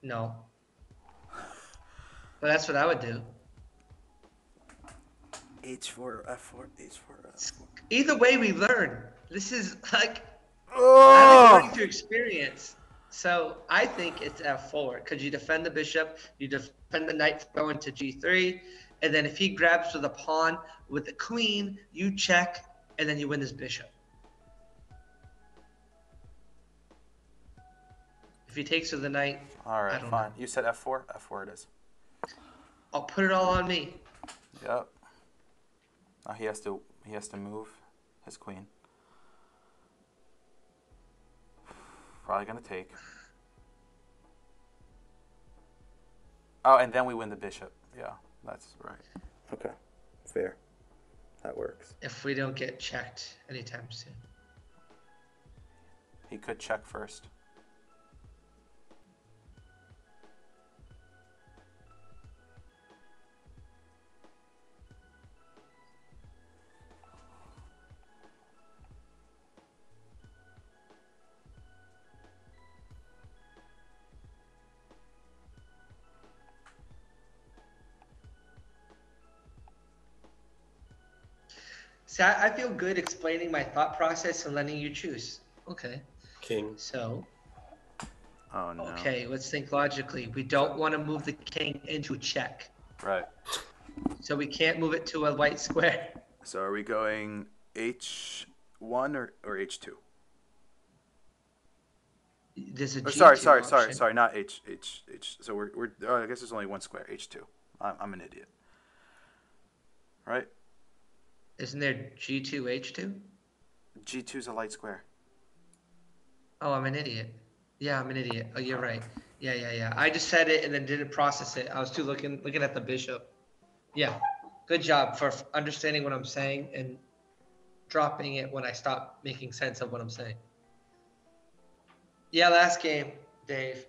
No. But that's what I would do. H4 or F4. H4 or F4. Either way, we learn. This is like I'm Oh! learning through experience. So I think it's F4 because you defend the bishop, you defend the knight going to G3, and then if he grabs to the pawn with the queen, you check, and then you win this bishop. If he takes with the knight, All I right, don't fine. know. You said F4. F4 it is. I'll put it all on me. Yep. Now he has to move his queen. Probably gonna take. Oh, and then we win the bishop. Yeah, that's right. Okay, fair. That works. If we don't get checked anytime soon. He could check first. See, I feel good explaining my thought process and letting you choose. Okay. King. So, Oh no. okay, let's think logically. We don't want to move the king into a check. Right. So we can't move it to a white square. So are we going H1 or H2? There's a Or G2 sorry, not H. So we're I guess there's only one square, H2. I'm an idiot. Right? Isn't there G2, H2? G2 is a light square. Oh, I'm an idiot. Yeah, I'm an idiot. Oh, you're right. Yeah. I just said it and then didn't process it. I was too looking at the bishop. Yeah. Good job for understanding what I'm saying and dropping it when I stop making sense of what I'm saying. Yeah, last game, Dave.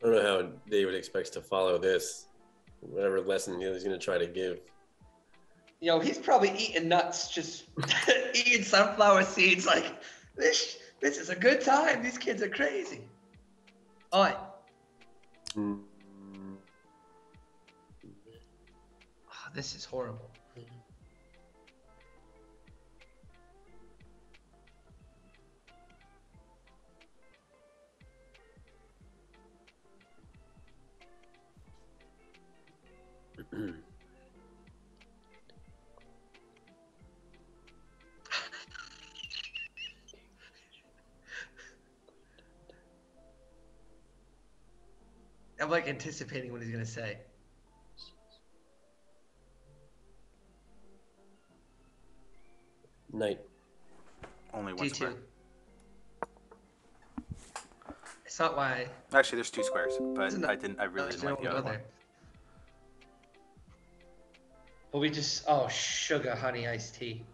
I don't know how David expects to follow this, whatever lesson he's going to try to give. He's probably eating nuts, just eating sunflower seeds. Like this is a good time. These kids are crazy. All right. Mm. Oh, this is horrible. I'm like anticipating what he's gonna say. Knight. Only one square. D2. It's not why. Actually, there's 2 squares, but Isn't I it- really didn't like the other one. But we just sugar honey iced tea.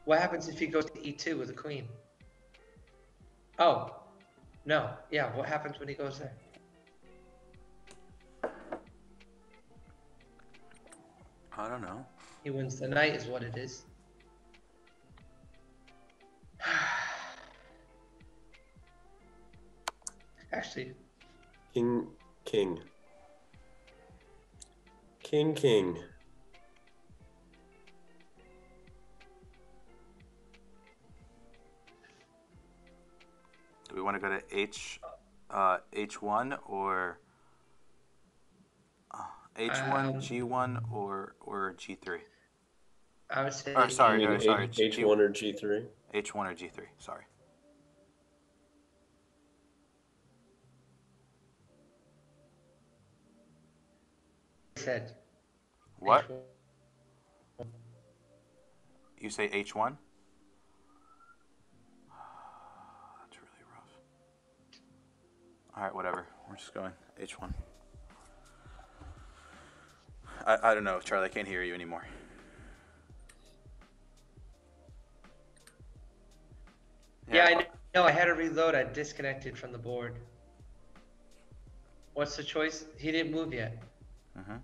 What happens if he goes to E2 with a queen? Oh, no. Yeah, what happens when he goes there? I don't know. He wins the knight is what it is. Actually, King. Do we want to go to H1 or H1, G1 or G3? I would say. Sorry. H1 or G3? H1 or G3. Sorry. Said. What? H1. You say H1? That's really rough. All right, whatever. We're just going H1. I don't know, Charlie. I can't hear you anymore. Yeah, I know. I had to reload. I disconnected from the board. What's the choice? He didn't move yet. Mm-hmm.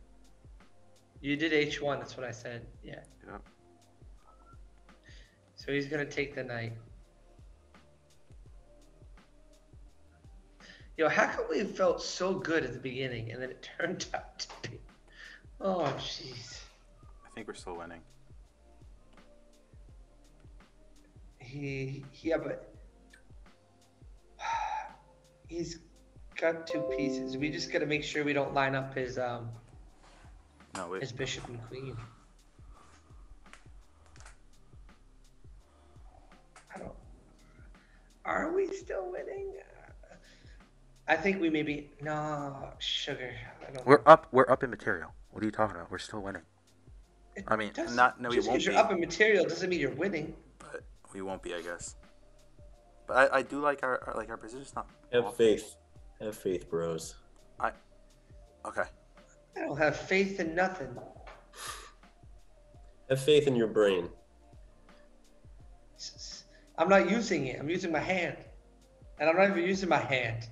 You did H1. That's what I said. Yeah. Yep. So he's gonna take the knight. How come we felt so good at the beginning and then it turned out to be? Oh, jeez. I think we're still winning. But he's got 2 pieces. We just gotta make sure we don't line up his his bishop and queen. Are we still winning? I think we maybe sugar. I don't know. We're up in material. What are you talking about? We're still winning. I mean, we Just won't because you're be. up in material doesn't mean you're winning. But we won't be, I guess. But I do like our position's not. Have faith. Have faith, bros. Okay. I don't have faith in nothing. Have faith in your brain. I'm not using it. I'm using my hand. And I'm not even using my hand.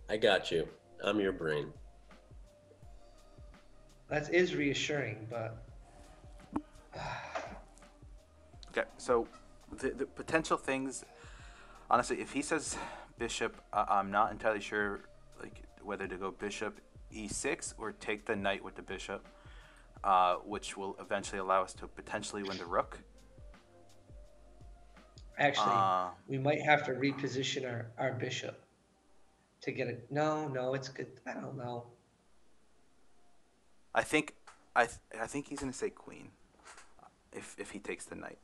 I got you. I'm your brain. That is reassuring, but... Okay, so the potential things, honestly, if he says bishop, I'm not entirely sure whether to go bishop e6 or take the knight with the bishop, which will eventually allow us to potentially win the rook. Actually, we might have to reposition our bishop to get it. No, it's good. I don't know. I think he's gonna say queen if he takes the knight.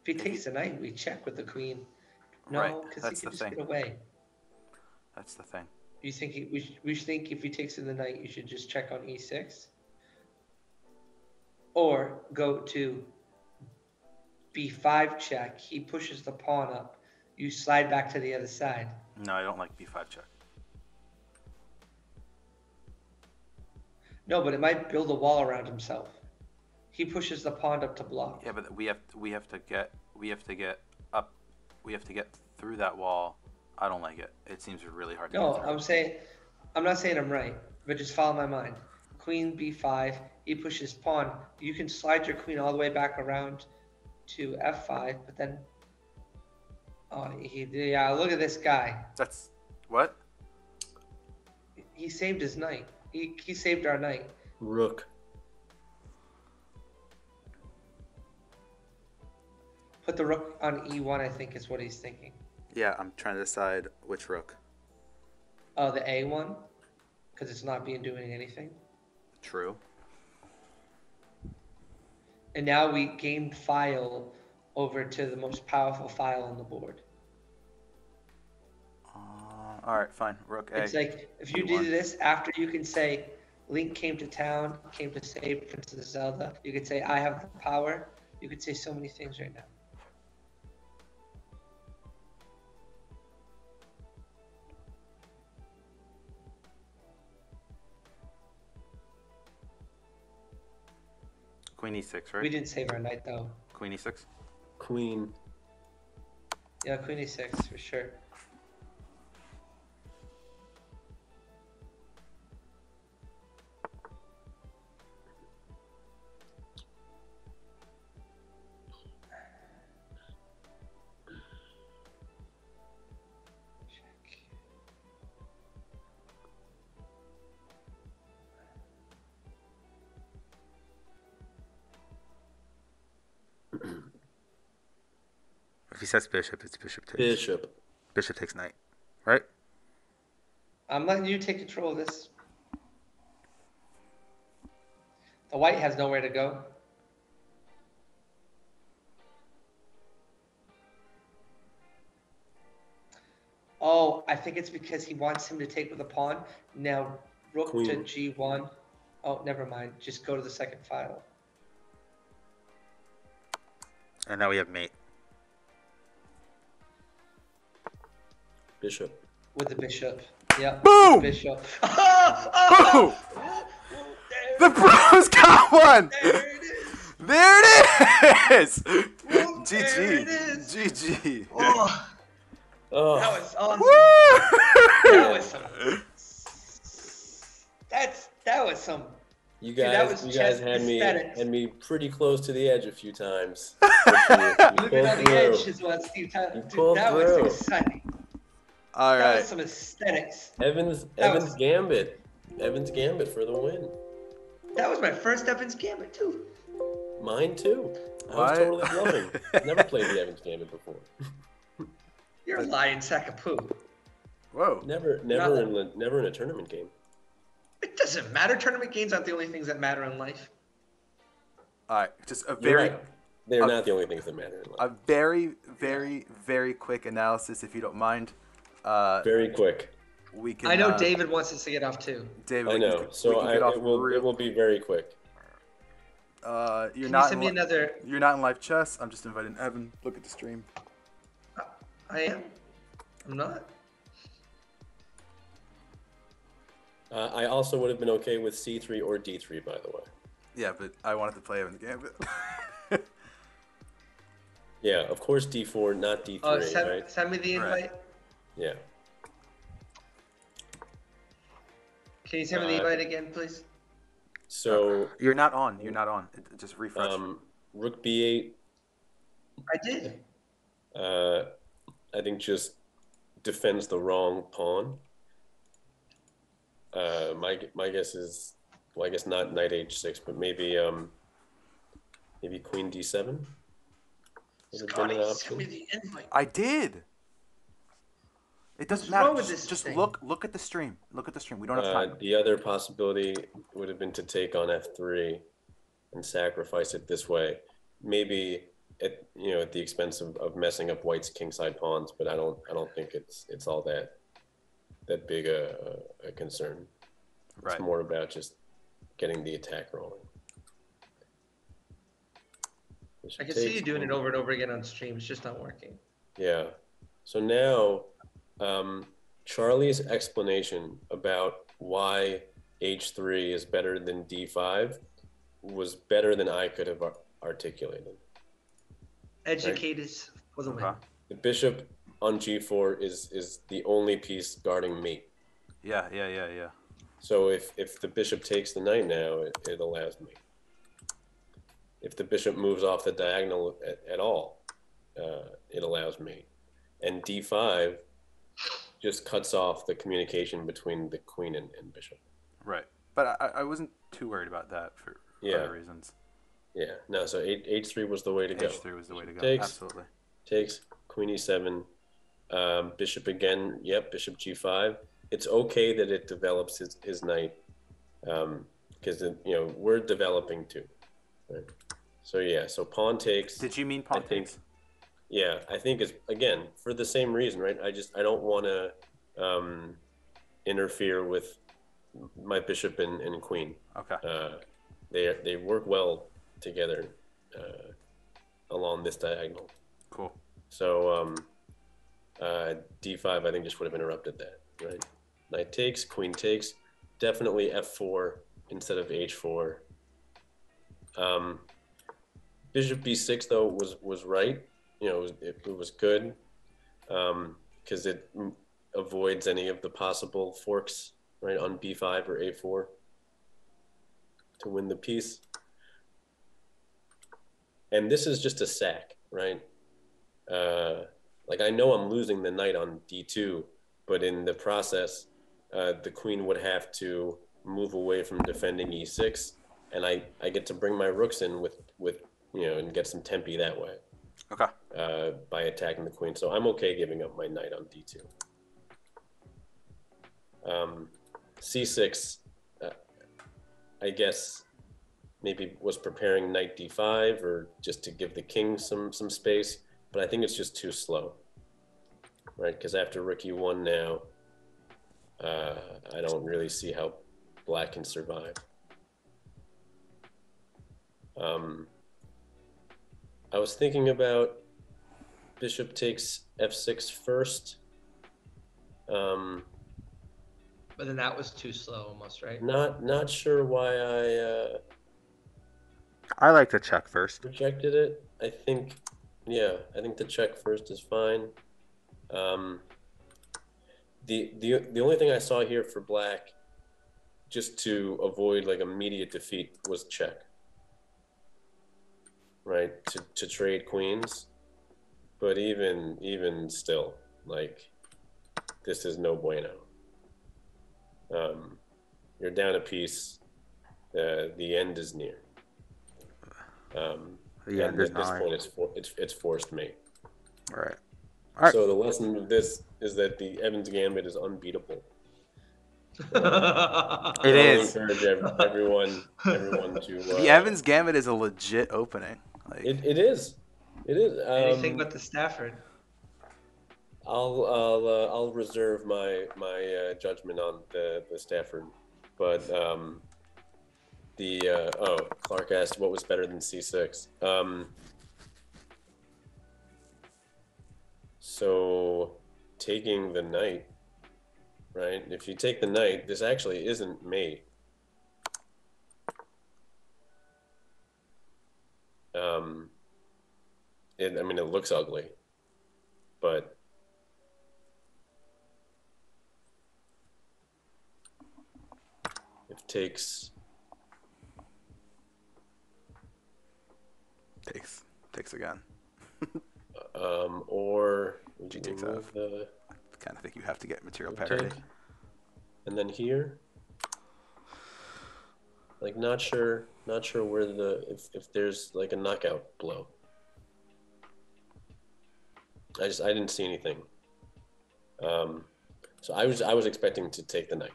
If he takes the knight, we check with the queen. No, because he can just get away. That's the thing. You think we think if he takes in the knight, you should just check on e6, or go to b5 check. He pushes the pawn up. You slide back to the other side. No, I don't like b5 check. No, but it might build a wall around himself. He pushes the pawn up to block. Yeah, but we have to get up. We have to get through that wall. I don't like it. It seems really hard to No, get through. I'm not saying I'm right, but just follow my mind. Queen b5, he pushes pawn. You can slide your queen all the way back around to f5, but then, yeah, look at this guy. That's what? He saved his knight. He saved our knight. Rook. Put the rook on e1, I think is what he's thinking. Yeah, I'm trying to decide which rook. Oh, the a1, because it's not being doing anything. True. And now we gained file over to the most powerful file on the board. All right, fine. Rook A. It's like if you E1. do this after, you can say Link came to town, came to save Princess Zelda. You could say I have the power. You could say so many things right now. Queen E6, right? We didn't save our knight though. Queen E6. Queen. Yeah, Queen E6 for sure. If he says bishop, it's bishop takes. Bishop. Bishop takes knight, right? I'm letting you take control of this. The white has nowhere to go. Oh, I think it's because he wants him to take with a pawn. Now, rook to Queen. g1. Oh, never mind. Just go to the second file. And now we have mate. Bishop. With the bishop. Yep. Boom! Bishop. Boom! The bros got one! There it is. There it is! There GG. it is. GG. Oh, Oh, that was awesome. Woo! That was some. That was some. you Dude, that guys, was you guys chess had aesthetics. me pretty close to the edge a few times. But you Living pulled on the through. edge is what Steve Tyler. You Dude, pulled that through. was exciting. All That was right. some aesthetics. Evans That was- Gambit. Evans Gambit for the win. That was my first Evans Gambit too. Mine too. I What? was totally bluffing. Never played the Evans Gambit before. You're a lying sack of poo. Whoa. Never in a tournament game. It doesn't matter. Tournament games aren't the only things that matter in life. All right. Just a You're very, right. They're not the only things that matter in life. a very, very, very quick analysis, if you don't mind. Very quick. We can. I know David wants us to get off too. David, I we know. can- So we can get off it will real- be very quick. You're Can you not. send me another? You're not in live chess. I'm just inviting Evan. Look at the stream. I am. I'm not. I also would have been okay with C3 or D3, by the way. Yeah, but I wanted to play Evan's Gambit. Yeah, of course D4, not D3, Oh, right? send me the invite. Right. Yeah. Can you send me the invite again, please? So, You're not on. You're not on. Just refresh. Rook B8, I did. I think just defends the wrong pawn. My guess is, well, I guess not knight H6, but maybe Queen D7. Would have been Scotty, an send option. me the invite. I did. It doesn't What's matter. wrong with Just, this just thing? look at the stream. Look at the stream. We don't have time. The other possibility would have been to take on F3 and sacrifice it this way. Maybe at the expense of messing up White's kingside pawns, but I don't think it's all that. that big a concern. It's Right. more about just getting the attack rolling. I can see you doing it over and over again on stream. It's just not working. Yeah. So now, Charlie's explanation about why H3 is better than D5 was better than I could have articulated. Educators for the win. Okay. The bishop on G4 is the only piece guarding mate. Yeah. So if the bishop takes the knight now, it allows mate. If the bishop moves off the diagonal at all, it allows mate. And D5 just cuts off the communication between the queen and bishop. Right. But I wasn't too worried about that for other reasons. Yeah. No, so H3 was the way to go. H3 was the way to go. Takes, Absolutely. Takes, queen E7, bishop again. Yep, bishop G5. It's okay that it develops his knight because, we're developing too. Right? So, yeah, so pawn takes. Did you mean pawn takes? Yeah, I think it's, again, for the same reason, right? I don't want to interfere with my bishop and queen. Okay. They work well together along this diagonal. Cool. So D5, I think, just would have interrupted that, right? Knight takes, queen takes, definitely F4 instead of H4. Bishop B6 though was right. It was good because it avoids any of the possible forks, right, on B5 or A4 to win the piece. And this is just a sack, right? Like I know I'm losing the knight on D2, but in the process, the queen would have to move away from defending E6, and I get to bring my rooks in with and get some tempi that way. Okay. By attacking the queen. So I'm okay giving up my knight on D2. C6, I guess maybe was preparing knight D5 or just to give the king some space, but I think it's just too slow, right? Because after rook E1 now, I don't really see how black can survive. I was thinking about bishop takes F6 first. But then that was too slow almost, right? Not sure why I like to check first. rejected it. I think the check first is fine. The only thing I saw here for black, just to avoid like immediate defeat, was check. Right, to trade queens, but even still, like, this is no bueno. You're down a piece. The end is near. The end is at this nigh. point, it's forced mate. All right. So the lesson of this is that the Evans Gambit is unbeatable. It is. Encourage everyone to. The Evans Gambit is a legit opening. Like, It is. Anything but the Stafford. I'll reserve my judgment on the Stafford, but Clark asked what was better than C6. So taking the knight, right? If you take the knight, this actually isn't mate. It looks ugly, but it takes again. Or would you takes remove F. the Kind of think you have to get material take? parity. And then here, like not sure where if there's like a knockout blow. I didn't see anything. So I was expecting to take the knight.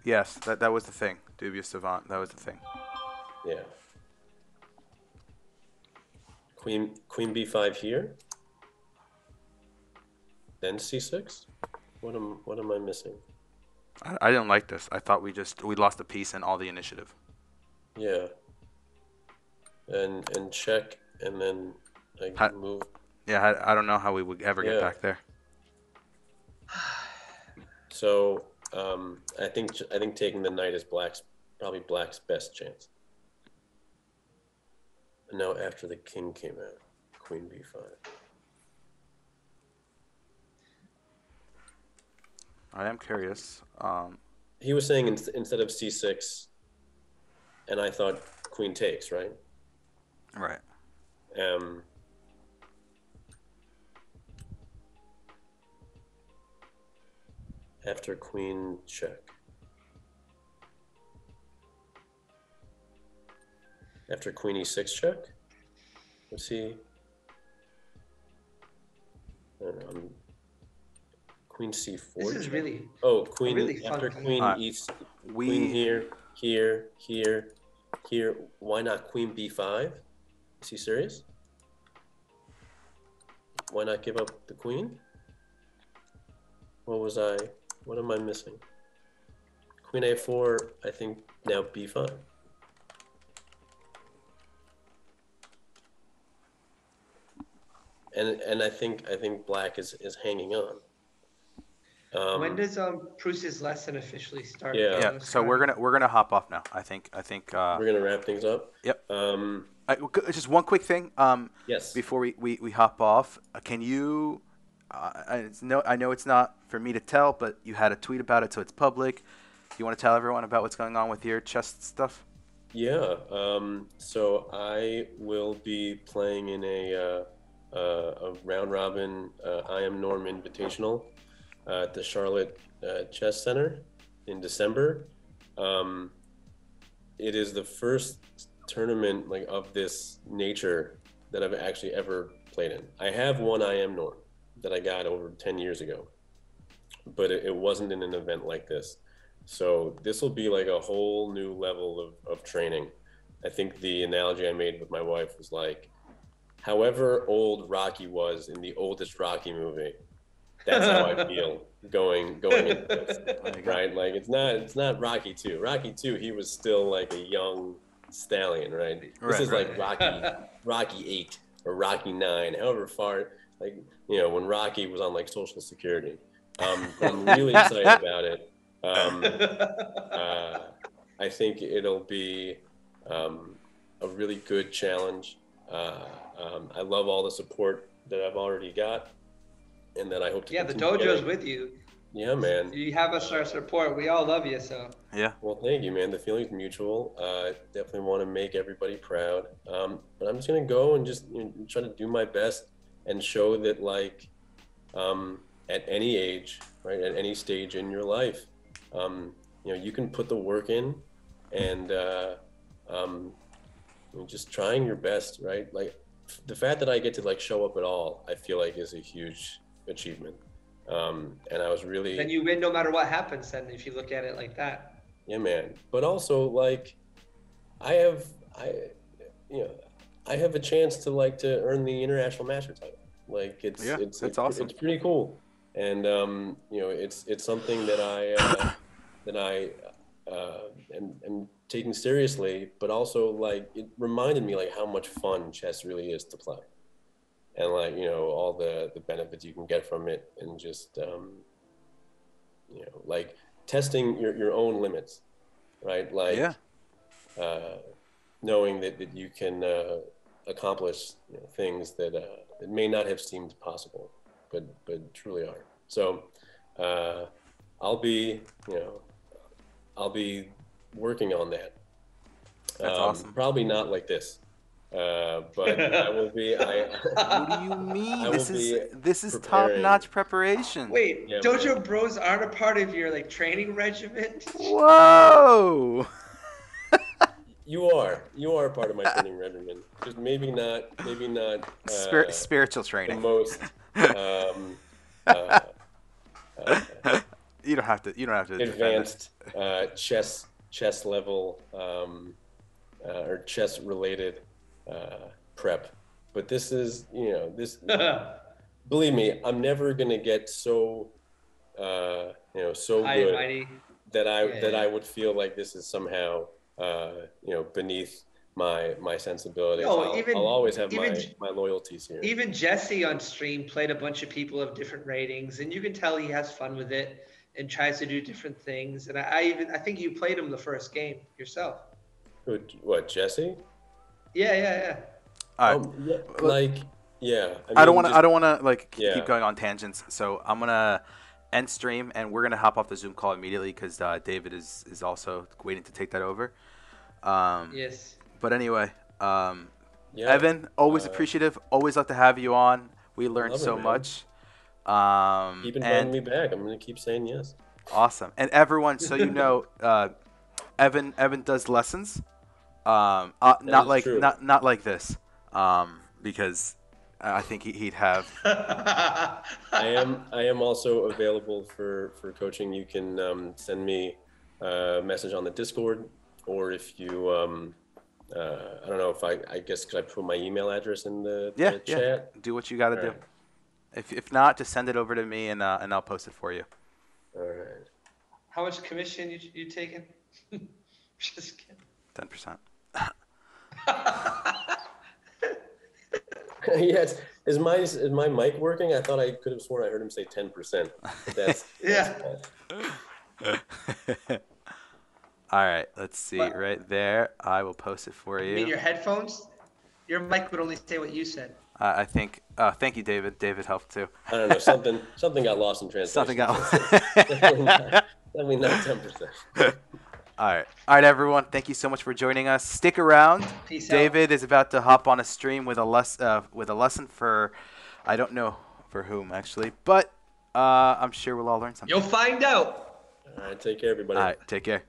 Yes, that was the thing. Dubious Savant, that was the thing. Yeah. Queen B5 here. then c6. What am I missing? I didn't like this. I thought we lost a piece in all the initiative. Yeah. And check, and then move. Yeah, I don't know how we would ever get back there. So I think taking the knight is probably black's best chance. And now after the king came out, queen b5. I am curious. He was saying instead of c6, and I thought queen takes, right? Right. After queen check. After queen e6 check? Let's see. I don't know. Queen c4. This is really queen really after fun queen queen here. Why not queen b5? Is he serious? Why not give up the queen? What am I missing? Queen a4, I think now b5. And I think black is hanging on. When does Pruse's lesson officially start? Yeah. So we're gonna hop off now. I think. We're gonna wrap things up. Yep. Just one quick thing. Yes. Before we hop off, can you? I know it's not for me to tell, but you had a tweet about it, so it's public. You want to tell everyone about what's going on with your chess stuff? Yeah. So I will be playing in a round robin I Am Norm Invitational at the Charlotte Chess Center in December. It is the first tournament of this nature that I've actually ever played in. I have one I Am Norm that I got over 10 years ago, but it wasn't in an event like this. So this will be like a whole new level of training. I think the analogy I made with my wife was however old Rocky was in the oldest Rocky movie, that's how I feel going into this, right? It's not Rocky 2. Rocky 2, he was still a young stallion, right? This is Rocky 8 or Rocky 9, however far, when Rocky was on Social Security. I'm really excited about it. I think it'll be a really good challenge. I love all the support that I've already got, and that I hope to. Yeah, the dojo's with you. Yeah, man. You have us our support. We all love you, so. Yeah. Well, thank you, man. The feeling's mutual. Definitely want to make everybody proud. But I'm just gonna go and just try to do my best and show that, at any age, right, at any stage in your life, you can put the work in, and just trying your best, right? The fact that I get to show up at all, I feel is a huge achievement. And I was really. Then you win no matter what happens. Then, if you look at it like that. Yeah, man. But also, I have a chance to earn the international master title. It's awesome. It's pretty cool, and it's something that I am taking seriously, but also it reminded me how much fun chess really is to play, and all the benefits you can get from it, and just testing your own limits, right? Knowing that you can accomplish things that it may not have seemed possible, but truly are. So I'll be working on that. That's awesome. Probably not like this, but I will be. What do you mean? This is top-notch preparation. Wait, yeah, Dojo man. Bros aren't a part of your training regimen? Whoa! You are part of my training regimen. Just maybe not. Spiritual training. The most. You don't have to. Advanced chess level or chess related prep, but this is believe me, I'm never gonna get so so High and good mighty. that Yeah. I would feel like this is somehow beneath my sensibilities. No, I'll always have even my loyalties here. even Jesse on stream played a bunch of people of different ratings, and you can tell he has fun with it and tries to do different things. And I think you played him the first game yourself. What, Jesse? Yeah. All right. Yeah, Look, like yeah. I don't mean, want to. I don't want to like Yeah. keep going on tangents. So I'm gonna end stream, and we're gonna hop off the Zoom call immediately because David is also waiting to take that over. Yes. But anyway, yeah. Evan, always appreciative. Always love to have you on. We learned love it, so man. much. Keep inviting me back. I'm gonna keep saying yes. Awesome. And everyone, so you know, Evan does lessons. Not is like true. not like this. Because I think he'd have. I am also available for coaching. You can send me a message on the Discord, or if you I don't know if I guess could I put my email address in the chat? Do what you got to do. Right. If not, just send it over to me and I'll post it for you. All right. How much commission you taking? Just kidding. 10%. Yes. Is my mic working? I thought I could have sworn I heard him say 10%. That's Yeah. All right, let's see. What? Right there. I will post it for You mean you. your headphones? Your mic would only say what you said. I think. Thank you, David. David helped too. I don't know. Something got lost in translation. Something got. Definitely not 10%. All right, everyone. Thank you so much for joining us. Stick around. Peace out. David is about to hop on a stream with a lesson for, I don't know for whom actually, but I'm sure we'll all learn something. You'll find out. All right. Take care, everybody. All right, take care.